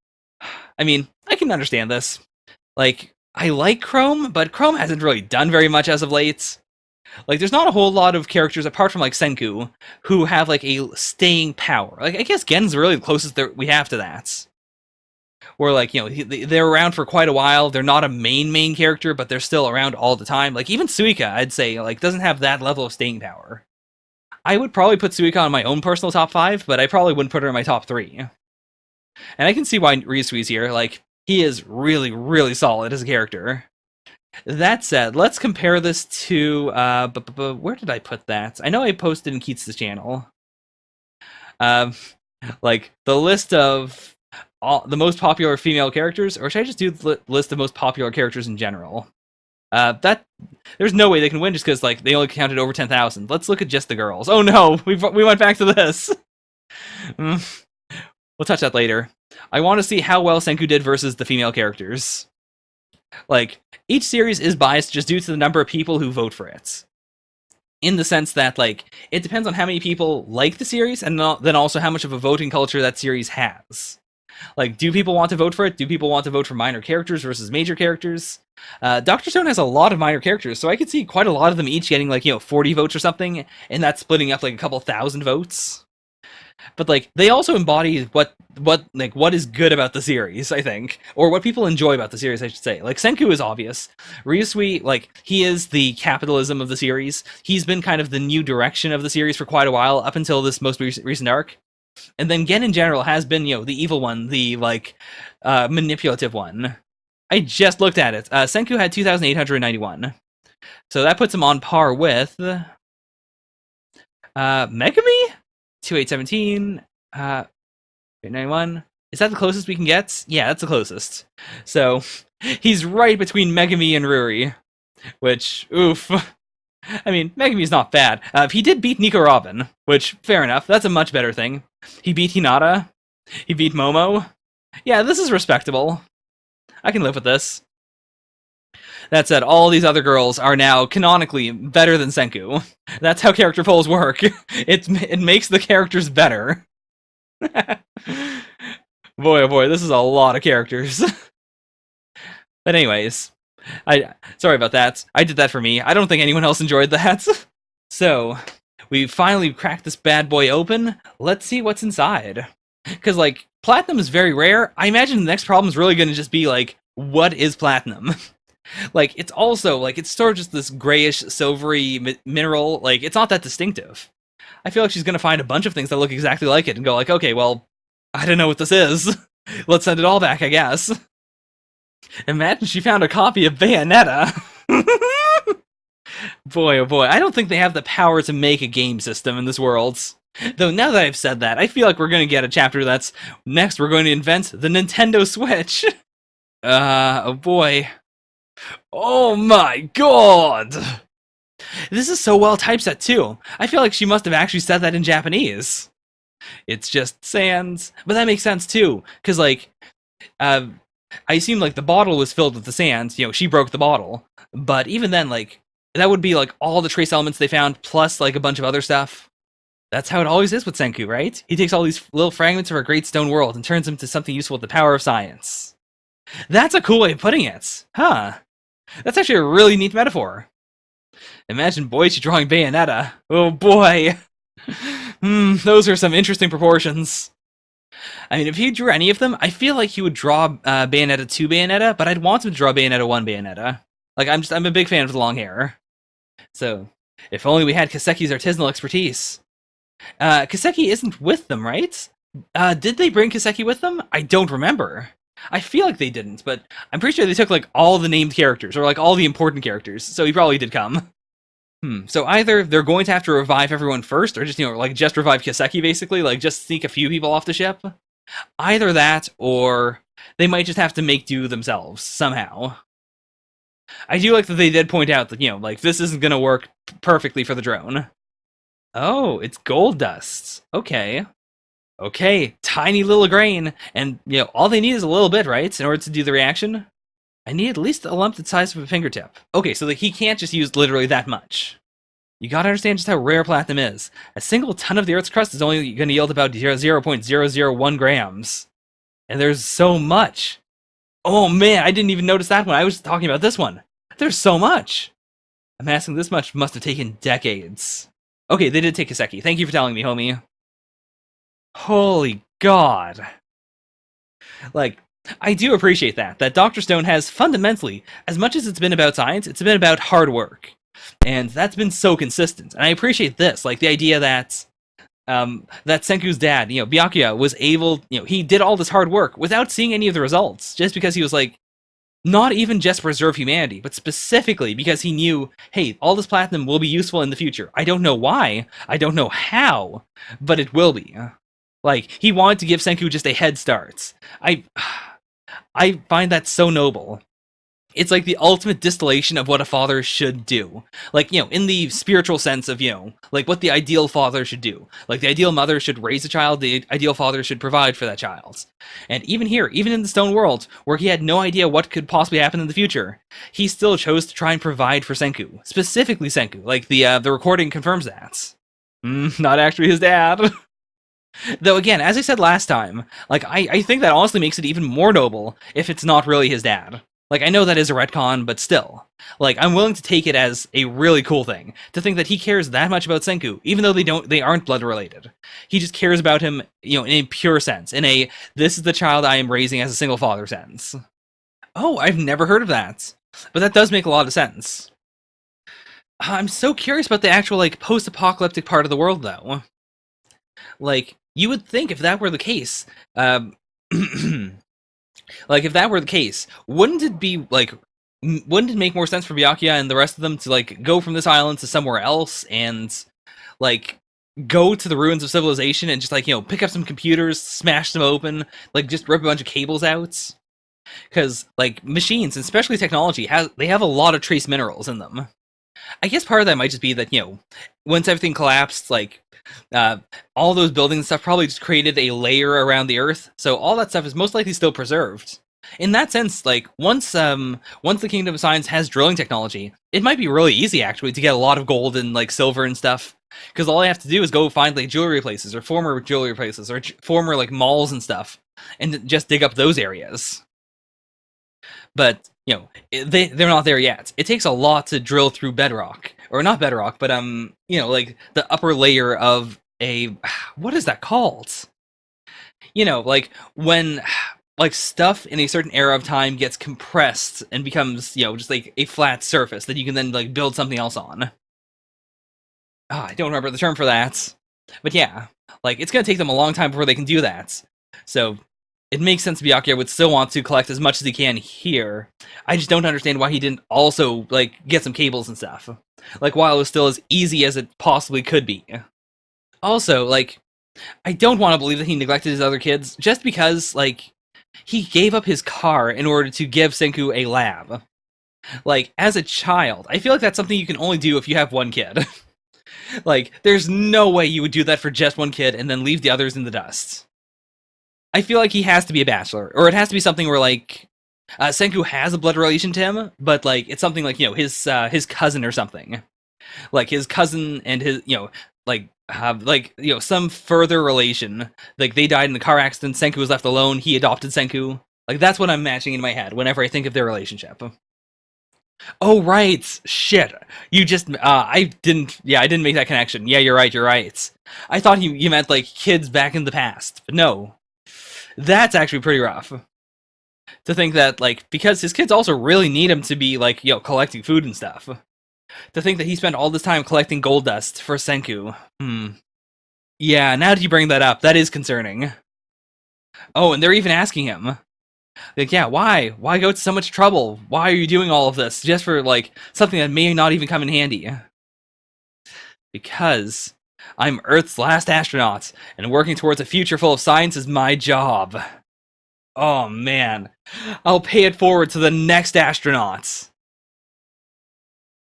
I mean, I can understand this. Like, I like Chrome, but Chrome hasn't really done very much as of late. Like, there's not a whole lot of characters, apart from, like, Senku, who have, like, a staying power. Like, I guess Gen's really the closest we have to that. Where, like, you know, they're around for quite a while. They're not a main character, but they're still around all the time. Like, even Suika, I'd say, like, doesn't have that level of staying power. I would probably put Suika on my own personal top 5, but I probably wouldn't put her in my top 3. And I can see why Ryusui's here. Like, he is really, really solid as a character. That said, let's compare this to... where did I put that? I know I posted in Keats' channel. Like, the list of the most popular female characters, or should I just do the list of most popular characters in general? There's no way they can win just because, like, they only counted over 10,000. Let's look at just the girls. Oh no, we went back to this. We'll touch that later. I want to see how well Senku did versus the female characters. Like, each series is biased just due to the number of people who vote for it. In the sense that, like, it depends on how many people like the series, and then also how much of a voting culture that series has. Like, do people want to vote for it? Do people want to vote for minor characters versus major characters? Dr. Stone has a lot of minor characters, so I could see quite a lot of them each getting, like, 40 votes or something, and that's splitting up, like, a couple thousand votes. But, like, they also embody what is good about the series, I think. Or what people enjoy about the series, I should say. Like, Senku is obvious. Ryusui, like, he is the capitalism of the series. He's been kind of the new direction of the series for quite a while, up until this most recent arc. And then Gen in general has been, the evil one, the, like, manipulative one. I just looked at it. Senku had 2,891. So that puts him on par with Megami? 2817, 891. Is that the closest we can get? Yeah, that's the closest. So, he's right between Megami and Ruri. Which, oof. I mean, Megami's not bad. He did beat Nico Robin, which, fair enough. That's a much better thing. He beat Hinata. He beat Momo. Yeah, this is respectable. I can live with this. That said, all these other girls are now canonically better than Senku. That's how character polls work. It makes the characters better. Boy, oh boy, this is a lot of characters. But anyways, sorry about that. I did that for me. I don't think anyone else enjoyed that. So, we finally cracked this bad boy open. Let's see what's inside. Because, like, platinum is very rare. I imagine the next problem is really going to just be, like, what is platinum? Like, it's also, like, it's sort of just this grayish, silvery mineral. Like, it's not that distinctive. I feel like she's gonna find a bunch of things that look exactly like it and go like, okay, well, I don't know what this is. Let's send it all back, I guess. Imagine she found a copy of Bayonetta. Boy, oh boy, I don't think they have the power to make a game system in this world. Though now that I've said that, I feel like we're gonna get a chapter that's, next we're going to invent the Nintendo Switch. Oh boy. Oh my god! This is so well typeset too. I feel like she must have actually said that in Japanese. It's just sands. But that makes sense too, because like, I assume like the bottle was filled with the sands, she broke the bottle. But even then, like, that would be like all the trace elements they found, plus like a bunch of other stuff. That's how it always is with Senku, right? He takes all these little fragments of our great stone world and turns them to something useful with the power of science. That's a cool way of putting it. Huh. That's actually a really neat metaphor. Imagine Boichi drawing Bayonetta. Oh boy. Those are some interesting proportions. I mean, if he drew any of them, I feel like he would draw Bayonetta 2 Bayonetta, but I'd want him to draw Bayonetta 1 Bayonetta. Like, I'm a big fan of the long hair. So, if only we had Kaseki's artisanal expertise. Kaseki isn't with them, right? Did they bring Kaseki with them? I don't remember. I feel like they didn't, but I'm pretty sure they took, like, all the named characters, or, like, all the important characters, so he probably did come. So either they're going to have to revive everyone first, or just, like, just revive Kiseki, basically, like, just sneak a few people off the ship. Either that, or they might just have to make do themselves, somehow. I do like that they did point out that, like, this isn't gonna work perfectly for the drone. Oh, it's gold dust. Okay. Okay, tiny little grain, and, all they need is a little bit, right, in order to do the reaction? I need at least a lump the size of a fingertip. Okay, so he can't just use literally that much. You gotta understand just how rare platinum is. A single ton of the Earth's crust is only gonna yield about 0.001 grams. And there's so much. Oh man, I didn't even notice that one. I was talking about this one. There's so much. Amassing this much must have taken decades. Okay, they did take Kiseki. Thank you for telling me, homie. Holy God. Like, I do appreciate that Dr. Stone has fundamentally, as much as it's been about science, it's been about hard work. And that's been so consistent. And I appreciate this, like the idea that that Senku's dad, Byakuya, was able, he did all this hard work without seeing any of the results, just because he was like, not even just preserve humanity, but specifically because he knew, hey, all this platinum will be useful in the future. I don't know why, I don't know how, but it will be. Like, he wanted to give Senku just a head start. I find that so noble. It's like the ultimate distillation of what a father should do. Like, in the spiritual sense of, like what the ideal father should do. Like, the ideal mother should raise a child, the ideal father should provide for that child. And even here, even in the Stone World, where he had no idea what could possibly happen in the future, he still chose to try and provide for Senku. Specifically Senku. Like, the recording confirms that. Not actually his dad. Though again, as I said last time, like, I think that honestly makes it even more noble if it's not really his dad. Like, I know that is a retcon, but still. Like, I'm willing to take it as a really cool thing, to think that he cares that much about Senku, even though they aren't blood related. He just cares about him, in a pure sense, in a, this is the child I am raising as a single father sense. Oh, I've never heard of that. But that does make a lot of sense. I'm so curious about the actual, like, post-apocalyptic part of the world, though. Like, you would think if that were the case, like, if that were the case, wouldn't it make more sense for Byakuya and the rest of them to, like, go from this island to somewhere else and, like, go to the ruins of civilization and just, like, pick up some computers, smash them open, like, just rip a bunch of cables out? Because, like, machines, and especially technology, they have a lot of trace minerals in them. I guess part of that might just be that, once everything collapsed, like, all those buildings and stuff probably just created a layer around the Earth, so all that stuff is most likely still preserved. In that sense, like, once the Kingdom of Science has drilling technology, it might be really easy, actually, to get a lot of gold and, like, silver and stuff, because all I have to do is go find, like, jewelry places, or former jewelry places, or former, like, malls and stuff, and just dig up those areas. But, they're not there yet. It takes a lot to drill through bedrock. Or not bedrock, but, like, the upper layer of a... What is that called? Like, when, like, stuff in a certain era of time gets compressed and becomes, just, like, a flat surface that you can then, like, build something else on. I don't remember the term for that. But yeah, like, it's gonna take them a long time before they can do that. So... it makes sense Byakuya would still want to collect as much as he can here. I just don't understand why he didn't also, like, get some cables and stuff. Like, while it was still as easy as it possibly could be. Also, like, I don't want to believe that he neglected his other kids, just because, like, he gave up his car in order to give Senku a lab. Like, as a child, I feel like that's something you can only do if you have one kid. Like, there's no way you would do that for just one kid and then leave the others in the dust. I feel like he has to be a bachelor, or it has to be something where, like, Senku has a blood relation to him, but, like, it's something like, his cousin or something. Like, his cousin and his, like, have, like, some further relation. Like, they died in a car accident, Senku was left alone, he adopted Senku. Like, that's what I'm matching in my head whenever I think of their relationship. Oh, right! Shit! You just, I didn't make that connection. Yeah, you're right. I thought you meant, like, kids back in the past, but no. That's actually pretty rough. To think that, like, because his kids also really need him to be, like, collecting food and stuff. To think that he spent all this time collecting gold dust for Senku. Yeah, now that you bring that up, that is concerning. Oh, and they're even asking him. Like, yeah, why? Why go to so much trouble? Why are you doing all of this? Just for, like, something that may not even come in handy. Because I'm Earth's last astronaut, and working towards a future full of science is my job. Oh man, I'll pay it forward to the next astronauts.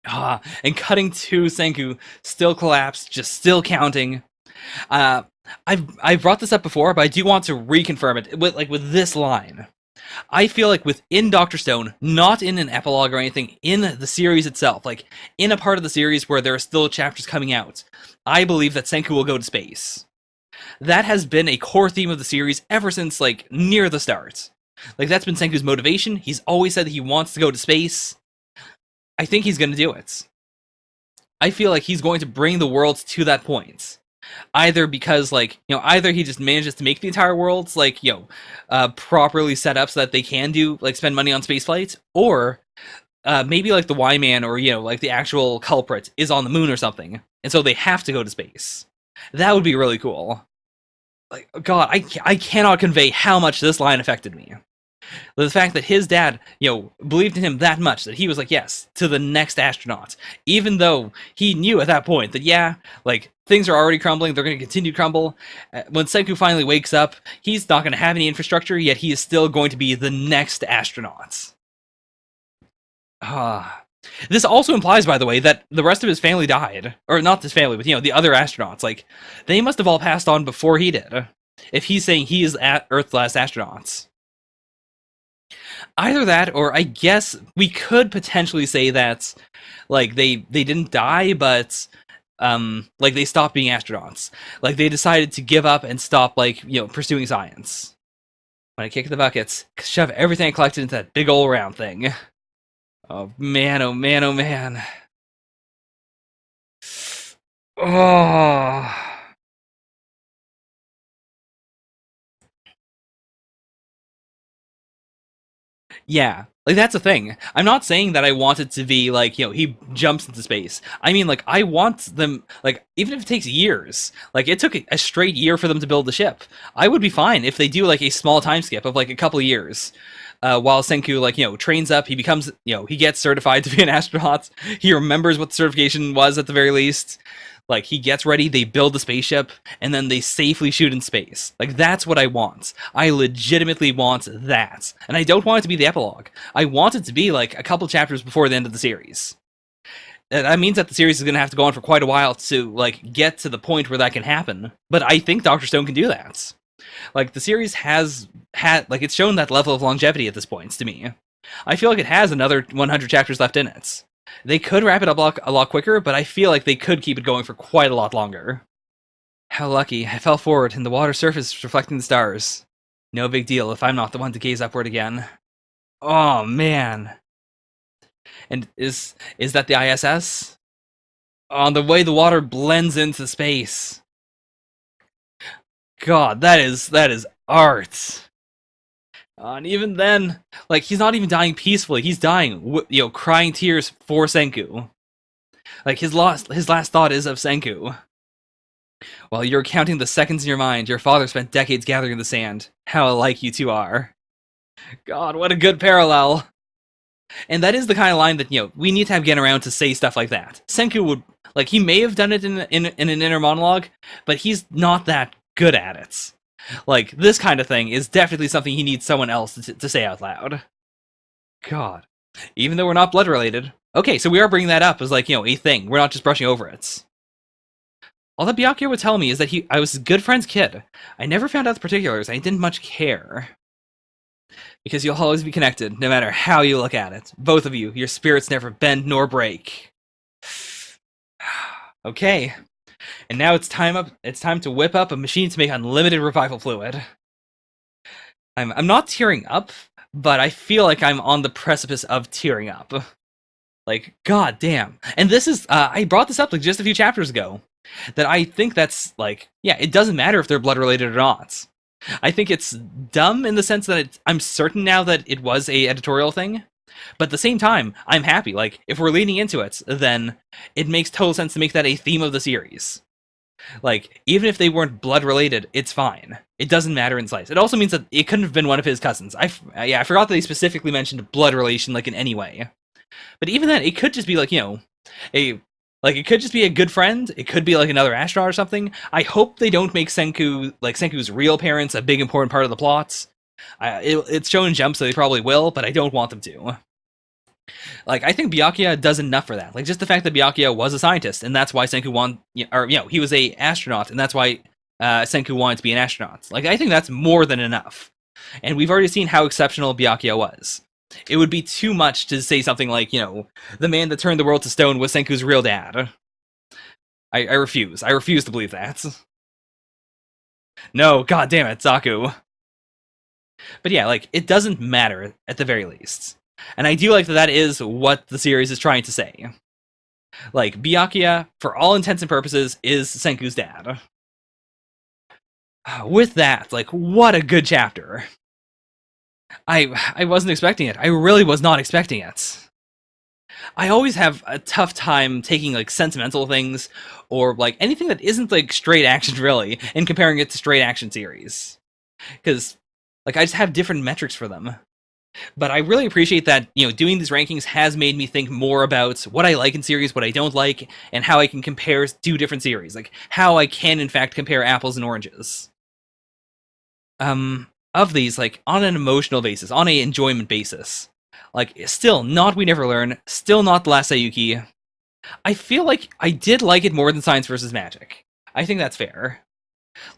And cutting to Senku, still collapsed, just still counting. I've brought this up before, but I do want to reconfirm it with this line. I feel like within Dr. Stone, not in an epilogue or anything, in the series itself, like in a part of the series where there are still chapters coming out, I believe that Senku will go to space. That has been a core theme of the series ever since, like, near the start. Like, that's been Senku's motivation. He's always said that he wants to go to space. I think he's going to do it. I feel like he's going to bring the world to that point. Either because, like, either he just manages to make the entire world, like, properly set up so that they can do, like, spend money on space flights, or maybe, like, the Y-Man or, like, the actual culprit is on the moon or something, and so they have to go to space. That would be really cool. Like, God, I cannot convey how much this line affected me. The fact that his dad, believed in him that much that he was like, yes, to the next astronaut. Even though he knew at that point that, yeah, like, things are already crumbling, they're going to continue to crumble. When Senku finally wakes up, he's not going to have any infrastructure, yet he is still going to be the next astronaut. This also implies, by the way, that the rest of his family died. Or not his family, but, the other astronauts. Like, they must have all passed on before he did. If he's saying he is at Earth's last astronauts. Either that, or I guess we could potentially say that, like, they didn't die, but, like, they stopped being astronauts. Like, they decided to give up and stop, like, pursuing science. When I kick the buckets, shove everything I collected into that big ol' round thing. Oh man, oh man, oh man. Oh. Yeah, like, that's the thing. I'm not saying that I want it to be, like, he jumps into space. I mean, like, I want them, like, even if it takes years, like, it took a straight year for them to build the ship. I would be fine if they do, like, a small time skip of, like, a couple of years. While Senku, like, trains up, he becomes, he gets certified to be an astronaut. He remembers what the certification was at the very least. Like, he gets ready, they build the spaceship, and then they safely shoot in space. Like, that's what I want. I legitimately want that. And I don't want it to be the epilogue. I want it to be, like, a couple chapters before the end of the series. That means that the series is going to have to go on for quite a while to, like, get to the point where that can happen. But I think Dr. Stone can do that. Like, the series has had, like, it's shown that level of longevity at this point, to me. I feel like it has another 100 chapters left in it. They could wrap it up a lot quicker, but I feel like they could keep it going for quite a lot longer. How lucky. I fell forward, and the water surface reflecting the stars. No big deal if I'm not the one to gaze upward again. Oh, man. And is that the ISS? On the way the water blends into space. God, that is art. And even then, like, he's not even dying peacefully. He's dying, crying tears for Senku. Like, his last thought is of Senku. While you're counting the seconds in your mind, your father spent decades gathering in the sand. How alike you two are. God, what a good parallel. And that is the kind of line that, we need to have get around to say stuff like that. Senku would, like, he may have done it in an inner monologue, but he's not that good at it. Like, this kind of thing is definitely something he needs someone else to say out loud. God. Even though we're not blood related. Okay, so we are bringing that up as, like, a thing. We're not just brushing over it. All that Byakuya would tell me is that I was his good friend's kid. I never found out the particulars. I didn't much care. Because you'll always be connected, no matter how you look at it. Both of you. Your spirits never bend nor break. Okay. And now it's time to whip up a machine to make unlimited revival fluid. I'm not tearing up, but I feel like I'm on the precipice of tearing up. Like, god damn. And this is, I brought this up, like, just a few chapters ago. That I think that's, like, yeah, it doesn't matter if they're blood related or not. I think it's dumb in the sense that I'm certain now that it was a editorial thing. But at the same time, I'm happy. Like, if we're leaning into it, then it makes total sense to make that a theme of the series. Like, even if they weren't blood related, it's fine. It doesn't matter in Slice. It also means that it couldn't have been one of his cousins. I forgot that he specifically mentioned blood relation, like, in any way. But even then, it could just be, like, Like, it could just be a good friend. It could be like another astronaut or something. I hope they don't make Senku's real parents a big important part of the plots. It's shown in Jump, so they probably will, but I don't want them to. Like, I think Byakuya does enough for that. Like, just the fact that Byakuya was a scientist, and that's why Senku he was a astronaut, and that's why Senku wanted to be an astronaut. Like, I think that's more than enough. And we've already seen how exceptional Byakuya was. It would be too much to say something like, the man that turned the world to stone was Senku's real dad. I refuse. I refuse to believe that. No, god damn it, Zaku. But yeah, like, it doesn't matter, at the very least. And I do like that is what the series is trying to say. Like, Byakuya, for all intents and purposes, is Senku's dad. With that, like, what a good chapter. I wasn't expecting it. I really was not expecting it. I always have a tough time taking, like, sentimental things, or, like, anything that isn't, like, straight action, really, and comparing it to straight action series. Because, like, I just have different metrics for them. But I really appreciate that, doing these rankings has made me think more about what I like in series, what I don't like, and how I can compare two different series. Like, how I can, in fact, compare apples and oranges. Of these, like, on an emotional basis, on an enjoyment basis, like, still not We Never Learn, still not The Last Saiyuki. I feel like I did like it more than Science vs. Magic. I think that's fair.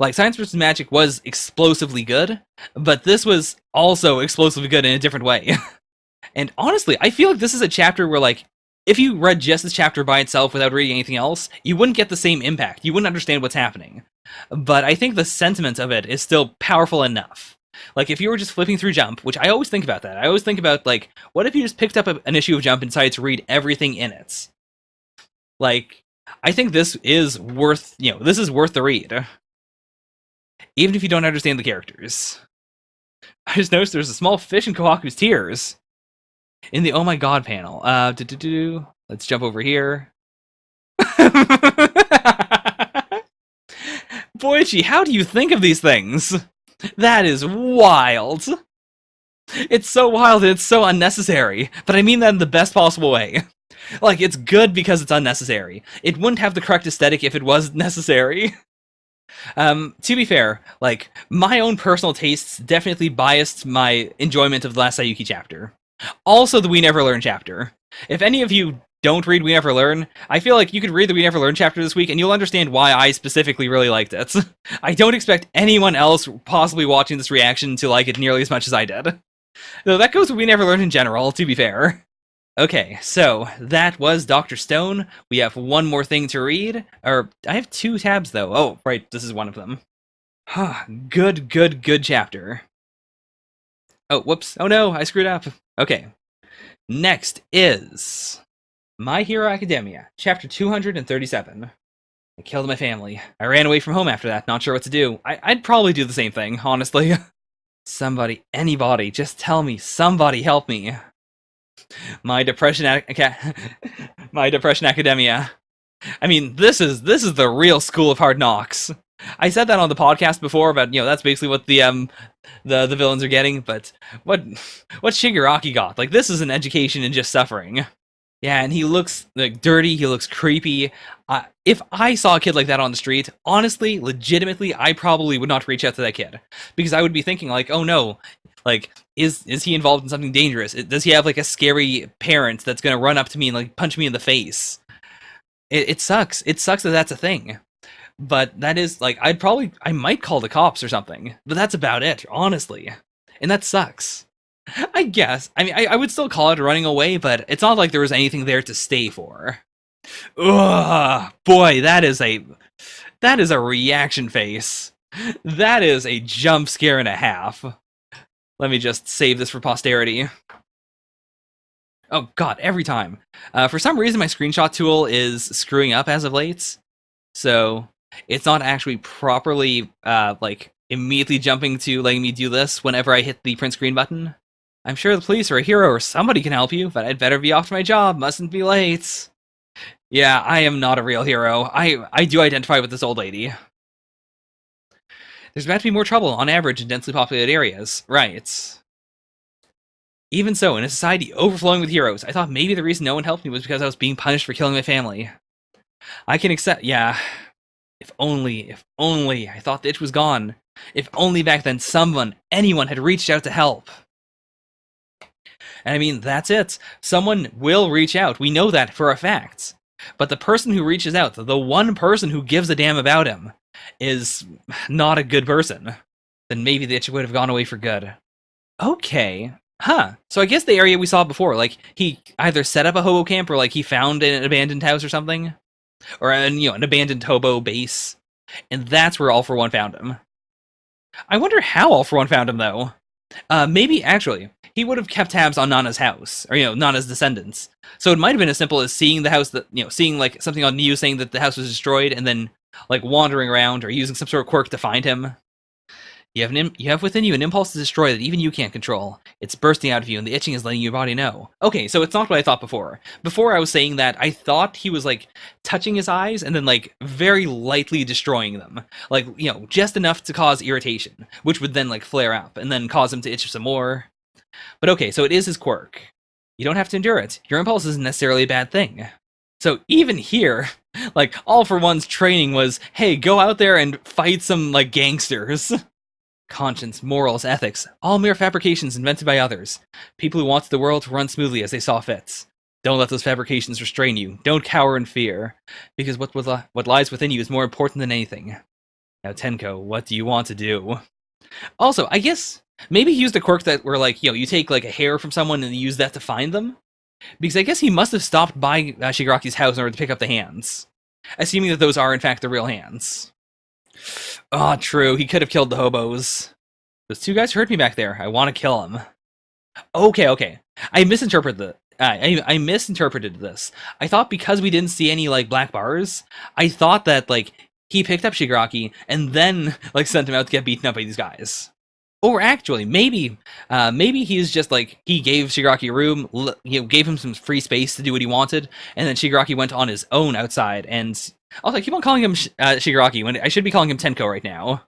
Like, Science vs. Magic was explosively good, but this was also explosively good in a different way. And honestly, I feel like this is a chapter where, like, if you read just this chapter by itself without reading anything else, you wouldn't get the same impact. You wouldn't understand what's happening. But I think the sentiment of it is still powerful enough. Like, if you were just flipping through Jump, which I always think about that. I always think about, like, what if you just picked up an issue of Jump and decided to read everything in it? Like, I think this is worth, this is worth the read. Even if you don't understand the characters. I just noticed there's a small fish in Kohaku's tears. In the Oh My God panel. Let's jump over here. Boichi, how do you think of these things? That is wild. It's so wild and it's so unnecessary. But I mean that in the best possible way. Like, it's good because it's unnecessary. It wouldn't have the correct aesthetic if it was necessary. To be fair, like, my own personal tastes definitely biased my enjoyment of the Last Saiyuki chapter. Also the We Never Learn chapter. If any of you don't read We Never Learn, I feel like you could read the We Never Learn chapter this week and you'll understand why I specifically really liked it. I don't expect anyone else possibly watching this reaction to like it nearly as much as I did. Though that goes with We Never Learn in general, to be fair. Okay, so that was Dr. Stone. We have one more thing to read. Or, I have two tabs, though. Oh, right, this is one of them. Good chapter. Oh, whoops. Oh no, I screwed up. Okay. Next is My Hero Academia, chapter 237. I killed my family. I ran away from home after that, not sure what to do. I'd probably do the same thing, honestly. Somebody, anybody, just tell me. Somebody help me. My Depression Academia. I mean, this is the real School of Hard Knocks. I said that on the podcast before, but that's basically what the villains are getting. But what Shigaraki got? Like, this is an education in just suffering. Yeah, and he looks like dirty. He looks creepy. If I saw a kid like that on the street, honestly, legitimately, I probably would not reach out to that kid because I would be thinking like, oh no, like is he involved in something dangerous? Does he have like a scary parent that's gonna run up to me and like punch me in the face? It sucks. It sucks that that's a thing. But that is like I might call the cops or something. But that's about it, honestly, and that sucks. I guess. I mean, I would still call it running away, but it's not like there was anything there to stay for. Ugh, boy, that is a reaction face. That is a jump scare and a half. Let me just save this for posterity. Oh god, every time. For some reason, my screenshot tool is screwing up as of late, so it's not actually properly like immediately jumping to letting me do this whenever I hit the print screen button. I'm sure the police or a hero or somebody can help you, but I'd better be off to my job. Mustn't be late. Yeah, I am not a real hero. I do identify with this old lady. There's about to be more trouble on average in densely populated areas. Right. Even so, in a society overflowing with heroes, I thought maybe the reason no one helped me was because I was being punished for killing my family. I can accept. Yeah. If only I thought the itch was gone. If only back then anyone had reached out to help. And I mean, that's it. Someone will reach out. We know that for a fact. But the person who reaches out, the one person who gives a damn about him, is not a good person. Then maybe the itch would have gone away for good. Okay. Huh. So I guess the area we saw before, like, he either set up a hobo camp or, like, he found an abandoned house or something. Or, an abandoned hobo base. And that's where All For One found him. I wonder how All For One found him, though. Maybe, actually, he would have kept tabs on Nana's house, or, Nana's descendants. So it might have been as simple as seeing the house, seeing, like, something on news saying that the house was destroyed, and then, like, wandering around, or using some sort of quirk to find him. You have within you an impulse to destroy that even you can't control. It's bursting out of you, and the itching is letting your body know. Okay, so it's not what I thought before. Before I was saying that, I thought he was, like, touching his eyes and then, like, very lightly destroying them. Like, just enough to cause irritation, which would then, like, flare up, and then cause him to itch some more. But okay, so it is his quirk. You don't have to endure it. Your impulse isn't necessarily a bad thing. So even here, like, All For One's training was, hey, go out there and fight some, like, gangsters. Conscience, morals, ethics, all mere fabrications invented by others. People who wanted the world to run smoothly as they saw fit. Don't let those fabrications restrain you. Don't cower in fear. Because what lies within you is more important than anything. Now, Tenko, what do you want to do? Also, I guess, maybe he used a quirk that where, like, you take, like, a hair from someone and use that to find them? Because I guess he must have stopped by Shigaraki's house in order to pick up the hands. Assuming that those are, in fact, the real hands. Oh, true. He could have killed the hobos. Those two guys hurt me back there. I want to kill them. Okay. I misinterpreted I misinterpreted this. I thought because we didn't see any, like, black bars, I thought that, like, he picked up Shigaraki and then, like, sent him out to get beaten up by these guys. Or actually, maybe he's just, like, he gave Shigaraki room, gave him some free space to do what he wanted, and then Shigaraki went on his own outside, and also, I keep on calling him Shigaraki when I should be calling him Tenko right now.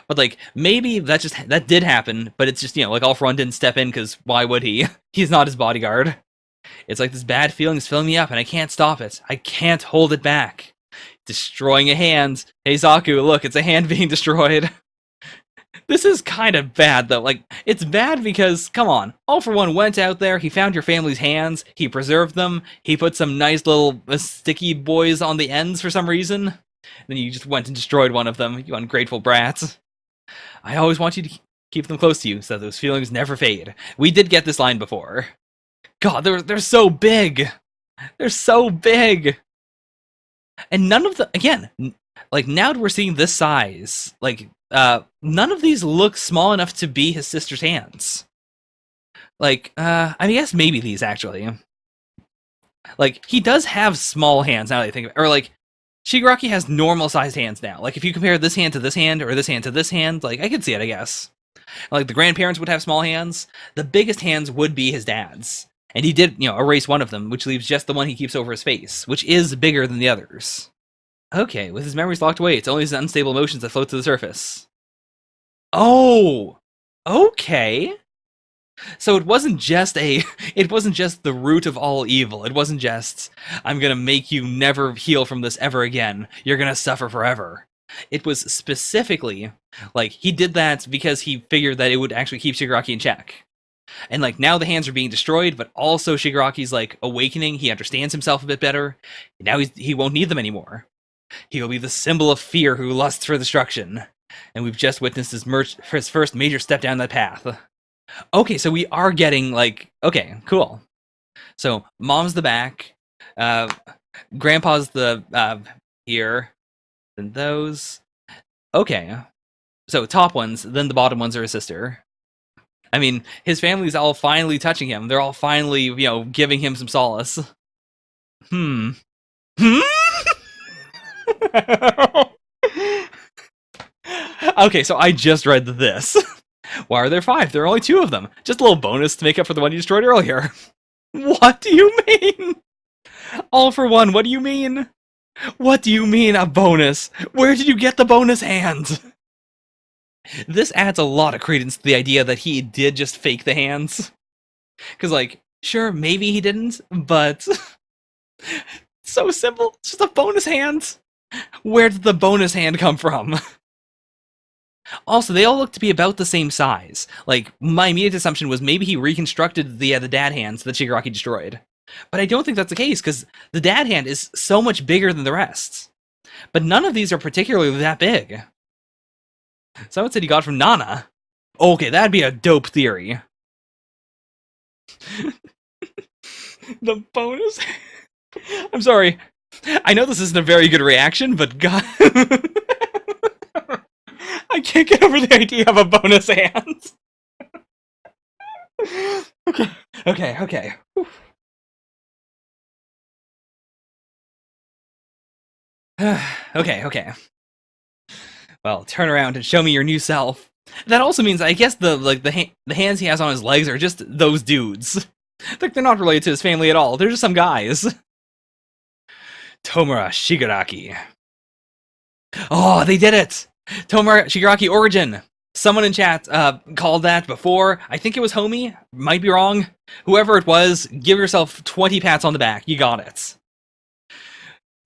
But, like, maybe that did happen, but it's just, like, All For One didn't step in, because why would he? He's not his bodyguard. It's like this bad feeling is filling me up, and I can't stop it. I can't hold it back. Destroying a hand. Hey, Zaku, look, it's a hand being destroyed. This is kind of bad, though. Like, it's bad because, come on, All For One went out there, he found your family's hands, he preserved them, he put some nice little sticky boys on the ends for some reason, then you just went and destroyed one of them, you ungrateful brats. I always want you to keep them close to you, so those feelings never fade. We did get this line before. God, they're so big! They're so big! And none of the, again, like, now that we're seeing this size, like, none of these look small enough to be his sister's hands. Like, I guess maybe these, actually. Like, he does have small hands, now that I think of it. Or, like, Shigaraki has normal-sized hands now. Like, if you compare this hand to this hand, or this hand to this hand, like, I could see it, I guess. Like, the grandparents would have small hands. The biggest hands would be his dad's. And he did, erase one of them, which leaves just the one he keeps over his face, which is bigger than the others. Okay, with his memories locked away, it's only his unstable emotions that float to the surface. Oh! Okay. So it wasn't just the root of all evil. It wasn't just, I'm gonna make you never heal from this ever again. You're gonna suffer forever. It was specifically, like, he did that because he figured that it would actually keep Shigaraki in check. And, like, now the hands are being destroyed, but also Shigaraki's, like, awakening. He understands himself a bit better. Now he won't need them anymore. He will be the symbol of fear who lusts for destruction. And we've just witnessed his first major step down that path. Okay, so we are getting, like, okay, cool. So, mom's the back. Grandpa's the, here. Then those. Okay. So, top ones, then the bottom ones are his sister. I mean, his family's all finally touching him. They're all finally, giving him some solace. Okay, so I just read this. Why are there 5? There are only 2 of them. Just a little bonus to make up for the one you destroyed earlier. What do you mean? All For One, what do you mean? What do you mean, a bonus? Where did you get the bonus hands? This adds a lot of credence to the idea that he did just fake the hands. Because, like, sure, maybe he didn't, but So simple. It's just a bonus hand. Where did the bonus hand come from? Also, they all look to be about the same size. Like, my immediate assumption was maybe he reconstructed the dad hands that Shigaraki destroyed. But I don't think that's the case, because the dad hand is so much bigger than the rest. But none of these are particularly that big. Someone said he got it from Nana. Okay, that'd be a dope theory. The bonus... I'm sorry. I know this isn't a very good reaction, but God... I can't get over the idea of a bonus hand. Okay. Okay. Well, turn around and show me your new self. That also means, I guess, the hands he has on his legs are just those dudes. Like, they're not related to his family at all. They're just some guys. Tomura Shigaraki. Oh, they did it! Tomura Shigaraki origin. Someone in chat called that before. I think it was Homie. Might be wrong. Whoever it was, give yourself 20 pats on the back. You got it.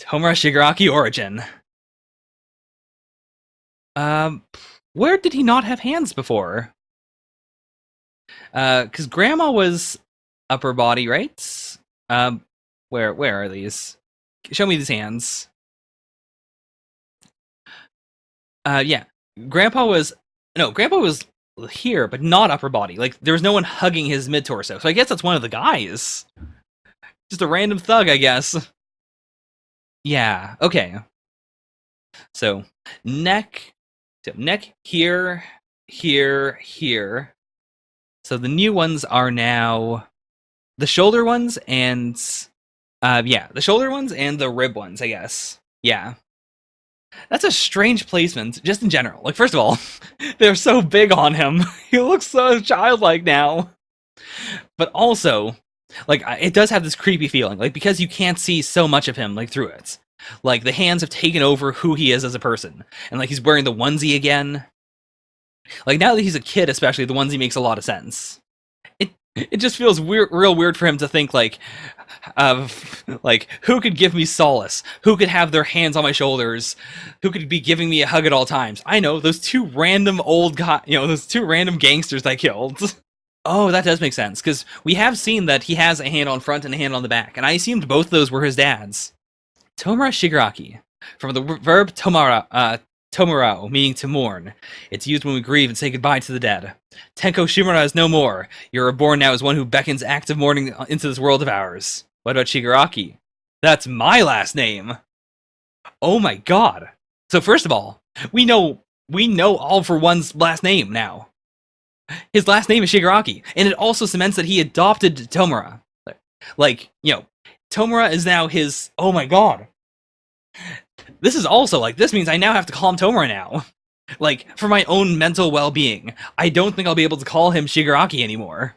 Tomura Shigaraki origin. Where did he not have hands before? Because Grandma was upper body, right? Where are these? Show me these hands. Yeah. Grandpa was here, but not upper body. Like, there was no one hugging his mid-torso. So I guess that's one of the guys. Just a random thug, I guess. Yeah, okay. So, neck here. So the new ones are now the shoulder ones and, the shoulder ones and the rib ones, I guess. Yeah. That's a strange placement, just in general. Like, first of all, they're so big on him. He looks so childlike now. But also, like, it does have this creepy feeling, like, because you can't see so much of him, like, through it. Like, the hands have taken over who he is as a person. And, like, he's wearing the onesie again. Like, now that he's a kid, especially, the onesie makes a lot of sense. It just feels real weird for him to think, like, who could give me solace? Who could have their hands on my shoulders? Who could be giving me a hug at all times? I know, those two random those two random gangsters I killed. Oh, that does make sense, because we have seen that he has a hand on front and a hand on the back, and I assumed both of those were his dad's. Tomura Shigaraki, from the verb tomurao, meaning to mourn. It's used when we grieve and say goodbye to the dead. Tenko Shimura is no more. You're reborn now as one who beckons active mourning into this world of ours. What about Shigaraki? That's my last name! Oh my god! So first of all, we know All For One's last name now. His last name is Shigaraki, and it also cements that he adopted Tomura. Like, Tomura is now his... Oh my god! This is also, like, this means I now have to call him Tomura now. Like, for my own mental well-being. I don't think I'll be able to call him Shigaraki anymore.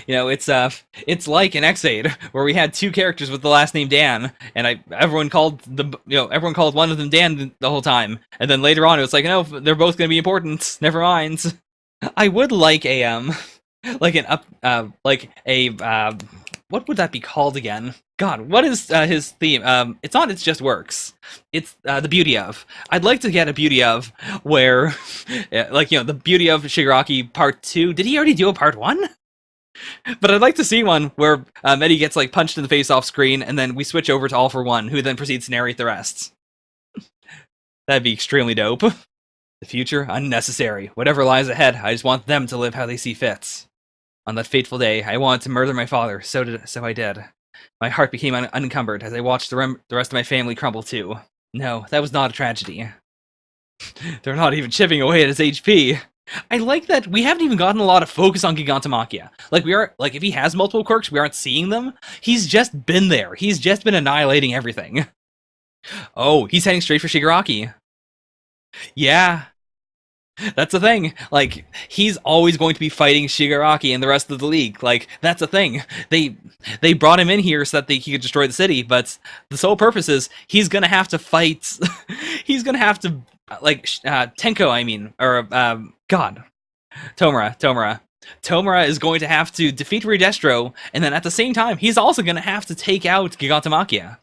It's like in X-Aid, where we had two characters with the last name Dan, and everyone called one of them Dan the whole time, and then later on it was like, no, they're both gonna be important, never mind. I would like what would that be called again? God, what is his theme? It's not It's Just Works. It's The Beauty Of. I'd like to get a Beauty Of where, the Beauty of Shigaraki Part 2. Did he already do a Part 1? But I'd like to see one where Medi gets, like, punched in the face off screen, and then we switch over to All For One, who then proceeds to narrate the rest. That'd be extremely dope. The future? Unnecessary. Whatever lies ahead, I just want them to live how they see fit. On that fateful day, I wanted to murder my father, so I did. My heart became unencumbered as I watched the rest of my family crumble too. No, that was not a tragedy. They're not even chipping away at his HP. I like that we haven't even gotten a lot of focus on Gigantomachia. Like, if he has multiple quirks, we aren't seeing them. He's just been there. He's just been annihilating everything. Oh, he's heading straight for Shigaraki. Yeah. That's the thing. Like, he's always going to be fighting Shigaraki and the rest of the league. Like, that's the thing. They brought him in here so that he could destroy the city, but the sole purpose is he's gonna have to fight... he's gonna have to, Tenko, I mean, or, God. Tomura. Tomura is going to have to defeat Redestro, and then at the same time, he's also gonna have to take out Gigantomachia.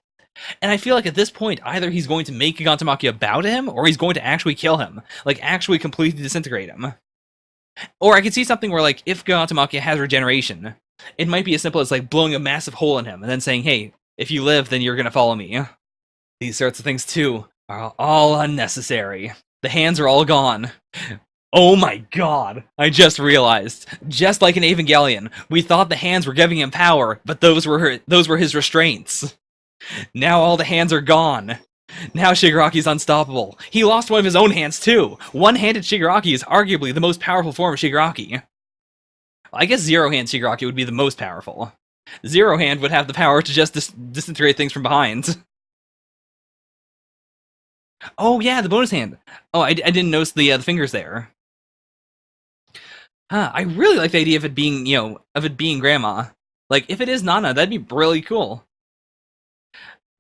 And I feel like at this point, either he's going to make Gigantomachia bow to him, or he's going to actually kill him. Like, actually completely disintegrate him. Or I could see something where, like, if Gigantomachia has regeneration, it might be as simple as, like, blowing a massive hole in him, and then saying, hey, if you live, then you're gonna follow me. These sorts of things, too, are all unnecessary. The hands are all gone. Oh my god, I just realized. Just like in Evangelion, we thought the hands were giving him power, but those were his restraints. Now all the hands are gone. Now Shigaraki's unstoppable. He lost one of his own hands too. One-handed Shigaraki is arguably the most powerful form of Shigaraki. I guess zero-hand Shigaraki would be the most powerful. Zero-hand would have the power to just disintegrate things from behind. Oh yeah, the bonus hand. Oh, I didn't notice the fingers there. Huh, I really like the idea of it being, of it being Grandma. Like, if it is Nana, that'd be really cool.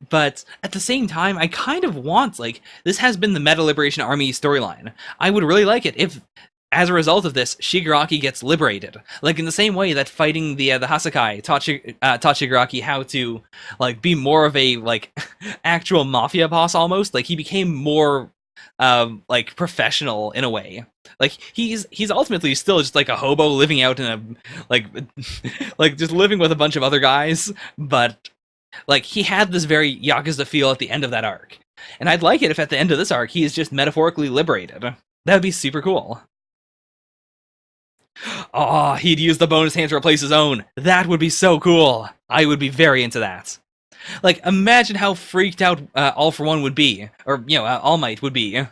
But at the same time, I kind of want, like, this has been the Meta Liberation Army storyline. I would really like it if, as a result of this, Shigaraki gets liberated. Like, in the same way that fighting the Hasakai taught Shigaraki how to, like, be more of a, like, actual mafia boss almost. Like, he became more, like, professional in a way. Like, he's ultimately still just, like, a hobo living out in a, like, like, just living with a bunch of other guys, but, like, he had this very Yakuza feel at the end of that arc. And I'd like it if at the end of this arc, he is just metaphorically liberated. That would be super cool. Oh, he'd use the bonus hand to replace his own. That would be so cool. I would be very into that. Like, imagine how freaked out All For One would be, or, All Might would be,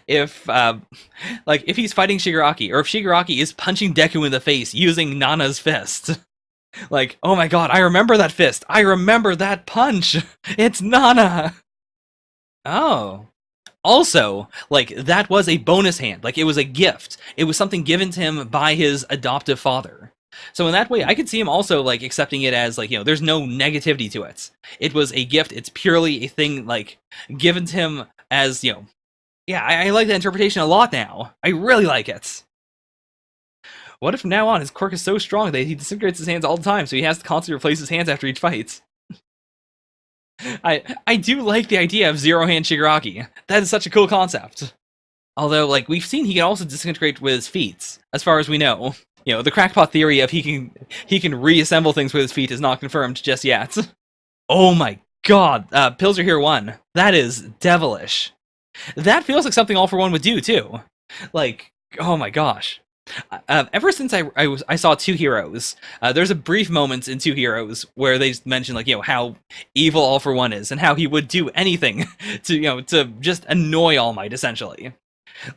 if, like, if he's fighting Shigaraki, or if Shigaraki is punching Deku in the face using Nana's fist. Like, oh my god, I remember that fist! I remember that punch! It's Nana! Oh. Also, like, that was a bonus hand. Like, it was a gift. It was something given to him by his adoptive father. So in that way, I could see him also, like, accepting it as, like, there's no negativity to it. It was a gift. It's purely a thing, like, given to him as, yeah, I like that interpretation a lot now. I really like it. What if from now on his quirk is so strong that he disintegrates his hands all the time, so he has to constantly replace his hands after each fight? I do like the idea of zero-hand Shigaraki. That is such a cool concept. Although, like, we've seen he can also disintegrate with his feet, as far as we know. The crackpot theory of he can reassemble things with his feet is not confirmed just yet. Oh my god, Pills Are Here 1. That is devilish. That feels like something All For One would do, too. Like, oh my gosh. Ever since I saw Two Heroes, there's a brief moment in Two Heroes where they mention, like, how evil All For One is and how he would do anything to just annoy All Might, essentially.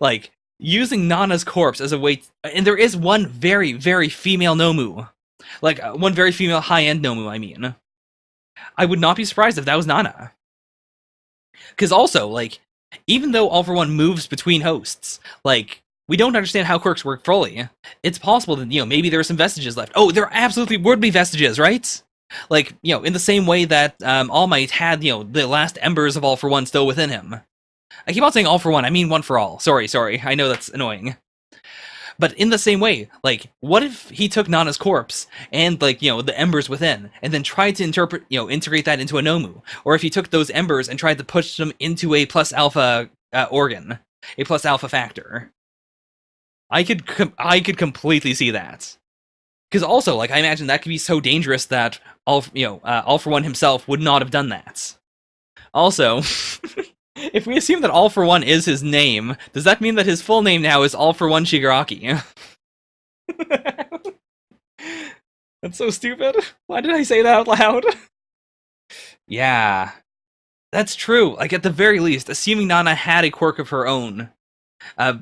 Like, using Nana's corpse as a way and there is one very, very female Nomu. Like, one very female high-end Nomu, I mean. I would not be surprised if that was Nana. Because also, like, even though All For One moves between hosts, like, we don't understand how quirks work fully. It's possible that, maybe there are some vestiges left. Oh, there absolutely would be vestiges, right? Like, in the same way that All Might had, the last embers of All For One still within him. I keep on saying All For One, I mean One For All. Sorry, I know that's annoying. But in the same way, like, what if he took Nana's corpse and, like, the embers within, and then tried to integrate that into a Nomu? Or if he took those embers and tried to push them into a plus alpha organ, a plus alpha factor? I could completely see that. Because also, like, I imagine that could be so dangerous that All For One himself would not have done that. Also, if we assume that All For One is his name, does that mean that his full name now is All For One Shigaraki? That's so stupid. Why did I say that out loud? Yeah. That's true. Like, at the very least, assuming Nana had a quirk of her own.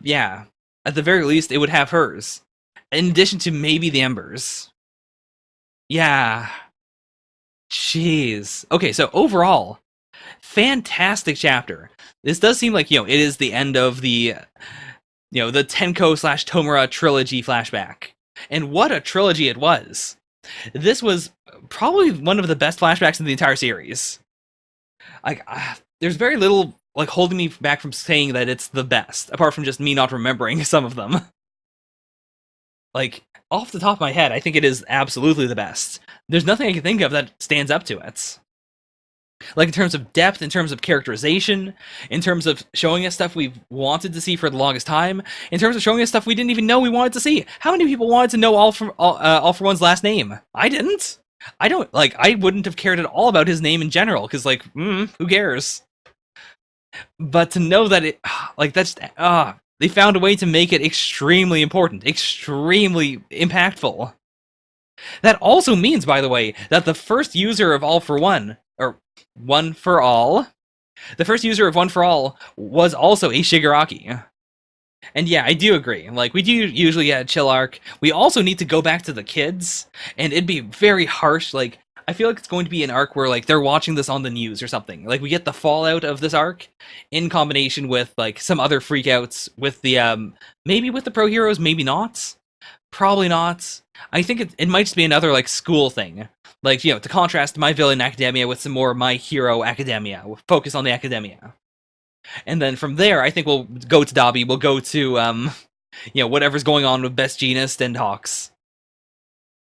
Yeah. At the very least, it would have hers. In addition to maybe the embers. Yeah. Jeez. Okay, so overall, fantastic chapter. This does seem like, it is the end of the, the Tenko/Tomura trilogy flashback. And what a trilogy it was. This was probably one of the best flashbacks in the entire series. Like, there's very little, like, holding me back from saying that it's the best, apart from just me not remembering some of them. Like, off the top of my head, I think it is absolutely the best. There's nothing I can think of that stands up to it. Like in terms of depth, in terms of characterization, in terms of showing us stuff we've wanted to see for the longest time, in terms of showing us stuff we didn't even know we wanted to see. How many people wanted to know All for One's last name? I didn't. I don't like. I wouldn't have cared at all about his name in general because, like, who cares? But to know that it, like, that's they found a way to make it extremely important, extremely impactful. That also means, by the way, that the first user of All for One, or One for All, the first user of One for All was also a Shigaraki. And yeah, I do agree. Like, we do usually get a chill arc. We also need to go back to the kids, and it'd be very harsh. Like, I feel like it's going to be an arc where, like, they're watching this on the news or something. Like, we get the fallout of this arc in combination with, like, some other freakouts with the, maybe with the pro heroes, maybe not. Probably not. I think it might just be another, like, school thing. Like, you know, to contrast My Villain Academia with some more My Hero Academia. We'll focus on the academia. And then from there, I think we'll go to Dobby. We'll go to, you know, whatever's going on with Best Jeanist and Hawks.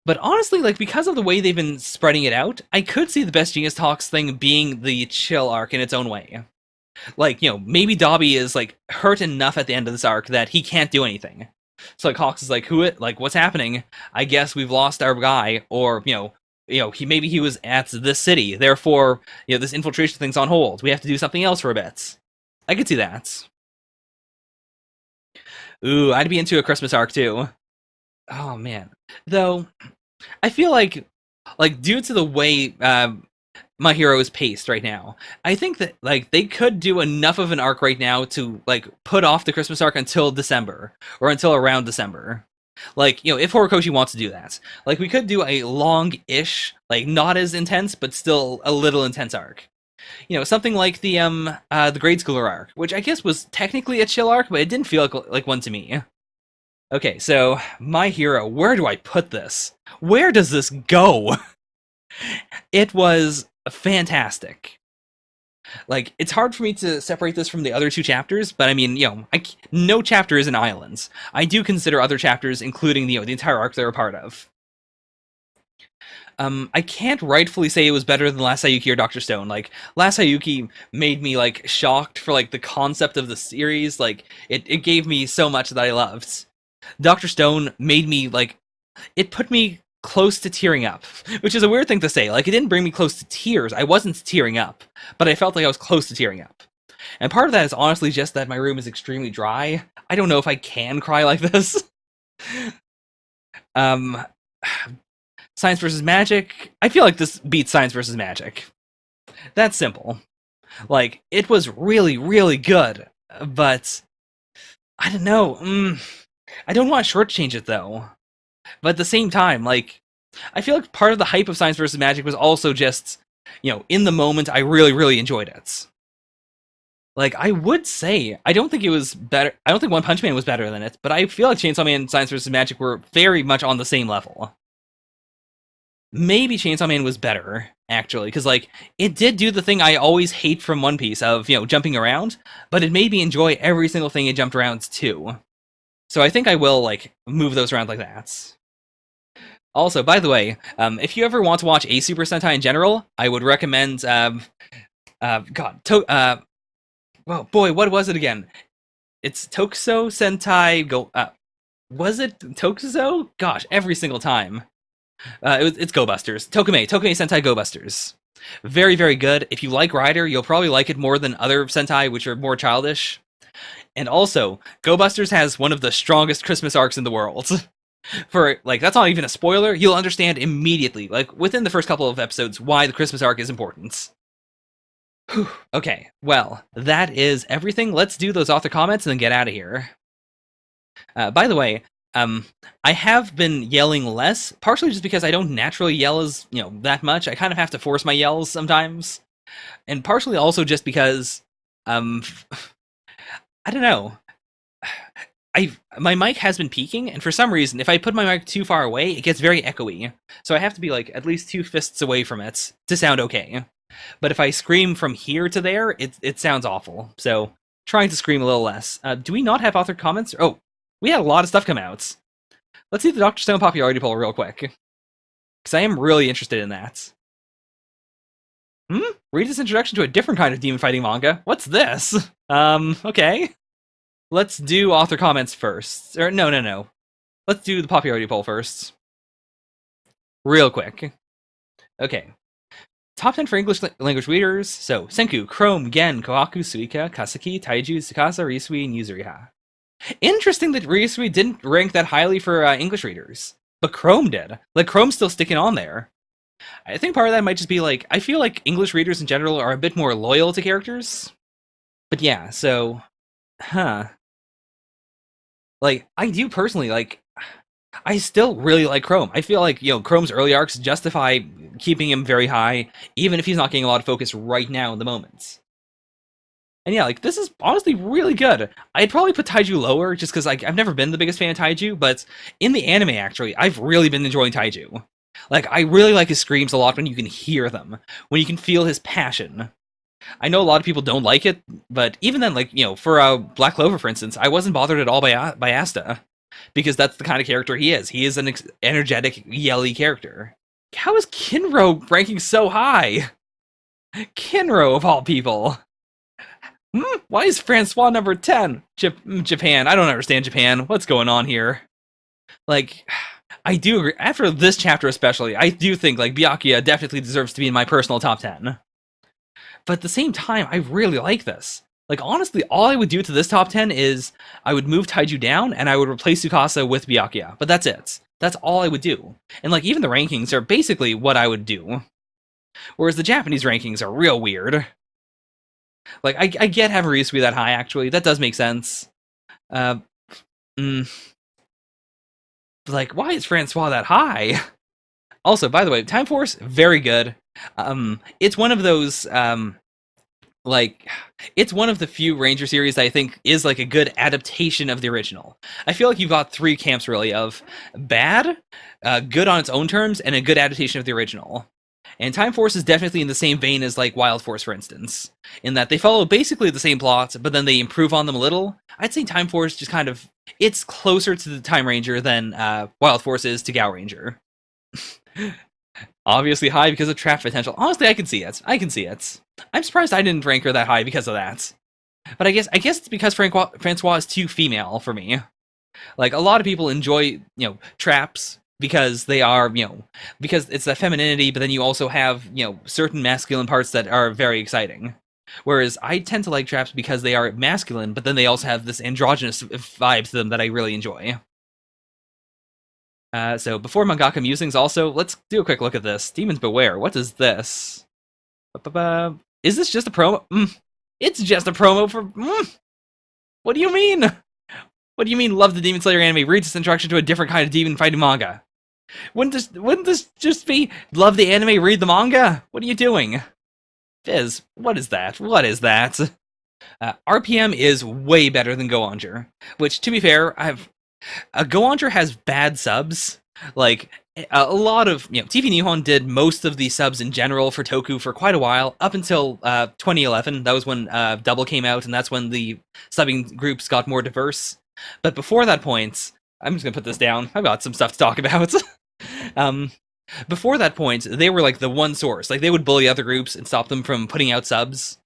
But honestly, like, because of the way they've been spreading it out, I could see the Best Jeanist Hawks thing being the chill arc in its own way. Like, you know, maybe Dobby is, like, hurt enough at the end of this arc that he can't do anything. So, like, Hawks is like, what's happening? I guess we've lost our guy, or, you know, he was at this city, therefore, you know, this infiltration thing's on hold. We have to do something else for a bit. I could see that. Ooh, I'd be into a Christmas arc too. Oh man. Though, I feel like due to the way My Hero is paced right now, I think that, like, they could do enough of an arc right now to, like, put off the Christmas arc until December, or until around December. Like, you know, if Horikoshi wants to do that. Like, we could do a long-ish, like, not as intense, but still a little intense arc. You know, something like the grade schooler arc, which I guess was technically a chill arc, but it didn't feel like one to me. Okay, so My Hero, where do I put this? Where does this go? It was fantastic. Like, it's hard for me to separate this from the other two chapters, but I mean, you know, no chapter is an island. I do consider other chapters, including the entire arc they're a part of. I can't rightfully say it was better than Last Saiyuki or Dr. Stone. Like, Last Saiyuki made me, like, shocked for, like, the concept of the series. Like, it gave me so much that I loved. Dr. Stone made me, like, it put me close to tearing up, which is a weird thing to say. Like, it didn't bring me close to tears. I wasn't tearing up, but I felt like I was close to tearing up. And part of that is honestly just that my room is extremely dry. I don't know if I can cry like this. Science versus Magic. I feel like this beats Science versus Magic. That's simple. Like, it was really, really good, but I don't know. I don't want to shortchange it, though. But at the same time, like, I feel like part of the hype of Science versus Magic was also just, you know, in the moment, I really, really enjoyed it. Like, I would say, I don't think it was better. I don't think One Punch Man was better than it, but I feel like Chainsaw Man and Science versus Magic were very much on the same level. Maybe Chainsaw Man was better, actually, because, like, it did do the thing I always hate from One Piece of, you know, jumping around, but it made me enjoy every single thing it jumped around to. So I think I will, like, move those around like that. Also, by the way, if you ever want to watch a Super Sentai in general, I would recommend, oh boy, what was it again? It's Tokuso Sentai Go, was it Tokuso? Gosh, every single time. It's Go Busters. Tokume Sentai Go Busters. Very, very good. If you like Rider, you'll probably like it more than other Sentai, which are more childish. And also, Go Busters has one of the strongest Christmas arcs in the world. For, like, that's not even a spoiler. You'll understand immediately, like, within the first couple of episodes, why the Christmas arc is important. Whew. Okay, well, that is everything. Let's do those author comments and then get out of here. By the way, I have been yelling less, partially just because I don't naturally yell as, you know, that much. I kind of have to force my yells sometimes. And partially also just because, I don't know. My mic has been peaking, and for some reason, if I put my mic too far away, it gets very echoey. So I have to be, like, at least 2 fists away from it to sound okay. But if I scream from here to there, it sounds awful. So, trying to scream a little less. Do we not have author comments? Oh, we had a lot of stuff come out. Let's see the Dr. Stone popularity poll real quick, because I am really interested in that. Read this introduction to a different kind of demon fighting manga. What's this? Okay. Let's do author comments first. Or, no. Let's do the popularity poll first. Real quick. Okay. Top 10 for English language readers. So, Senku, Chrome, Gen, Kohaku, Suika, Kaseki, Taiju, Tsukasa, Ryusui, and Yuzuriha. Interesting that Ryusui didn't rank that highly for English readers. But Chrome did. Like, Chrome's still sticking on there. I think part of that might just be, like, I feel like English readers in general are a bit more loyal to characters. But yeah, so... Like, I do personally, like... I still really like Chrome. I feel like, Chrome's early arcs justify keeping him very high, even if he's not getting a lot of focus right now in the moments. And yeah, like, this is honestly really good. I'd probably put Taiju lower, just because I've never been the biggest fan of Taiju, but in the anime, actually, I've really been enjoying Taiju. Like, I really like his screams a lot when you can hear them, when you can feel his passion. I know a lot of people don't like it, but even then, like, for Black Clover, for instance, I wasn't bothered at all by Asta. Because that's the kind of character he is. He is an energetic, yelly character. How is Kinro ranking so high? Kinro, of all people. Why is Francois number 10? Japan. I don't understand Japan. What's going on here? Like, I do agree. After this chapter especially, I do think, like, Byakuya definitely deserves to be in my personal top 10. But at the same time, I really like this. Like, honestly, all I would do to this top 10 is I would move Taiju down and I would replace Tsukasa with Byakuya. But that's it. That's all I would do. And, like, even the rankings are basically what I would do. Whereas the Japanese rankings are real weird. Like, I get having Ryusui that high, actually. That does make sense. Like, why is Francois that high? Also, by the way, Time Force, very good. It's one of those... like, it's one of the few Ranger series that I think is, like, a good adaptation of the original. I feel like you've got three camps, really, of bad, good on its own terms, and a good adaptation of the original. And Time Force is definitely in the same vein as, like, Wild Force, for instance, in that they follow basically the same plots, but then they improve on them a little. I'd say Time Force just kind of, it's closer to the Time Ranger than Wild Force is to Gao Ranger. Obviously high because of trap potential. Honestly, I can see it. I'm surprised I didn't rank her that high because of that. But I guess it's because Francois is too female for me. Like, a lot of people enjoy, traps because they are, because it's that femininity, but then you also have, certain masculine parts that are very exciting. Whereas I tend to like traps because they are masculine, but then they also have this androgynous vibe to them that I really enjoy. So before mangaka musings, also, let's do a quick look at this. Demons Beware. What is this? Is this just a promo? It's just a promo for... What do you mean? What do you mean, love the Demon Slayer anime? Read this introduction to a different kind of demon fighting manga. Wouldn't this just be, love the anime, read the manga? What are you doing? Fizz, what is that? RPM is way better than Go-Onger. Which, to be fair, Go-Onger has bad subs. Like, a lot of, TV Nihon did most of the subs in general for Toku for quite a while, up until 2011. That was when Double came out, and that's when the subbing groups got more diverse. But before that point, I'm just gonna put this down. I've got some stuff to talk about. Before that point, they were like the one source. Like, they would bully other groups and stop them from putting out subs.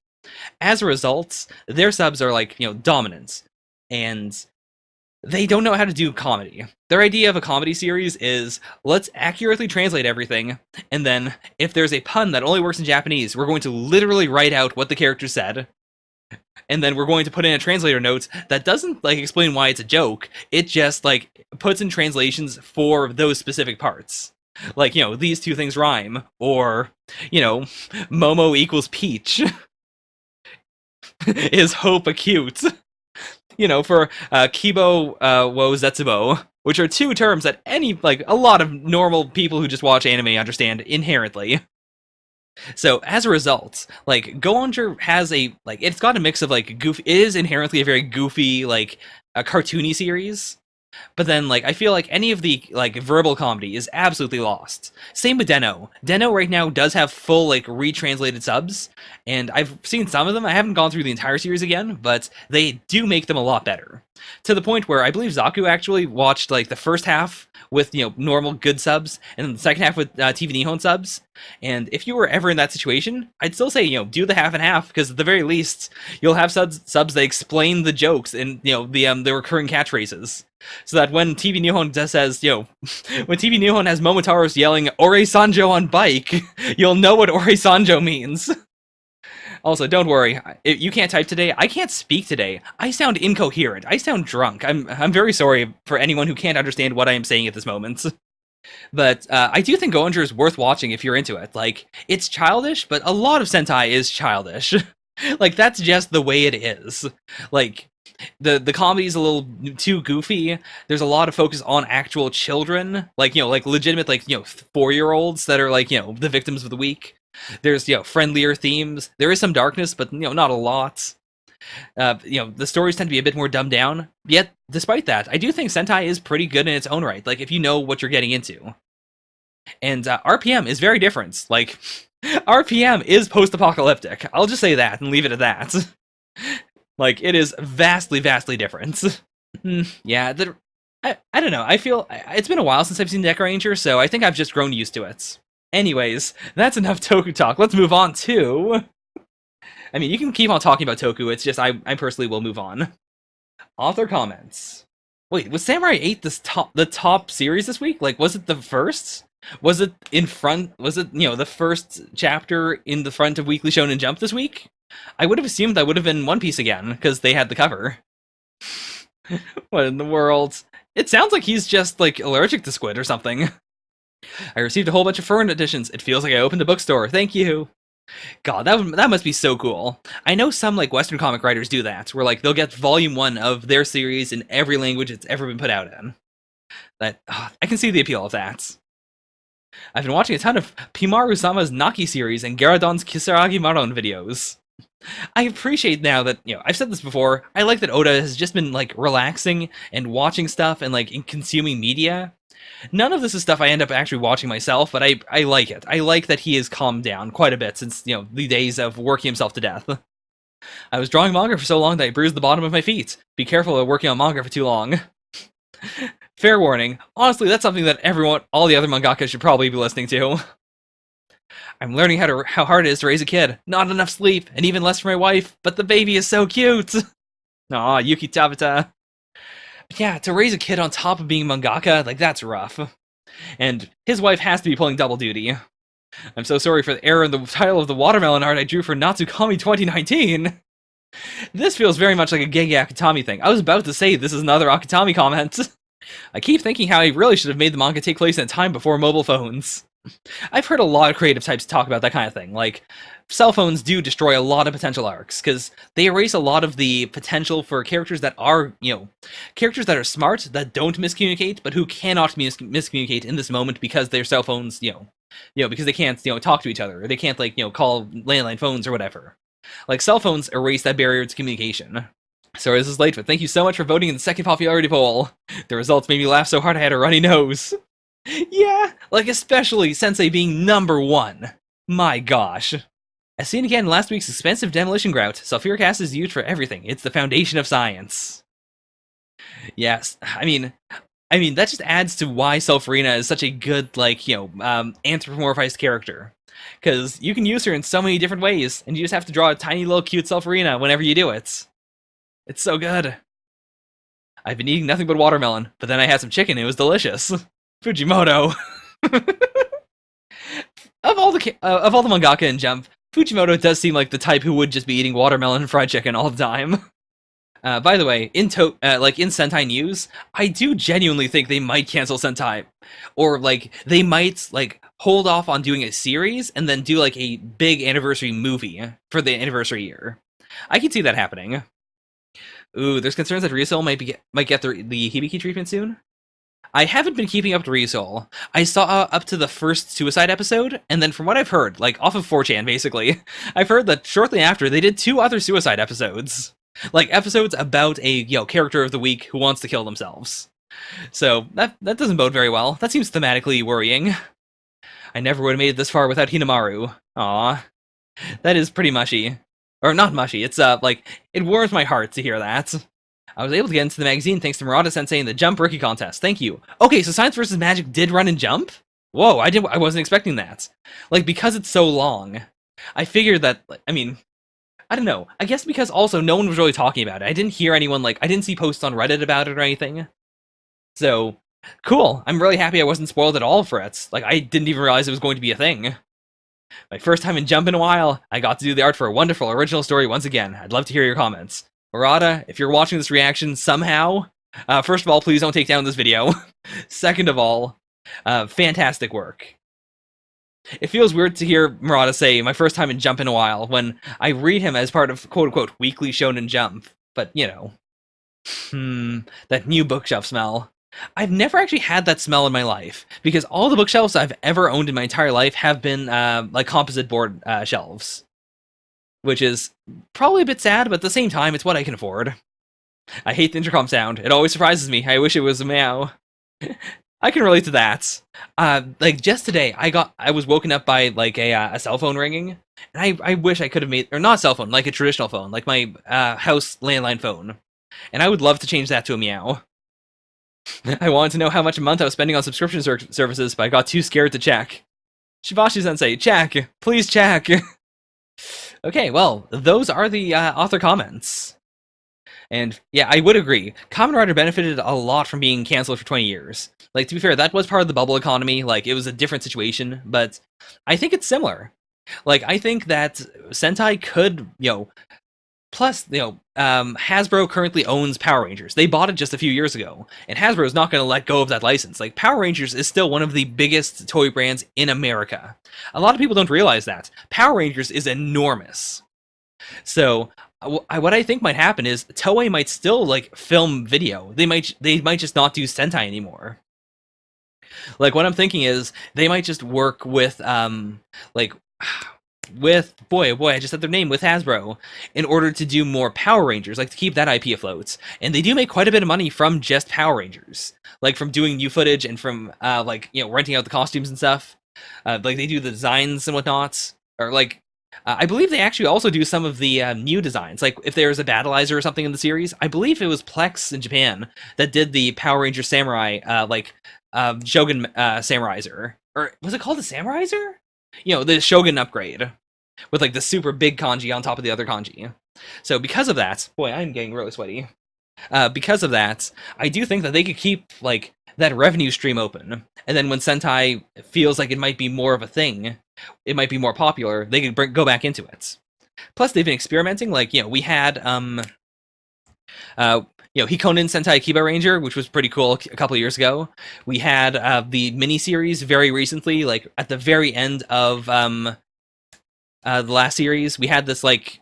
As a result, their subs are like, dominant. And they don't know how to do comedy. Their idea of a comedy series is, let's accurately translate everything, and then if there's a pun that only works in Japanese, we're going to literally write out what the character said, and then we're going to put in a translator note that doesn't, like, explain why it's a joke. It just, like, puts in translations for those specific parts. Like, these two things rhyme, or, Momo equals Peach. Is Hope acute? For Kibo wo Zetsubo, which are two terms that a lot of normal people who just watch anime understand inherently. So, as a result, like, Go-Onger has it's got a mix of, like, goofy, it is inherently a very goofy, like, a cartoony series, But then, like, I feel like any of the, like, verbal comedy is absolutely lost. Same with Den-O. Den-O right now does have full, like, retranslated subs, and I've seen some of them. I haven't gone through the entire series again, but they do make them a lot better. To the point where I believe Zaku actually watched, like, the first half with, normal good subs, and then the second half with TV Nihon subs. And if you were ever in that situation, I'd still say, do the half and half, because at the very least, you'll have subs that explain the jokes and, the recurring catchphrases. So that when TV Nihon says, when TV Nihon has Momotaros yelling, Ore Sanjo on bike, you'll know what Ore Sanjo means. Also, don't worry, if you can't type today, I can't speak today. I sound incoherent. I sound drunk. I'm very sorry for anyone who can't understand what I am saying at this moment. But I do think Goinger is worth watching if you're into it. Like, it's childish, but a lot of Sentai is childish. Like, that's just the way it is. Like, the comedy's a little too goofy. There's a lot of focus on actual children, like legitimate 4-year-olds that are the victims of the week. There's friendlier themes. There is some darkness, but not a lot. The stories tend to be a bit more dumbed down. Yet, despite that, I do think Sentai is pretty good in its own right. Like, if you know what you're getting into. And RPM is very different. Like, RPM is post-apocalyptic. I'll just say that and leave it at that. Like, it is vastly, vastly different. Yeah, I don't know. I feel it's been a while since I've seen Deca Ranger, so I think I've just grown used to it. Anyways, that's enough Toku talk. Let's move on to... I mean, you can keep on talking about Toku, it's just I personally will move on. Author comments. Wait, was Samurai 8 the top series this week? Like, was it the first? Was it the first chapter in the front of Weekly Shonen Jump this week? I would have assumed that would have been One Piece again, because they had the cover. What in the world? It sounds like he's just, allergic to squid or something. I received a whole bunch of foreign editions. It feels like I opened a bookstore. Thank you. God, that must be so cool. I know some, Western comic writers do that, where, they'll get volume 1 of their series in every language it's ever been put out in. I can see the appeal of that. I've been watching a ton of Pimaru-sama's Naki series and Garadon's Kisaragi Maron videos. I appreciate now that, I've said this before, I like that Oda has just been, relaxing and watching stuff and, consuming media. None of this is stuff I end up actually watching myself, but I like it. I like that he has calmed down quite a bit since, the days of working himself to death. I was drawing manga for so long that I bruised the bottom of my feet. Be careful of working on manga for too long. Fair warning. Honestly, that's something that all the other mangaka should probably be listening to. I'm learning how hard it is to raise a kid. Not enough sleep, and even less for my wife, but the baby is so cute! Aw, Yuki Tabata. But yeah, to raise a kid on top of being mangaka, that's rough. And his wife has to be pulling double duty. I'm so sorry for the error in the title of the watermelon art I drew for Natsukami 2019! This feels very much like a Gege Akutami thing. I was about to say this is another Akutami comment. I keep thinking how I really should have made the manga take place in a time before mobile phones. I've heard a lot of creative types talk about that kind of thing. Cell phones do destroy a lot of potential arcs, because they erase a lot of the potential for characters that are, characters that are smart, that don't miscommunicate, but who cannot miscommunicate in this moment because their cell phones, because they can't, talk to each other, or they can't, call landline phones or whatever. Cell phones erase that barrier to communication. Sorry this is late, but thank you so much for voting in the second popularity poll. The results made me laugh so hard I had a runny nose. Yeah, especially Sensei being number 1. My gosh. As seen again in last week's expensive demolition grout, sulfuric acid is used for everything. It's the foundation of science. Yes, I mean, that just adds to why Sulfurina is such a good, anthropomorphized character. Because you can use her in so many different ways, and you just have to draw a tiny little cute Sulfurina whenever you do it. It's so good. I've been eating nothing but watermelon, but then I had some chicken and it was delicious. Fujimoto. Of all the mangaka in Jump, Fujimoto does seem like the type who would just be eating watermelon and fried chicken all the time. By the way, in Sentai news, I do genuinely think they might cancel Sentai, or they might hold off on doing a series and then do a big anniversary movie for the anniversary year. I can see that happening. Ooh, there's concerns that Ryusoul might get the Hibiki treatment soon. I haven't been keeping up to Ryusoul. I saw up to the first Suicide episode, and then from what I've heard, off of 4chan basically, I've heard that shortly after they did 2 other Suicide episodes. Episodes about a, character of the week who wants to kill themselves. So that doesn't bode very well. That seems thematically worrying. I never would have made it this far without Hinamaru. Aw. That is pretty mushy. Or not mushy, it's like, it warms my heart to hear that. I was able to get into the magazine thanks to Murata Sensei in the Jump Rookie Contest. Thank you. Okay, so Science vs. Magic did run in Jump? Whoa, I wasn't expecting that. Like, because it's so long, I figured that, I mean, I don't know. I guess because also no one was really talking about it. I didn't hear anyone, like, I didn't see posts on Reddit about it or anything. So, cool. I'm really happy I wasn't spoiled at all for it. Like, I didn't even realize it was going to be a thing. My first time in Jump in a while, I got to do the art for a wonderful original story once again. I'd love to hear your comments. Murata, if you're watching this reaction somehow, first of all, please don't take down this video. Second of all, fantastic work. It feels weird to hear Murata say, my first time in Jump in a while, when I read him as part of quote-unquote Weekly Shonen Jump. But, you know. That new bookshelf smell. I've never actually had that smell in my life, because all the bookshelves I've ever owned in my entire life have been, like, composite board shelves. Which is probably a bit sad, but at the same time, it's what I can afford. I hate the intercom sound. It always surprises me. I wish it was a meow. I can relate to that. Like, just today, I was woken up by, like, a cell phone ringing, and I wish I could have made, or not a cell phone, like a traditional phone, like my house landline phone. And I would love to change that to a meow. I wanted to know how much a month I was spending on subscription services, but I got too scared to check. Shibashi-sensei, check! Please check! Okay, well, those are the author comments. And yeah, I would agree. Kamen Rider benefited a lot from being canceled for 20 years. Like, to be fair, that was part of the bubble economy. Like, it was a different situation, but I think it's similar. Like, I think that Sentai could, you know, plus, you know, Hasbro currently owns Power Rangers. They bought it just a few years ago, and Hasbro is not going to let go of that license. Like, Power Rangers is still one of the biggest toy brands in America. A lot of people don't realize that. Power Rangers is enormous. So, what I think might happen is Toei might still, like, film video. They might just not do Sentai anymore. Like, what I'm thinking is they might just work with, like, with, boy, I just said their name, with Hasbro, in order to do more Power Rangers, like, to keep that IP afloat. And they do make quite a bit of money from just Power Rangers. Like, from doing new footage and from, like, you know, renting out the costumes and stuff. Like, they do the designs and whatnot. Or, like, I believe they actually also do some of the new designs. Like, if there's a Battleizer or something in the series, I believe it was Plex in Japan that did the Power Ranger Samurai, like, Shogun Samuraizer. Or was it called the Samuraizer? You know, the Shogun upgrade. With, like, the super big kanji on top of the other kanji. So, because of that, boy, I'm getting really sweaty. Because of that, I do think that they could keep, like, that revenue stream open. And then when Sentai feels like it might be more of a thing, it might be more popular, they could go back into it. Plus, they've been experimenting. Like, you know, we had, you know, Hikonen Sentai Kiba Ranger, which was pretty cool a couple of years ago. We had the miniseries very recently, like, at the very end of the last series. We had this, like,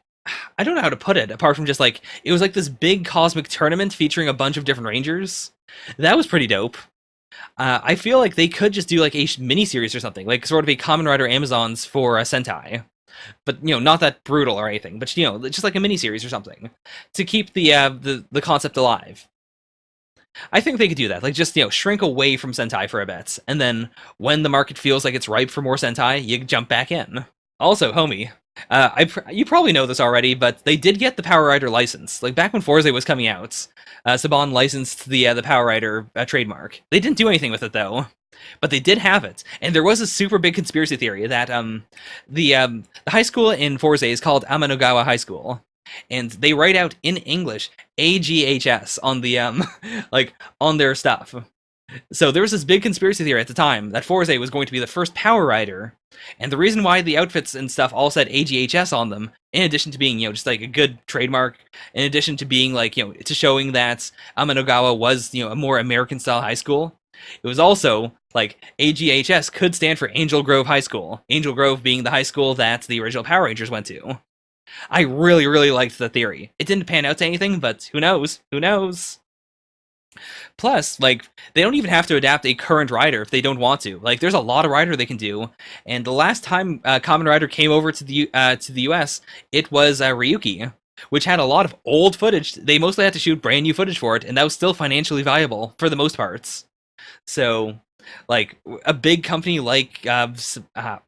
I don't know how to put it, apart from just, like, it was like this big cosmic tournament featuring a bunch of different Rangers. That was pretty dope. I feel like they could just do, like, a miniseries or something, like, sort of a Kamen Rider Amazons for Sentai. But, you know, not that brutal or anything, but, you know, just like a miniseries or something, to keep the concept alive. I think they could do that, like, just, you know, shrink away from Sentai for a bit, and then when the market feels like it's ripe for more Sentai, you jump back in. Also, homie, you probably know this already, but they did get the Power Rider license. Like, back when Forza was coming out, Saban licensed the Power Rider trademark. They didn't do anything with it, though. But they did have it. And there was a super big conspiracy theory that the high school in Forza is called Amanogawa High School. And they write out in English AGHS on the like, on their stuff. So there was this big conspiracy theory at the time that Forza was going to be the first Power Rider, and the reason why the outfits and stuff all said AGHS on them, in addition to being, you know, just like a good trademark, in addition to being, like, you know, to showing that Amanogawa was, you know, a more American-style high school, it was also, like, AGHS could stand for Angel Grove High School, Angel Grove being the high school that the original Power Rangers went to. I really, really liked the theory. It didn't pan out to anything, but who knows? Who knows? Plus, like, they don't even have to adapt a current rider if they don't want to. Like, there's a lot of rider they can do. And the last time Kamen Rider came over to the US, it was Ryuki. which had a lot of old footage. They mostly had to shoot brand new footage for it, and that was still financially viable for the most parts. So, like, a big company like I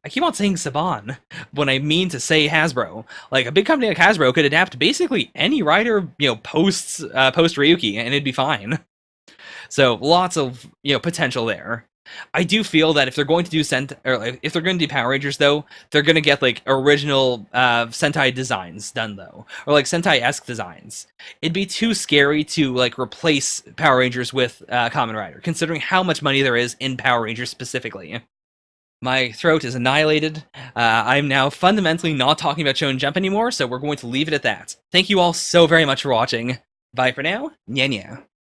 keep on saying Saban when I mean to say Hasbro. Like, a big company like Hasbro could adapt basically any rider, post Ryuki, and it'd be fine. So lots of potential there. I do feel that if they're going to do if they're going to do Power Rangers, though, they're going to get like original Sentai designs done, though, or like Sentai-esque designs. It'd be too scary to like replace Power Rangers with Kamen Rider, considering how much money there is in Power Rangers specifically. My throat is annihilated. I'm now fundamentally not talking about Shonen Jump anymore, so we're going to leave it at that. Thank you all so very much for watching. Bye for now. Nya nya.